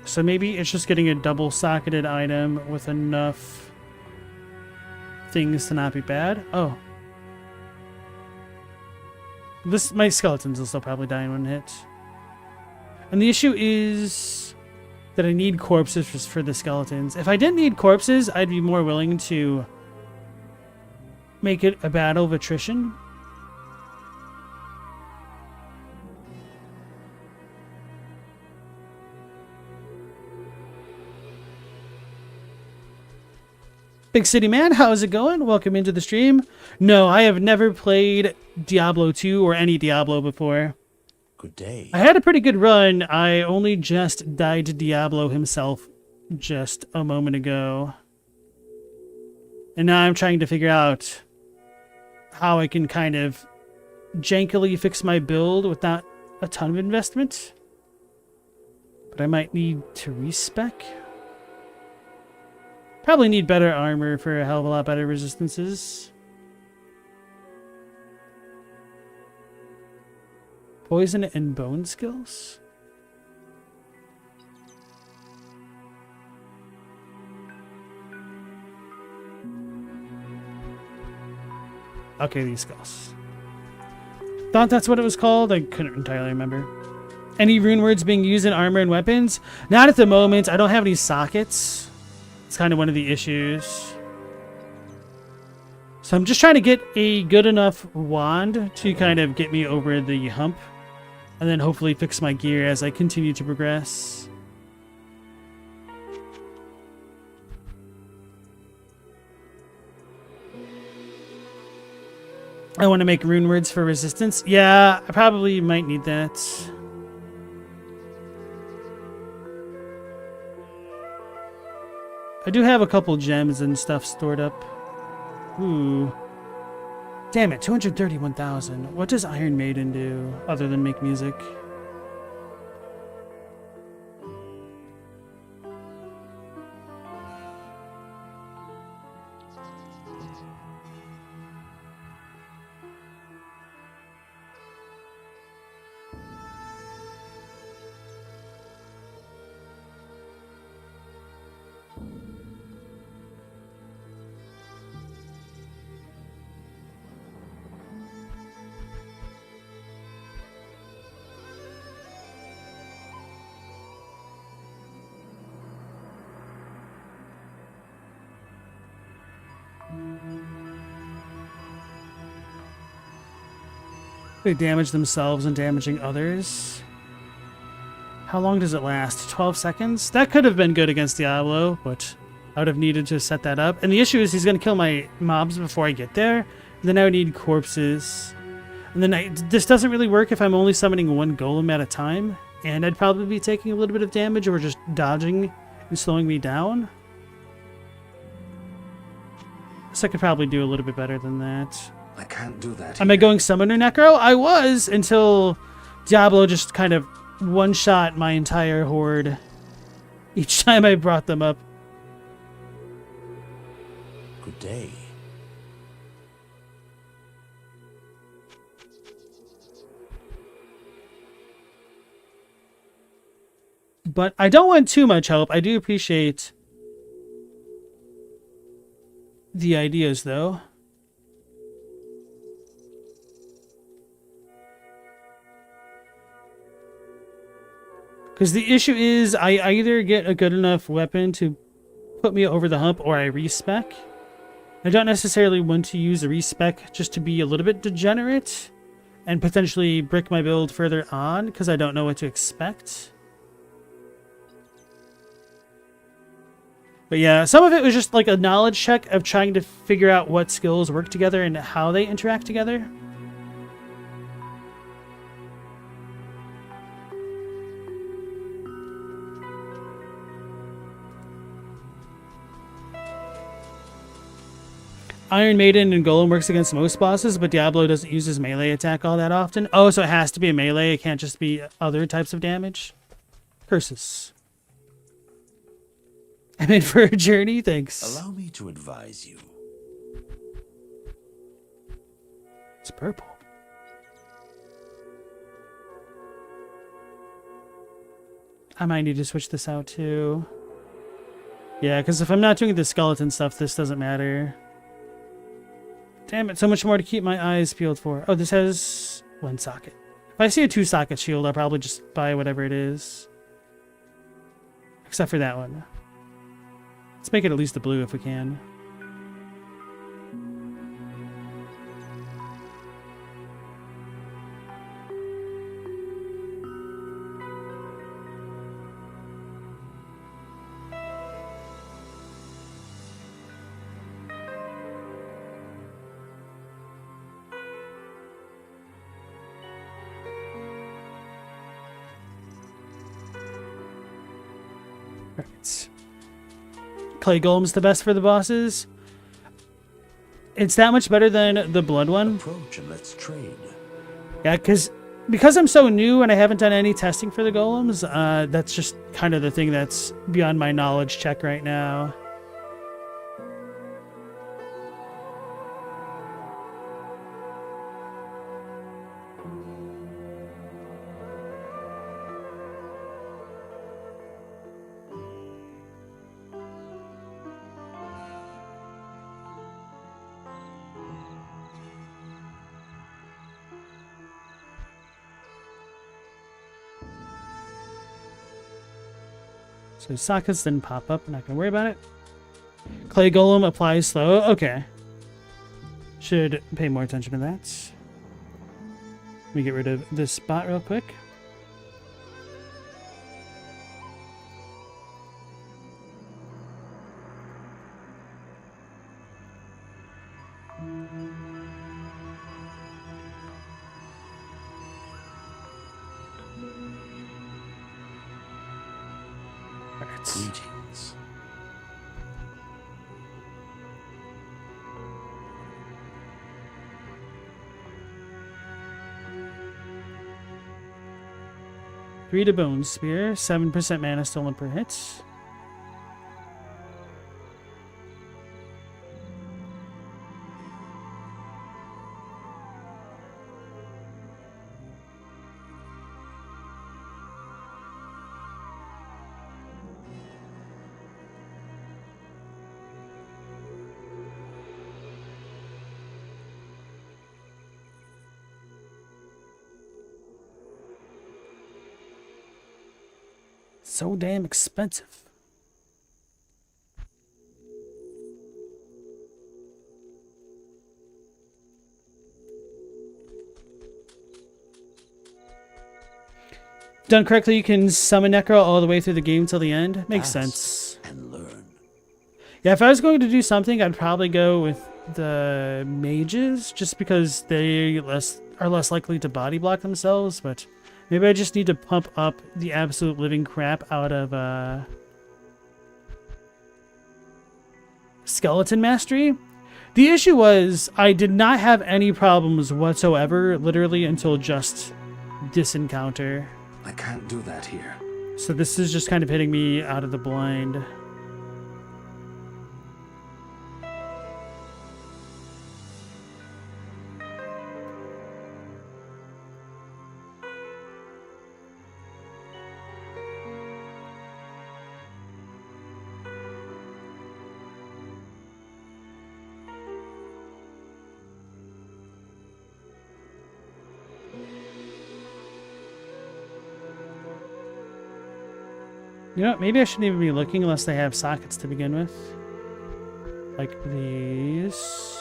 S1: So maybe it's just getting a double-socketed item with enough things to not be bad. Oh. My skeletons will still probably die in one hit. And the issue is that I need corpses for the skeletons. If I didn't need corpses, I'd be more willing to make it a battle of attrition. Big City Man, how's it going? Welcome into the stream. No, I have never played Diablo 2 or any Diablo before.
S5: Good day.
S1: I had a pretty good run. I only just died to Diablo himself just a moment ago. And now I'm trying to figure out how I can kind of jankily fix my build without a ton of investment. But I might need to respec. Probably need better armor for a hell of a lot better resistances. Poison and bone skills? Okay, these skills. Thought that's what it was called. I couldn't entirely remember. Any rune words being used in armor and weapons? Not at the moment. I don't have any sockets. It's kind of one of the issues. So I'm just trying to get a good enough wand to kind of get me over the hump. And then hopefully fix my gear as I continue to progress. I want to make rune words for resistance. Yeah, I probably might need that. I do have a couple gems and stuff stored up. Ooh. Damn it, 231,000. What does Iron Maiden do other than make music? They damage themselves and damaging others. How long does it last? 12 seconds? That could have been good against Diablo, but I would have needed to set that up. And the issue is he's going to kill my mobs before I get there. And then I would need corpses. And then this doesn't really work if I'm only summoning one golem at a time. And I'd probably be taking a little bit of damage or just dodging and slowing me down. So I could probably do a little bit better than that.
S6: I can't do that.
S1: Am I going Summoner Necro? I was until Diablo just kind of one-shot my entire horde each time I brought them up.
S5: Good day.
S1: But I don't want too much help. I do appreciate the ideas, though. Because the issue is I either get a good enough weapon to put me over the hump or I respec. I don't necessarily want to use a respec just to be a little bit degenerate and potentially brick my build further on because I don't know what to expect. But yeah, some of it was just like a knowledge check of trying to figure out what skills work together and how they interact together. Iron Maiden and Golem works against most bosses, but Diablo doesn't use his melee attack all that often. Oh, so it has to be a melee. It can't just be other types of damage. Curses. I'm in for a journey. Thanks.
S5: Allow me to advise you.
S1: It's purple. I might need to switch this out too. Yeah, because if I'm not doing the skeleton stuff, this doesn't matter. Damn it, so much more to keep my eyes peeled for. Oh, this has one socket. If I see a 2-socket shield, I'll probably just buy whatever it is. Except for that one. Let's make it at least the blue if we can. Right. Clay Golem's the best for the bosses. It's that much better than the blood one.
S3: Approach and let's trade.
S1: Yeah, because I'm so new and I haven't done any testing for the golems, that's just kind of the thing that's beyond my knowledge check right now. So sockets didn't pop up. I'm not going to worry about it. Clay Golem applies slow. Okay. Should pay more attention to that. Let me get rid of this spot real quick.
S3: Greetings.
S1: Three to Bone Spear, 7% mana stolen per hit. So damn expensive. Done correctly, you can summon Necro all the way through the game till the end. Makes sense.
S3: And learn.
S1: Yeah, if I was going to do something, I'd probably go with the mages, just because they are less likely to body block themselves, but maybe I just need to pump up the absolute living crap out of Skeleton Mastery. The issue was I did not have any problems whatsoever, literally, until just this encounter.
S6: I can't do that here.
S1: So this is just kind of hitting me out of the blind. You know what? Maybe I shouldn't even be looking unless they have sockets to begin with. Like these.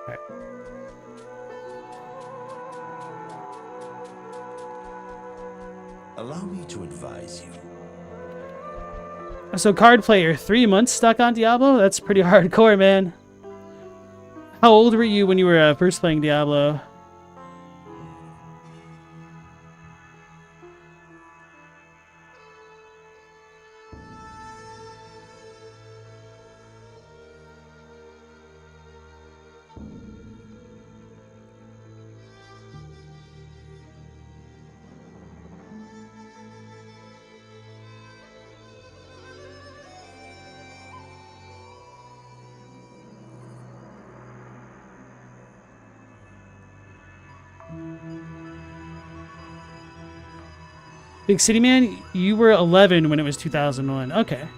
S1: Alright.
S3: Allow me to advise you.
S1: So card player, 3 months stuck on Diablo? That's pretty hardcore, man. How old were you when you were first playing Diablo? Big City Man, you were 11 when it was 2001. Okay.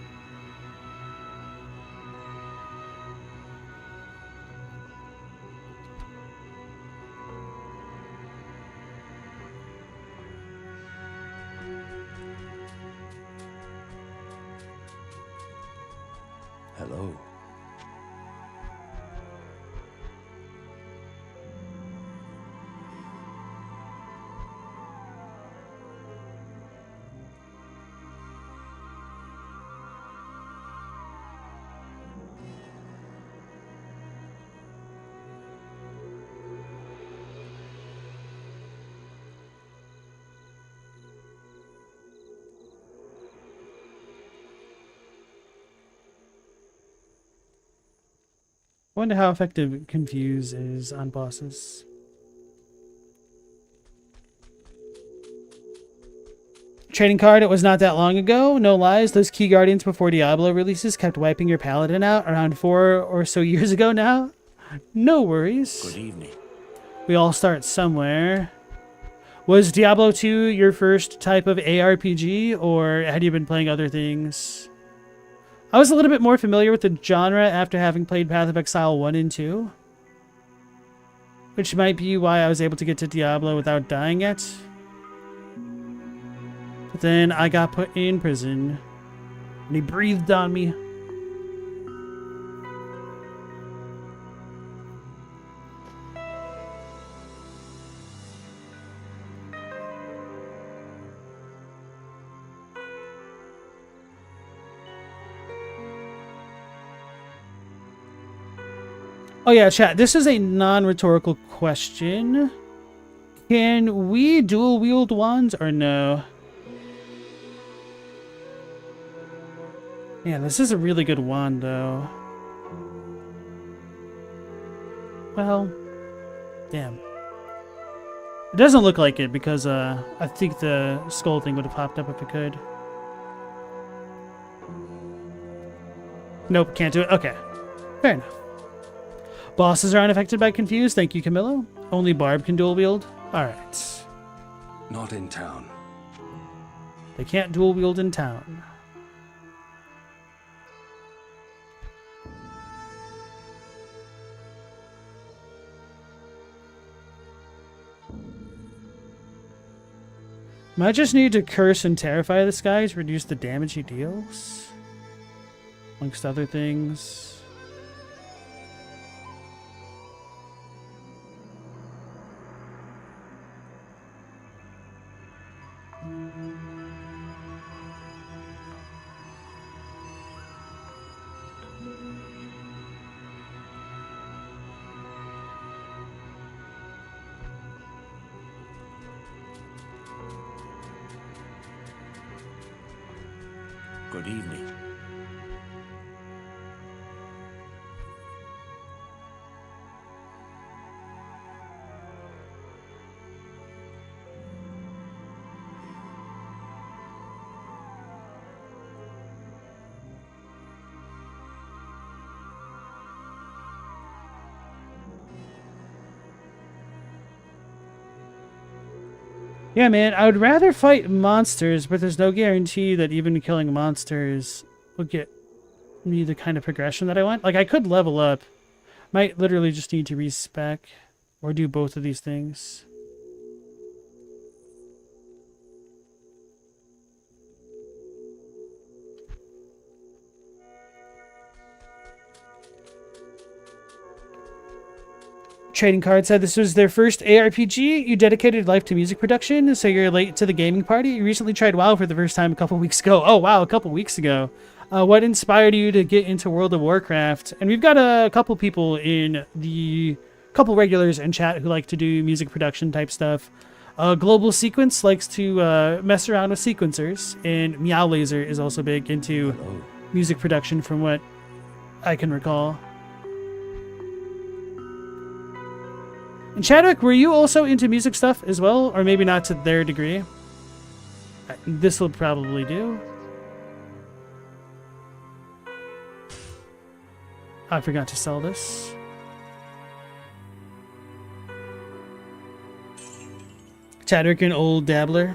S3: Hello.
S1: wonder how effective Confuse is on bosses. Trading card, it was not that long ago. No lies, those Key Guardians before Diablo releases kept wiping your paladin out around 4 or so years ago now. No worries.
S6: Good evening.
S1: We all start somewhere. Was Diablo 2 your first type of ARPG, or had you been playing other things? I was a little bit more familiar with the genre after having played Path of Exile 1 and 2. Which might be why I was able to get to Diablo without dying yet. But then I got put in prison, and he breathed on me. Oh yeah, chat, this is a non-rhetorical question. Can we dual wield wands or no? Yeah, this is a really good wand though. Well, damn. It doesn't look like it because I think the skull thing would have popped up if it could. Nope, can't do it. Okay, fair enough. Bosses are unaffected by Confuse. Thank you, Camillo. Only Barb can dual wield. Alright.
S6: Not in town.
S1: They can't dual wield in town. Might just need to curse and terrify this guy to reduce the damage he deals. Amongst other things.
S6: Good evening.
S1: Yeah, man, I would rather fight monsters, but there's no guarantee that even killing monsters will get me the kind of progression that I want. Like, I could level up. Might literally just need to respec or do both of these things. Trading card said this was their first ARPG. You dedicated life to music production, so you're late to the gaming party. You recently tried WoW for the first time a couple weeks ago. Oh, wow, a couple weeks ago. What inspired you to get into World of Warcraft? And we've got a couple people in the... couple regulars in chat who like to do music production type stuff. Global Sequence likes to mess around with sequencers. And Meow Laser is also big into music production from what I can recall. And Chadwick, were you also into music stuff as well? Or maybe not to their degree? This will probably do. I forgot to sell this. Chadwick, an old dabbler.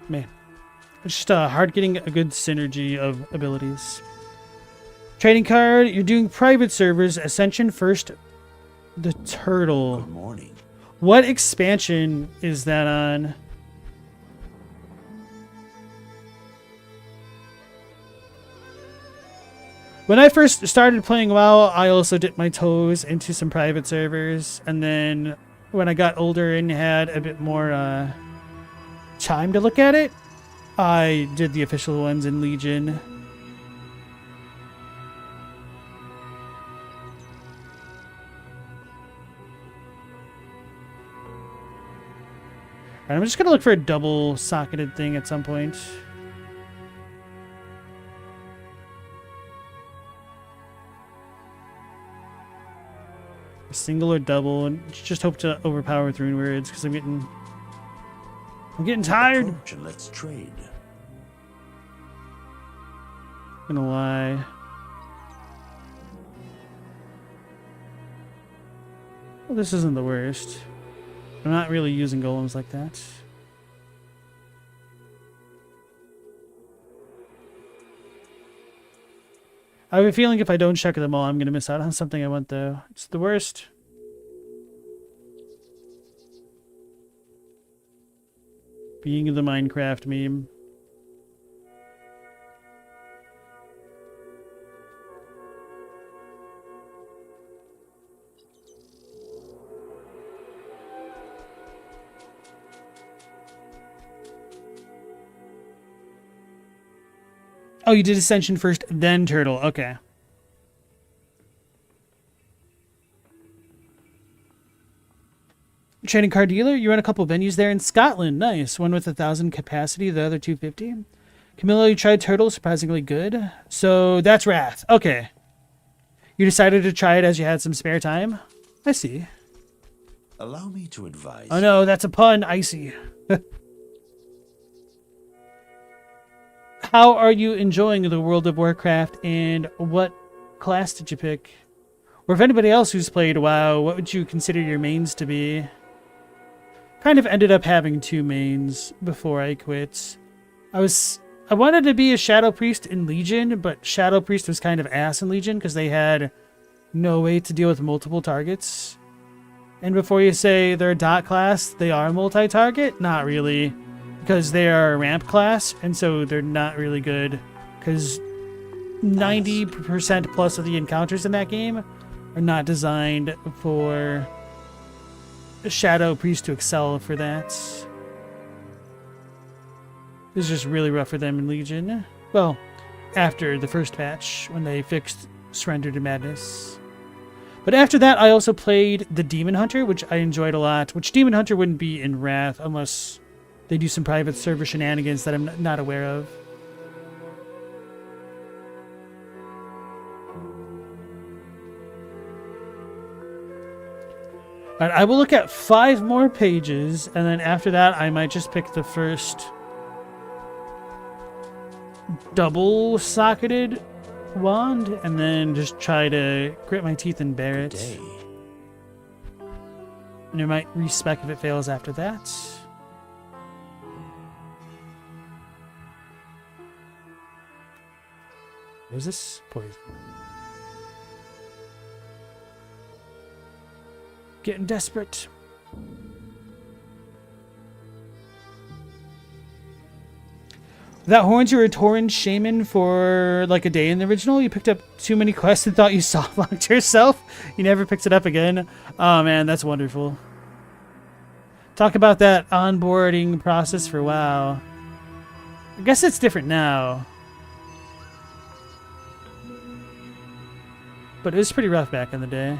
S1: Man, it's just hard getting a good synergy of abilities. Trading card, you're doing private servers. Ascension first, the turtle.
S6: Good morning.
S1: What expansion is that on? When I first started playing WoW, I also dipped my toes into some private servers, and then when I got older and had a bit more time to look at it, I did the official ones in Legion. Alright, I'm just gonna look for a double-socketed thing at some point. Single or double, and just hope to overpower with rune words because I'm getting tired.
S6: Approach and let's trade.
S1: Gonna lie. Well, this isn't the worst. I'm not really using golems like that. I have a feeling if I don't check them all, I'm gonna miss out on something I want, though. It's the worst. Being the Minecraft meme. Oh, you did Ascension first, then Turtle. Okay. Trading card dealer. You run a couple venues there in Scotland. Nice. One with 1,000 capacity, the other 250. Camilla, you tried Turtle. Surprisingly good. So that's Wrath. Okay. You decided to try it as you had some spare time? I see.
S6: Allow me to advise.
S1: Oh no, that's a pun. Icy. How are you enjoying the World of Warcraft, and what class did you pick? Or if anybody else who's played WoW, what would you consider your mains to be? Kind of ended up having 2 mains before I quit. I wanted to be a Shadow Priest in Legion, but Shadow Priest was kind of ass in Legion because they had no way to deal with multiple targets. And before you say they're a dot class, they are multi-target? Not really. Because they are a ramp class, and so they're not really good. Because 90% plus of the encounters in that game are not designed for a Shadow Priest to excel for that. It's just really rough for them in Legion. Well, after the first patch, when they fixed Surrender to Madness. But after that, I also played the Demon Hunter, which I enjoyed a lot. Which Demon Hunter wouldn't be in Wrath unless they do some private server shenanigans that I'm not aware of. Alright, I will look at 5 more pages, and then after that, I might just pick the first double-socketed wand, and then just try to grit my teeth and bear it. And I might respec if it fails after that. What is this? Poison. Getting desperate. Without horns, you were a Tauren shaman for like a day in the original. You picked up too many quests and thought you soft-locked yourself. You never picked it up again. Oh man, that's wonderful. Talk about that onboarding process for WoW. I guess it's different now. But it was pretty rough back in the day.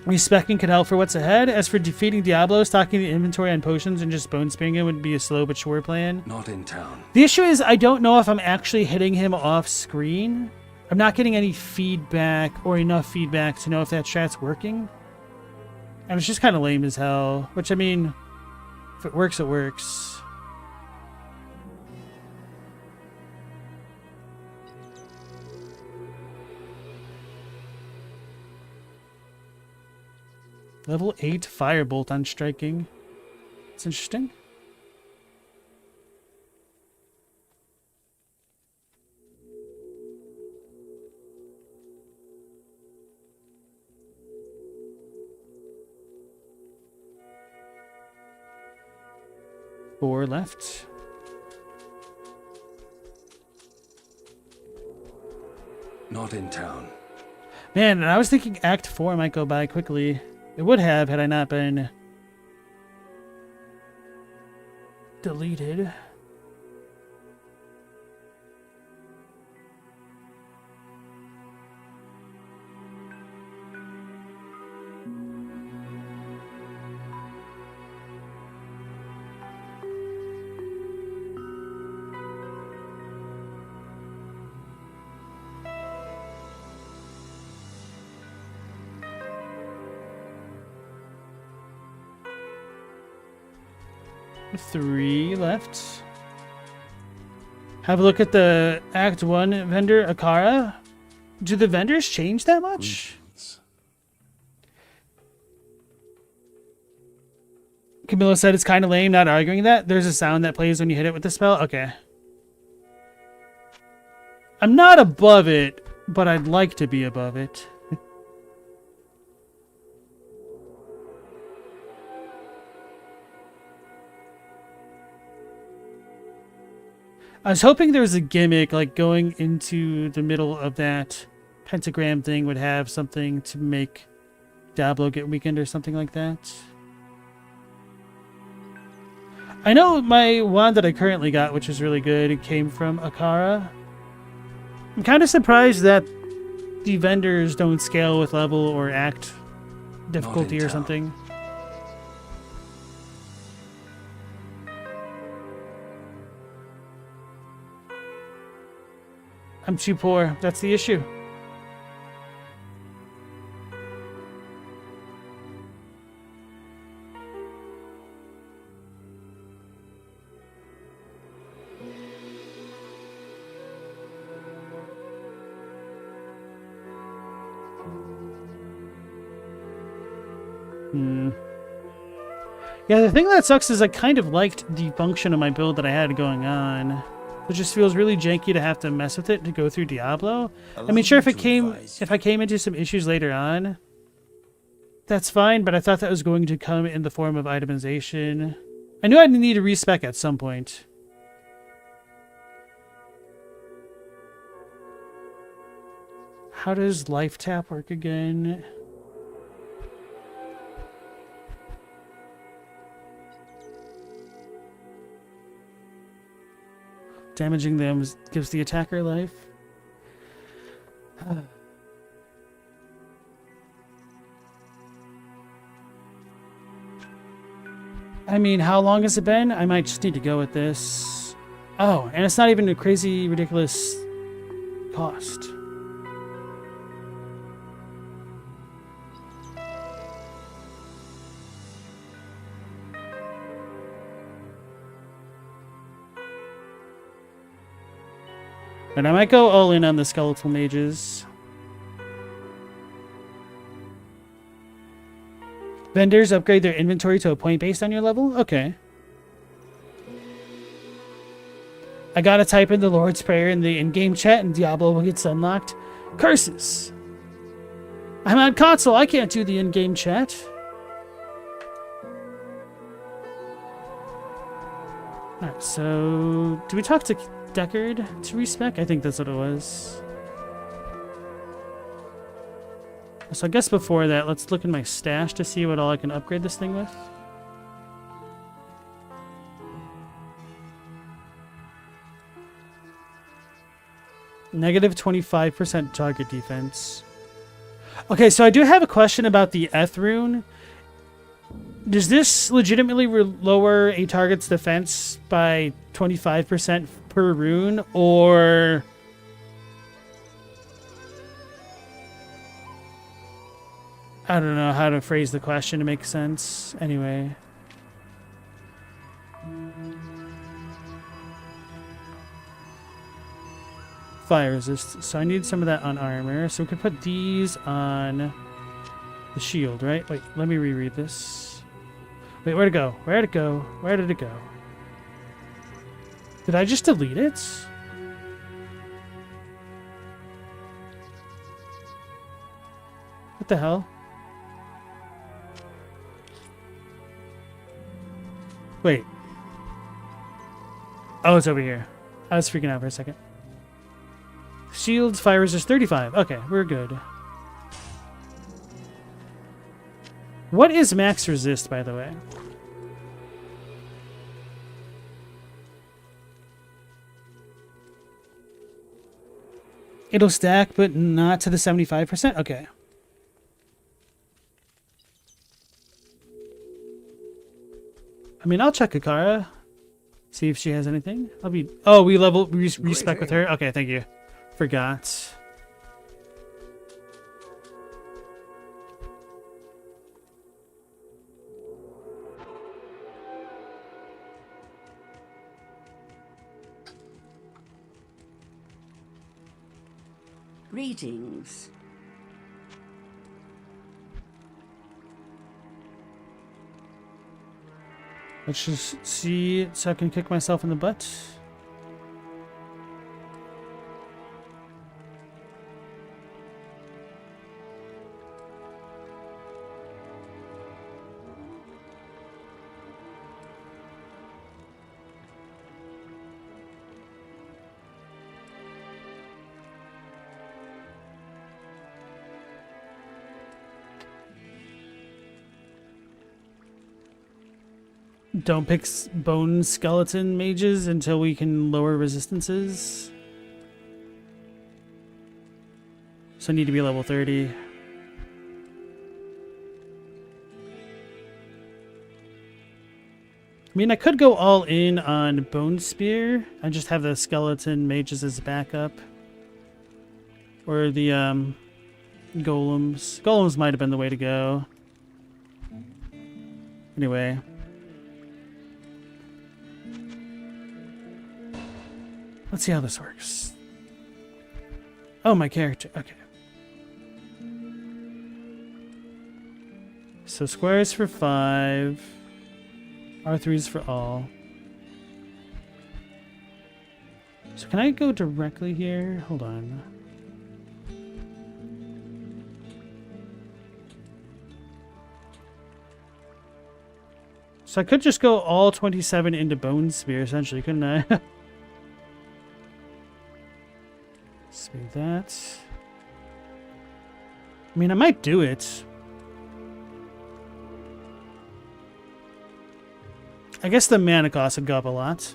S1: Respecting can help for what's ahead. As for defeating Diablo, stocking the inventory on potions and just bone spearing it would be a slow but sure plan.
S6: Not in town.
S1: The issue is I don't know if I'm actually hitting him off screen. I'm not getting any feedback or enough feedback to know if that strat's working. And it's just kind of lame as hell. Which, I mean, if it works, it works. Level 8 Firebolt on striking. It's interesting. 4 left.
S6: Not in town.
S1: Man, and I was thinking Act 4 might go by quickly. It would have had I not been deleted. Three left. Have a look at the Act 1 vendor, Akara. Do the vendors change that much? Camilla said it's kind of lame, not arguing that. There's a sound that plays when you hit it with the spell. Okay. I'm not above it, but I'd like to be above it. I was hoping there was a gimmick, like going into the middle of that pentagram thing would have something to make Diablo get weakened or something like that. I know my wand that I currently got, which is really good, it came from Akara. I'm kind of surprised that the vendors don't scale with level or act difficulty or something. I'm too poor. That's the issue. Yeah, the thing that sucks is I kind of liked the function of my build that I had going on. It just feels really janky to have to mess with it to go through Diablo. I mean, sure, if I came into some issues later on, that's fine, but I thought that was going to come in the form of itemization. I knew I'd need a respec at some point. How does life tap work again? Damaging them gives the attacker life. I mean, how long has it been? I might just need to go with this. Oh, and it's not even a crazy, ridiculous cost. And I might go all in on the skeletal mages. Vendors upgrade their inventory to a point based on your level? Okay. I gotta type in the Lord's Prayer in the in-game chat and Diablo gets unlocked. Curses! I'm on console, I can't do the in-game chat. Alright, so... do we talk to Deckard to respec? I think that's what it was. So I guess before that, let's look in my stash to see what all I can upgrade this thing with. Negative 25% target defense. Okay, so I do have a question about the Eth rune. Does this legitimately lower a target's defense by 25% per rune, or... I don't know how to phrase the question to make sense. Anyway. Fire resist. So I need some of that on armor. So we could put these on the shield, right? Wait, let me reread this. Wait, where'd it go? Where'd it go? Where did it go? Did I just delete it? What the hell? Wait. Oh, it's over here. I was freaking out for a second. Shields, fire resist 35. Okay, we're good. What is max resist, by the way? It'll stack, but not to the 75%? Okay. I mean, I'll check Akara. See if she has anything. I'll be... Oh, we respec with her? Okay, thank you. Forgot.
S7: Greetings.
S1: Let's just see so I can kick myself in the butt. Don't pick bone skeleton mages until we can lower resistances. So I need to be level 30. I mean, I could go all in on Bone Spear and just have the skeleton mages as backup. Or the golems. Golems might have been the way to go. Anyway. Let's see how this works. Oh, my character. Okay. So squares for 5. R3s for all. So can I go directly here? Hold on. So I could just go all 27 into Bone Spear, essentially, couldn't I? Speed that. I mean, I might do it. I guess the mana cost would go up a lot.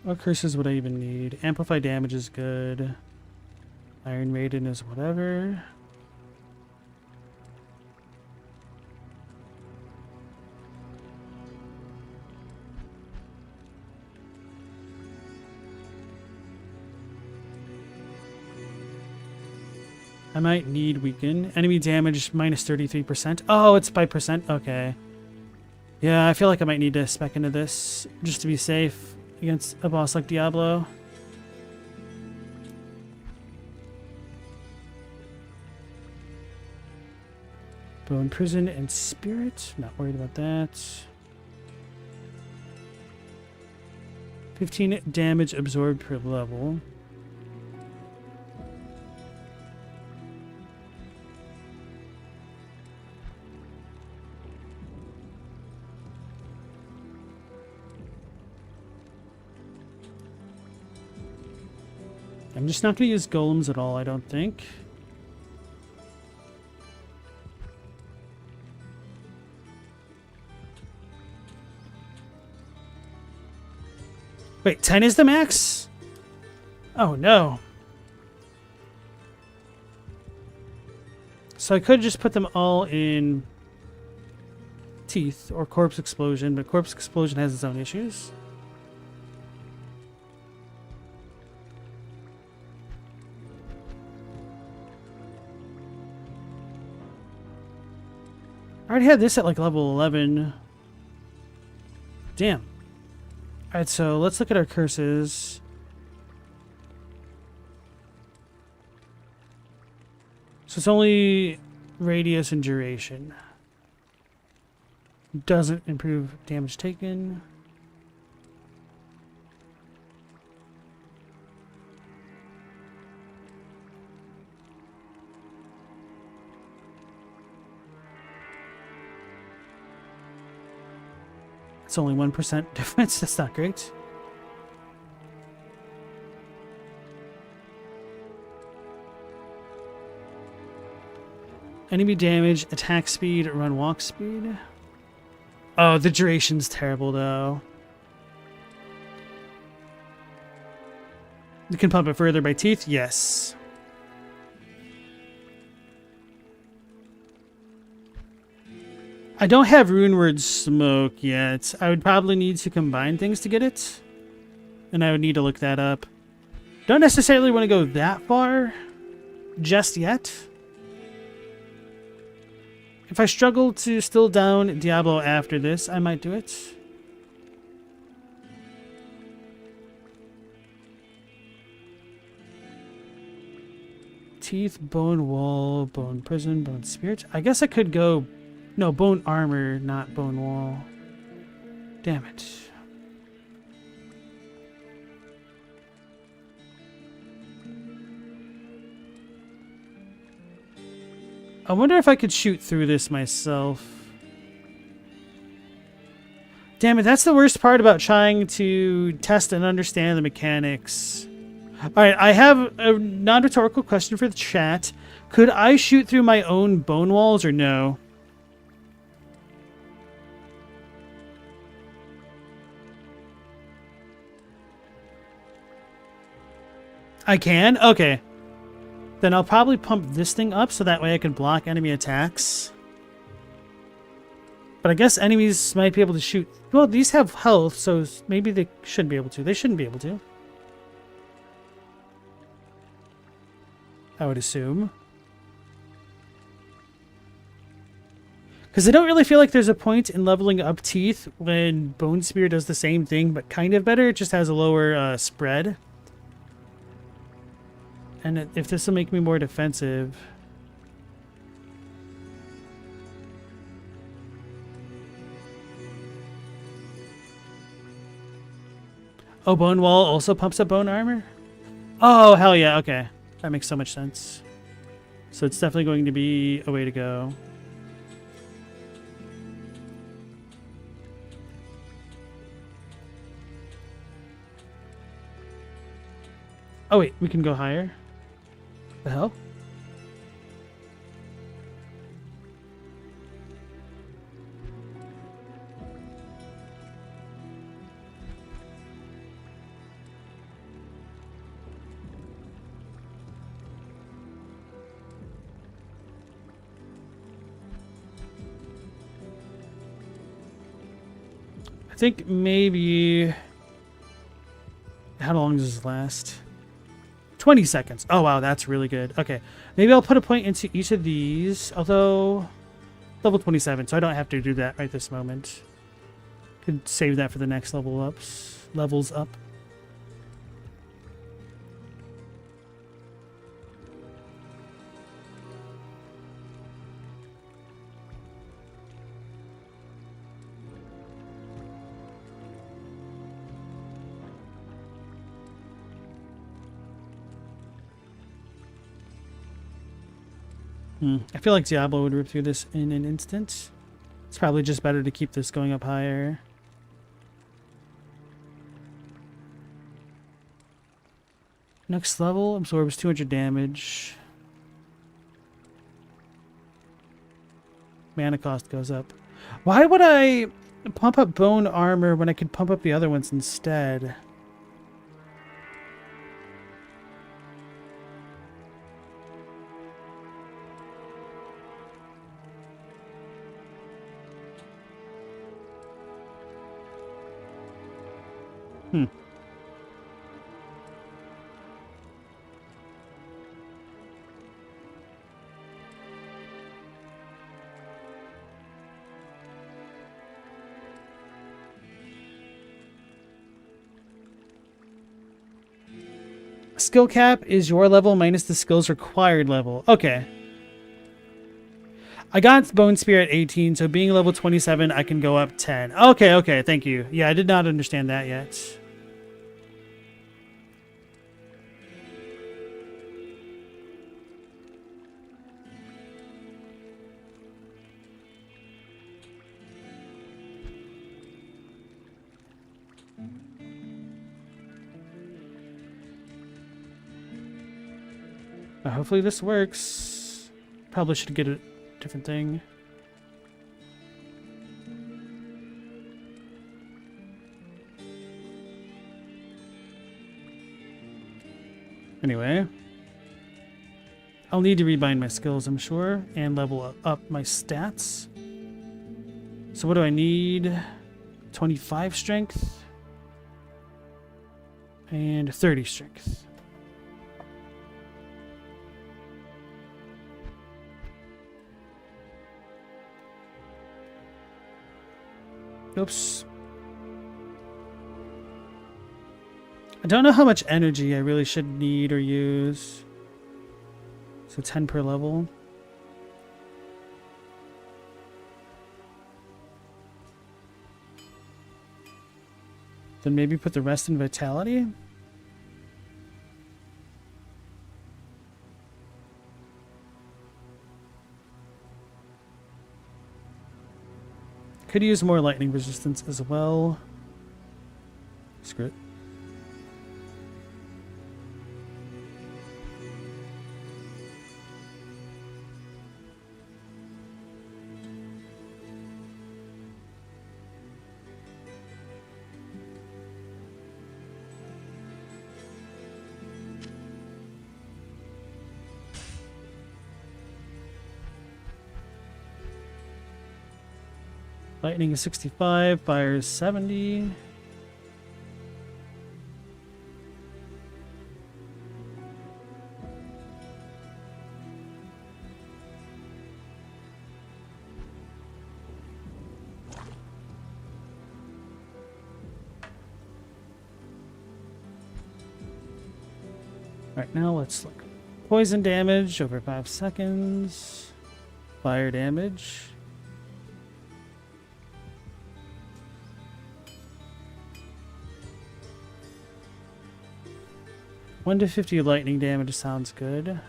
S1: What curses would I even need? Amplify damage is good. Iron Maiden is whatever. I might need weaken. Enemy damage minus 33%. Oh, it's by percent? Okay. Yeah, I feel like I might need to spec into this just to be safe against a boss like Diablo. Bone Prison and Spirit. Not worried about that. 15 damage absorbed per level. I'm just not going to use golems at all, I don't think. Wait, 10 is the max? Oh, no. So I could just put them all in Teeth or Corpse Explosion, but Corpse Explosion has its own issues. I already had this at like level 11. Damn. Alright, so let's look at our curses. So it's only radius and duration. Doesn't improve damage taken. It's only 1% difference. That's not great. Enemy damage, attack speed, run walk speed. Oh, the duration's terrible though. You can pump it further by teeth? Yes. I don't have Runeward Smoke yet. I would probably need to combine things to get it. And I would need to look that up. Don't necessarily want to go that far just yet. If I struggle to still down Diablo after this, I might do it. Teeth, bone wall, bone prison, bone spirit. I guess I could go... No, bone armor, not bone wall. Damn it. I wonder if I could shoot through this myself. Damn it, that's the worst part about trying to test and understand the mechanics. Alright, I have a non-rhetorical question for the chat. Could I shoot through my own bone walls or no? I can? Okay. Then I'll probably pump this thing up so that way I can block enemy attacks. But I guess enemies might be able to shoot... Well, these have health, so maybe they should be able to. They shouldn't be able to. I would assume. Because I don't really feel like there's a point in leveling up teeth when Bone Spear does the same thing, but kind of better. It just has a lower spread. And if this will make me more defensive... Oh, Bone Wall also pumps up bone armor? Oh, hell yeah, okay. That makes so much sense. So it's definitely going to be a way to go. Oh wait, we can go higher? The hell? I think maybe... How long does this last? 20 seconds. Oh, wow, that's really good. Okay, maybe I'll put a point into each of these, although level 27, so I don't have to do that right this moment. Could save that for the next levels up. I feel like Diablo would rip through this in an instant. It's probably just better to keep this going up higher. Next level absorbs 200 damage. Mana cost goes up. Why would I pump up bone armor when I could pump up the other ones instead? Skill cap is your level minus the skill's required level. Okay. I got Bone Spear at 18, so being level 27, I can go up 10. Okay, okay, thank you. Yeah, I did not understand that yet. Hopefully this works. Probably should get a different thing. Anyway. I'll need to rebind my skills, I'm sure, and level up my stats. So what do I need? 25 strength and 30 strength. Oops. I don't know how much energy I really should need or use. So 10 per level. Then maybe put the rest in vitality. Could use more lightning resistance as well. Screw it. Lightning is 65, fire is 70. Alright, now let's look. Poison damage over 5 seconds. Fire damage. One to 50 lightning damage sounds good.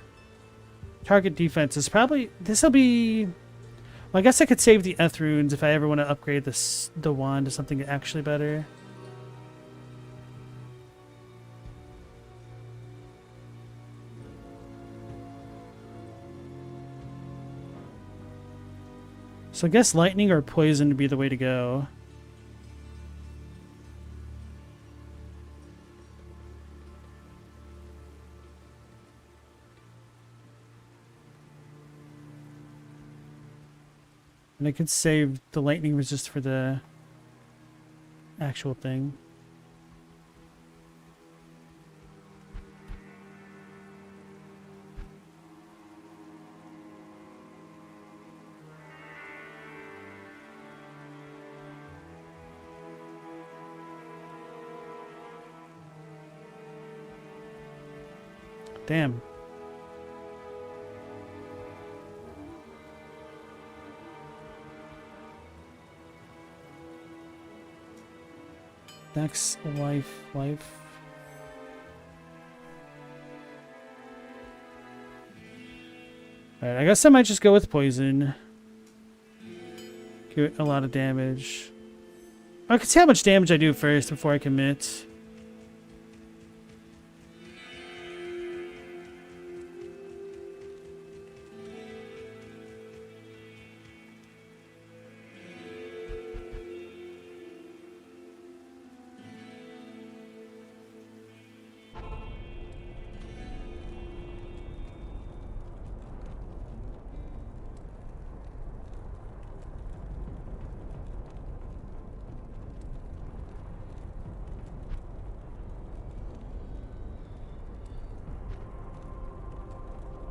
S1: Target defense is probably... This'll be... Well, I guess I could save the Eth runes if I ever want to upgrade the wand to something actually better. So I guess lightning or poison would be the way to go. And I could save the lightning resist for the actual thing. Damn. Dex, life. Alright, I guess I might just go with poison. Give it a lot of damage. I could see how much damage I do first before I commit.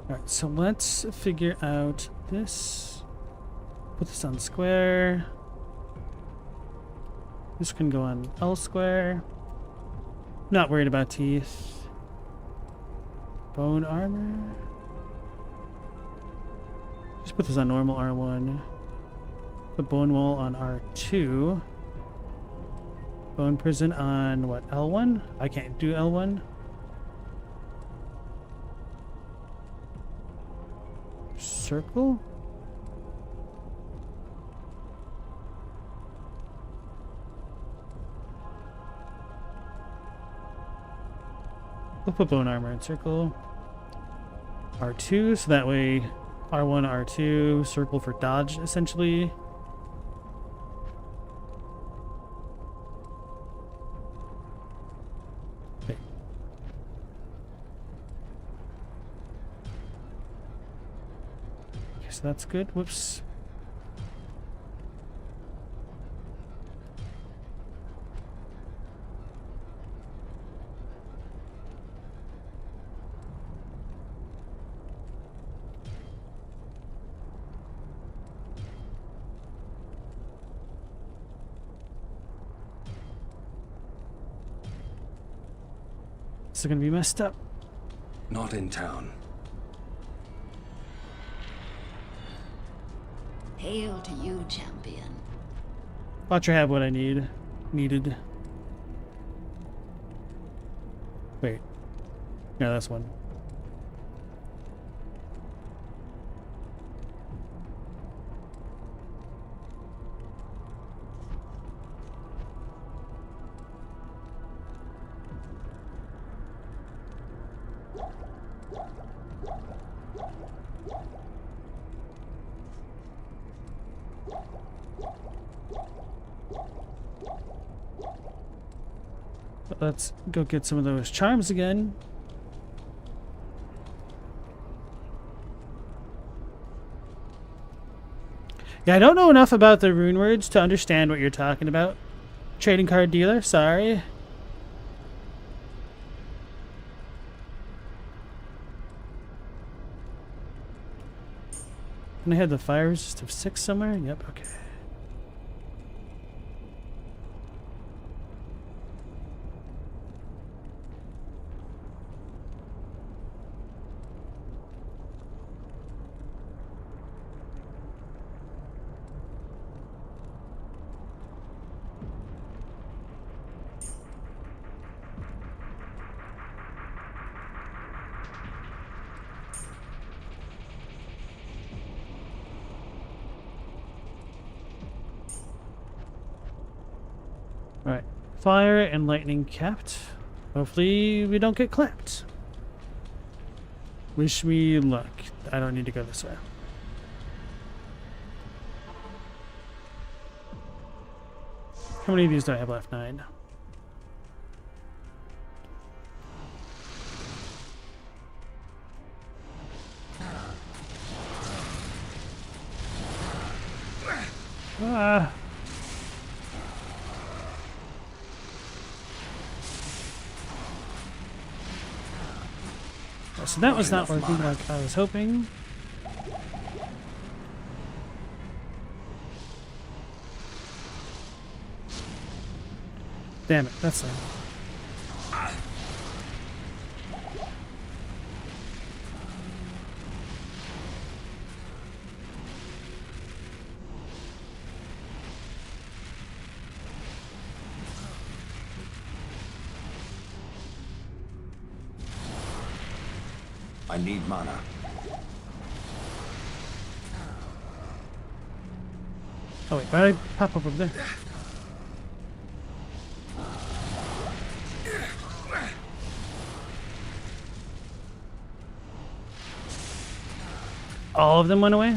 S1: Alright, so let's figure out this. Put this on square. This can go on L square. Not worried about teeth. Bone armor. Just put this on normal R1. Put bone wall on R2. Bone prison on what, L1? I can't do L1. Circle? We'll put bone armor in circle. R2, so that way R1, R2, circle for dodge, essentially. Okay. Okay, so that's good. Whoops. This is gonna be messed up.
S6: Not in town.
S7: Hail to you, champion.
S1: Watch her have what I needed. Wait. No, that's one. Let's go get some of those charms again. Yeah, I don't know enough about the rune words to understand what you're talking about. Trading card dealer, sorry. And I had the fire resist of 6 somewhere? Yep, okay. Alright. Fire and lightning capped. Hopefully we don't get clapped. Wish me luck. I don't need to go this way. How many of these do I have left? 9. Ah. So that was not working like I was hoping. Damn it, that's a...
S6: I need mana.
S1: Oh wait, why did I pop up over there? All of them went away?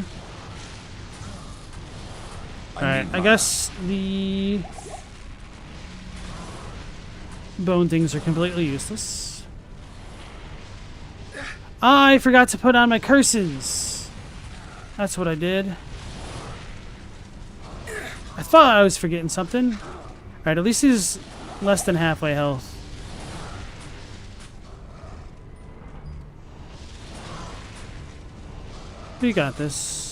S1: Alright, I guess the bone things are completely useless. I forgot to put on my curses. That's what I did. I thought I was forgetting something. Alright, at least he's less than halfway health. We got this.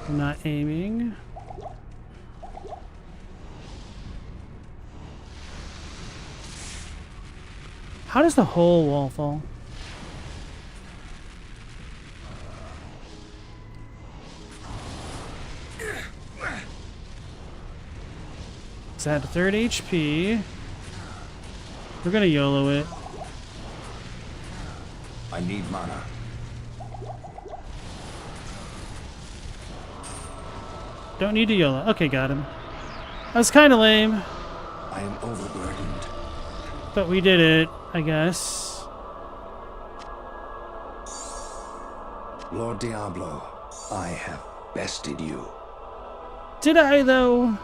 S1: Not aiming. How does the whole wall fall? It's at 3rd HP. We're gonna YOLO it.
S6: I need mana.
S1: Don't need to YOLO. Okay, got him. That's kind of lame.
S6: I am overburdened.
S1: But we did it, I guess.
S6: Lord Diablo, I have bested you.
S1: Did I, though?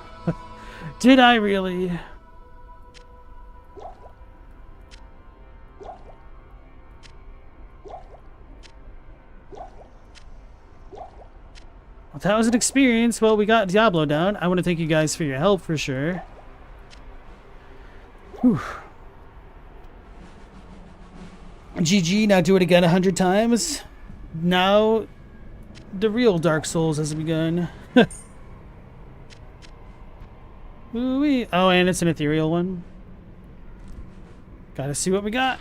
S1: Did I really? Well, that was an experience. Well, we got Diablo down. I want to thank you guys for your help, for sure. Whew. GG, now do it again 100 times. Now, the real Dark Souls has begun. Ooh-wee. Oh, and it's an ethereal one. Gotta see what we got.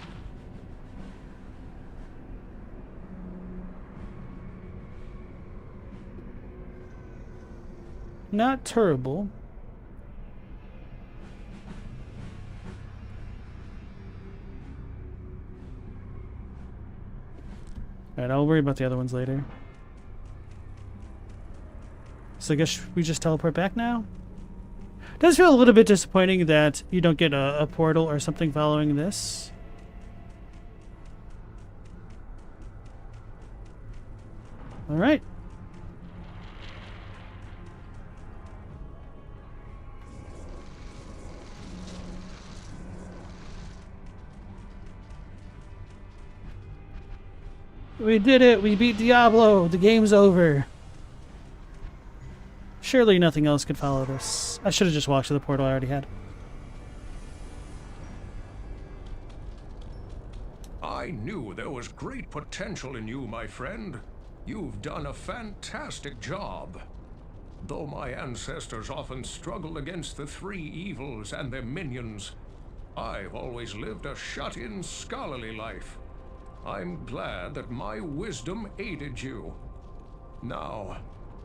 S1: Not terrible. Alright, I'll worry about the other ones later. So I guess we just teleport back now? It does feel a little bit disappointing that you don't get a portal or something following this. Alright. We did it! We beat Diablo! The game's over! Surely nothing else could follow this. I should have just walked to the portal I already had.
S4: I knew there was great potential in you, my friend. You've done a fantastic job. Though my ancestors often struggled against the three evils and their minions, I've always lived a shut-in, scholarly life. I'm glad that my wisdom aided you. Now,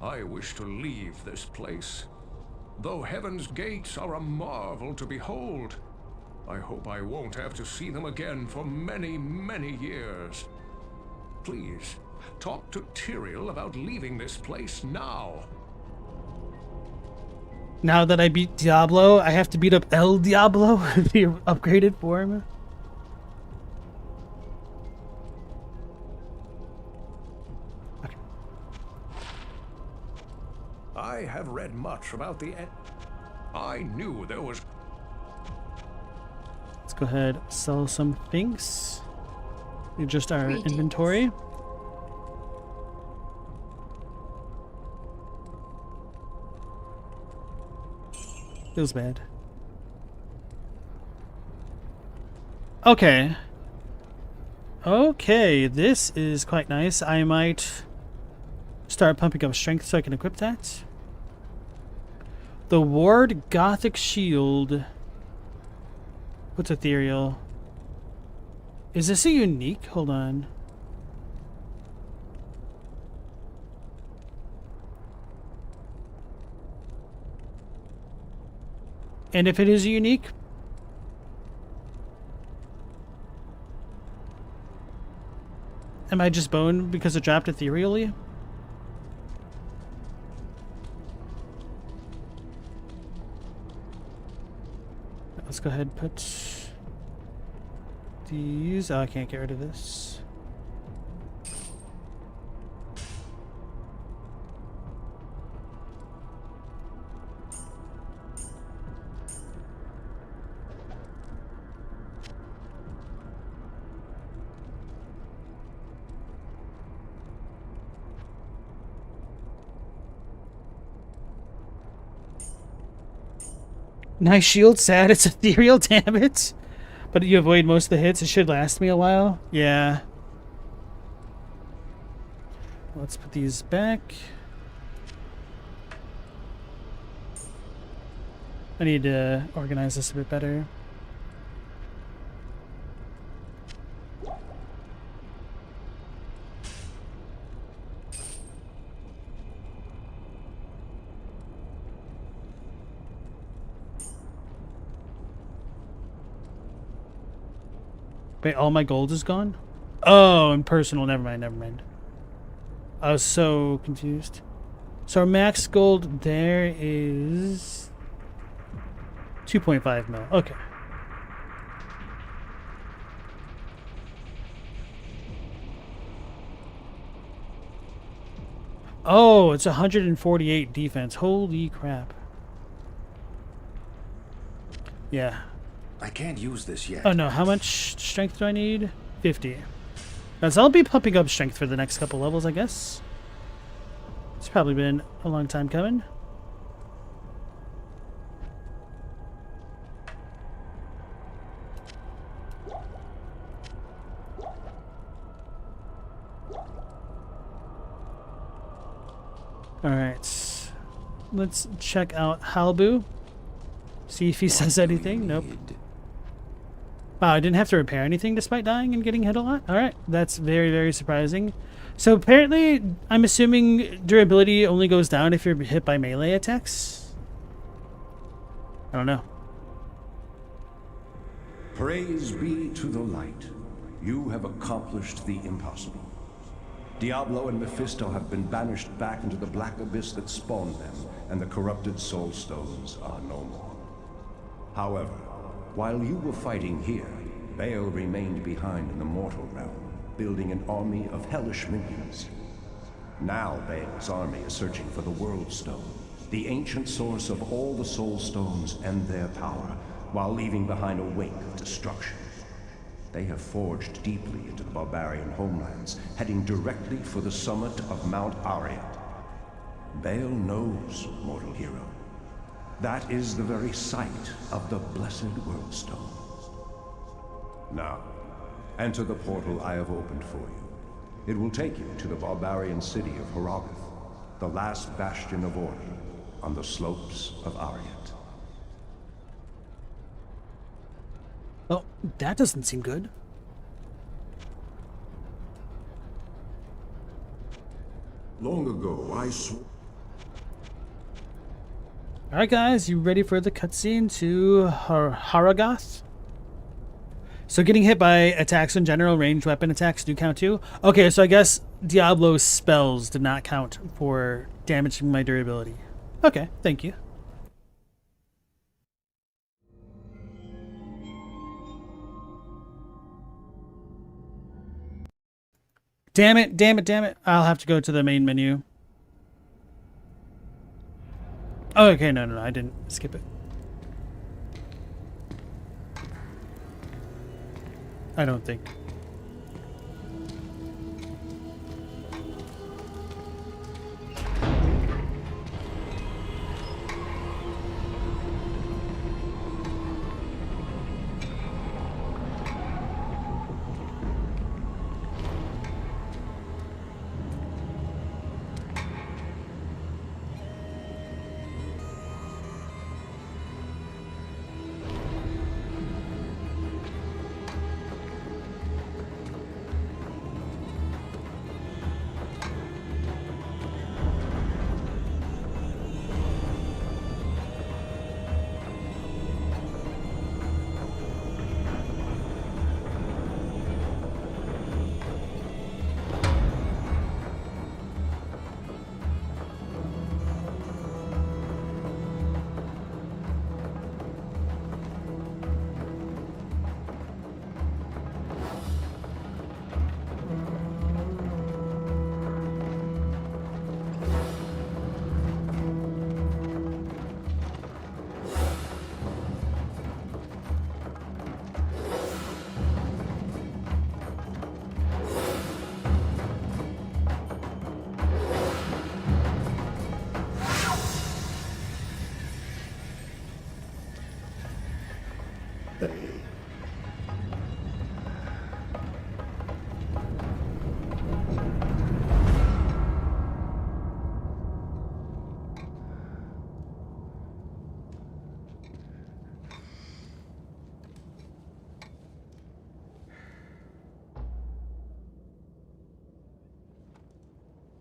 S4: I wish to leave this place. Though heaven's gates are a marvel to behold, I hope I won't have to see them again for many, many years. Please, talk to Tyrael about leaving this place now.
S1: Now that I beat Diablo, I have to beat up El Diablo, the upgraded form.
S4: I have read much about the I knew there was...
S1: Let's go ahead, sell some things. Adjust our
S7: Greetings.
S1: inventory. Feels bad. Okay. Okay, this is quite nice. I might start pumping up strength so I can equip that. The Ward Gothic Shield. What's ethereal? Is this a unique? Hold on. And if it is a unique, am I just boned because it dropped ethereally? Let's go ahead and put these. Oh, I can't get rid of this. Nice shield, sad it's ethereal, damn it. But you avoid most of the hits, it should last me a while. Yeah. Let's put these back. I need to organize this a bit better. Wait, all my gold is gone? Oh, and personal. Never mind, never mind. I was so confused. So our max gold there is 2.5 mil. Okay. Oh, it's 148 defense. Holy crap. Yeah.
S6: I can't use this yet.
S1: Oh no, how much strength do I need? 50. So I'll be pumping up strength for the next couple levels, I guess. It's probably been a long time coming. Alright. Let's check out Halbu. See if he says anything. Nope. Wow, I didn't have to repair anything despite dying and getting hit a lot? Alright, that's very, very surprising. So apparently, I'm assuming durability only goes down if you're hit by melee attacks? I don't know.
S2: Praise be to the light. You have accomplished the impossible. Diablo and Mephisto have been banished back into the black abyss that spawned them, and the corrupted soul stones are no more. However, while you were fighting here, Baal remained behind in the mortal realm, building an army of hellish minions. Now Baal's army is searching for the World Stone, the ancient source of all the soul stones and their power, while leaving behind a wake of destruction. They have forged deeply into the barbarian homelands, heading directly for the summit of Mount Ariyat. Baal knows, mortal hero. That is the very site of the blessed World Stone. Now, enter the portal I have opened for you. It will take you to the barbarian city of Harrogath, the last bastion of order on the slopes of Ariyat.
S1: Well, that doesn't seem good.
S2: Long ago, I swore...
S1: Alright guys, you ready for the cutscene to Harrogath? So getting hit by attacks in general, ranged weapon attacks do count too? Okay, so I guess Diablo's spells did not count for damaging my durability. Okay, thank you. Damn it, damn it, damn it. I'll have to go to the main menu. Oh, okay, no, I didn't skip it. I don't think.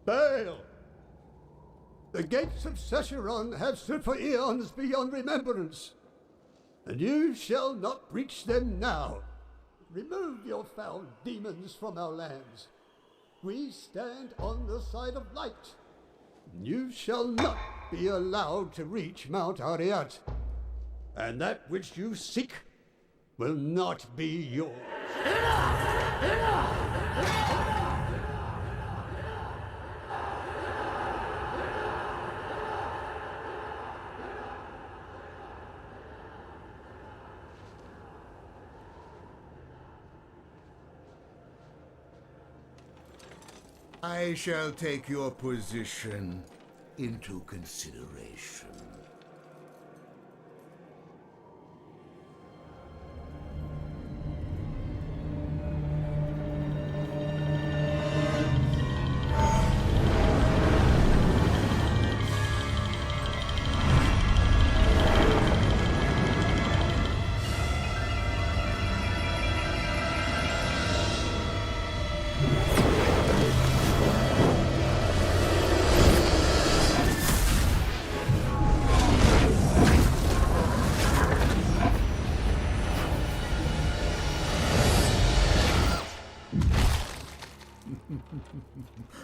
S9: Baal! The gates of Sescheron have stood for eons beyond remembrance, and you shall not breach them now. Remove your foul demons from our lands. We stand on the side of light. You shall not be allowed to reach Mount Ariat, and that which you seek will not be yours.
S10: I shall take your position into consideration.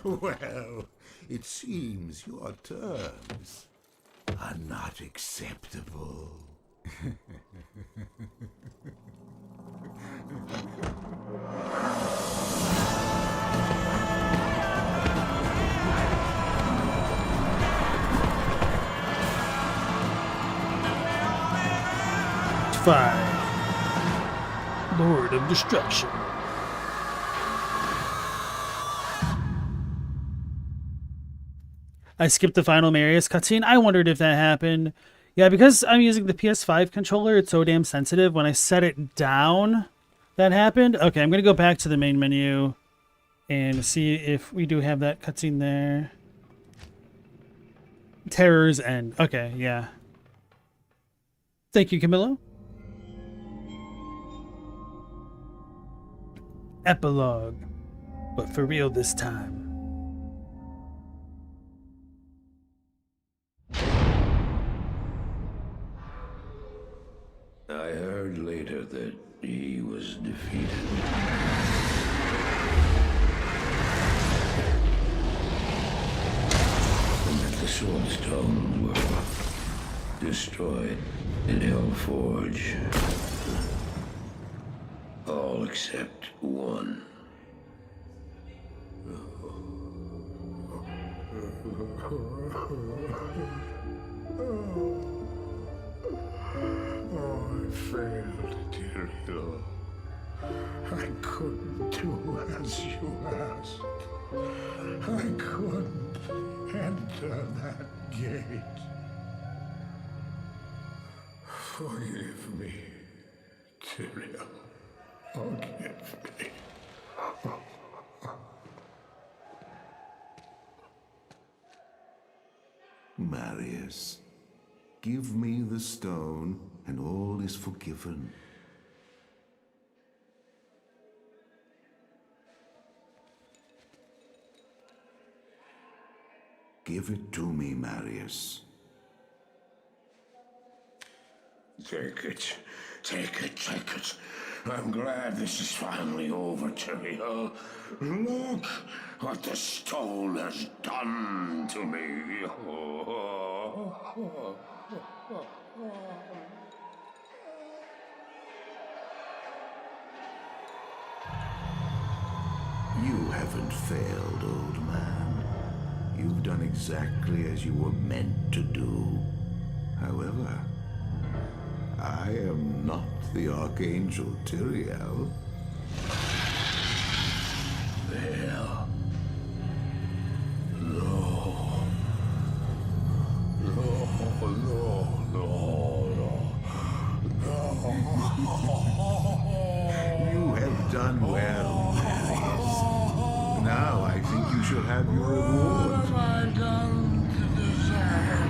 S10: Well, it seems your terms are not acceptable.
S1: Fire. Lord of Destruction. I skipped the final Marius cutscene. I wondered if that happened. Yeah, because I'm using the PS5 controller, it's so damn sensitive. When I set it down, that happened. Okay, I'm going to go back to the main menu and see if we do have that cutscene there. Terror's End. Okay, yeah. Thank you, Camillo. Epilogue. But for real this time.
S3: I heard later that he was defeated. And that the Swordstone were destroyed in Hellforge. All except one.
S10: I failed, Tyrael. I couldn't do as you asked. I couldn't enter that gate. Forgive me, Tyrael. Forgive me.
S2: Marius, give me the stone, and all is forgiven. Give it to me, Marius.
S3: Take it. Take it, take it. I'm glad this is finally over, Tyrael. Look what the stone has done to me.
S2: You haven't failed, old man. You've done exactly as you were meant to do. However, I am not the Archangel Tyrael.
S3: Well, no.
S2: You have done well, Marius. Now I think you shall have your reward.
S3: What have I done to deserve?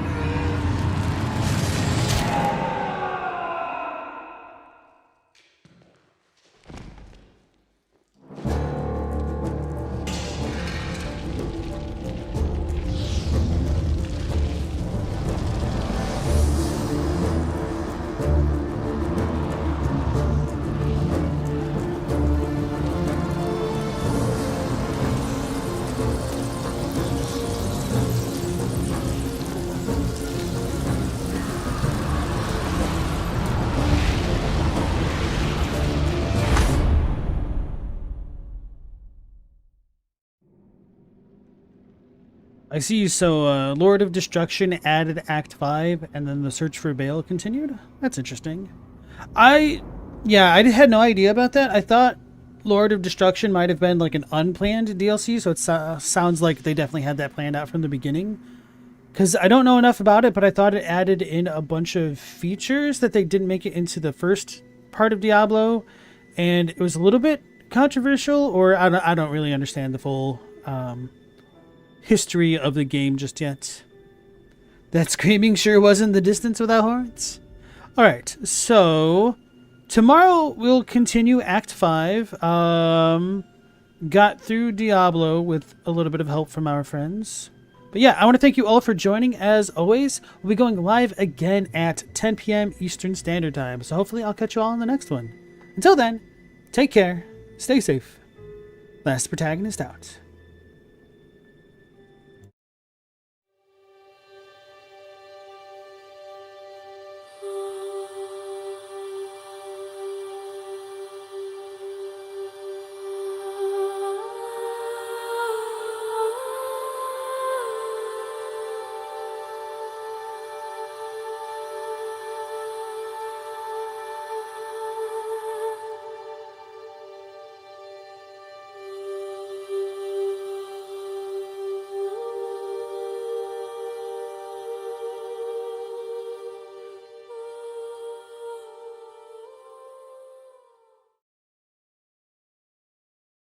S1: I see. So, Lord of Destruction added Act 5, and then the search for Baal continued? That's interesting. I had no idea about that. I thought Lord of Destruction might have been like an unplanned DLC, so it sounds like they definitely had that planned out from the beginning. Because I don't know enough about it, but I thought it added in a bunch of features that they didn't make it into the first part of Diablo, and it was a little bit controversial, or I don't really understand the full history of the game just yet. That screaming sure wasn't the distance without horns. Alright, so tomorrow we'll continue Act 5. Got through Diablo with a little bit of help from our friends. But yeah, I want to thank you all for joining. As always, we'll be going live again at 10 p.m. Eastern Standard Time. So hopefully I'll catch you all in the next one. Until then, take care, stay safe. Last Protagonist out.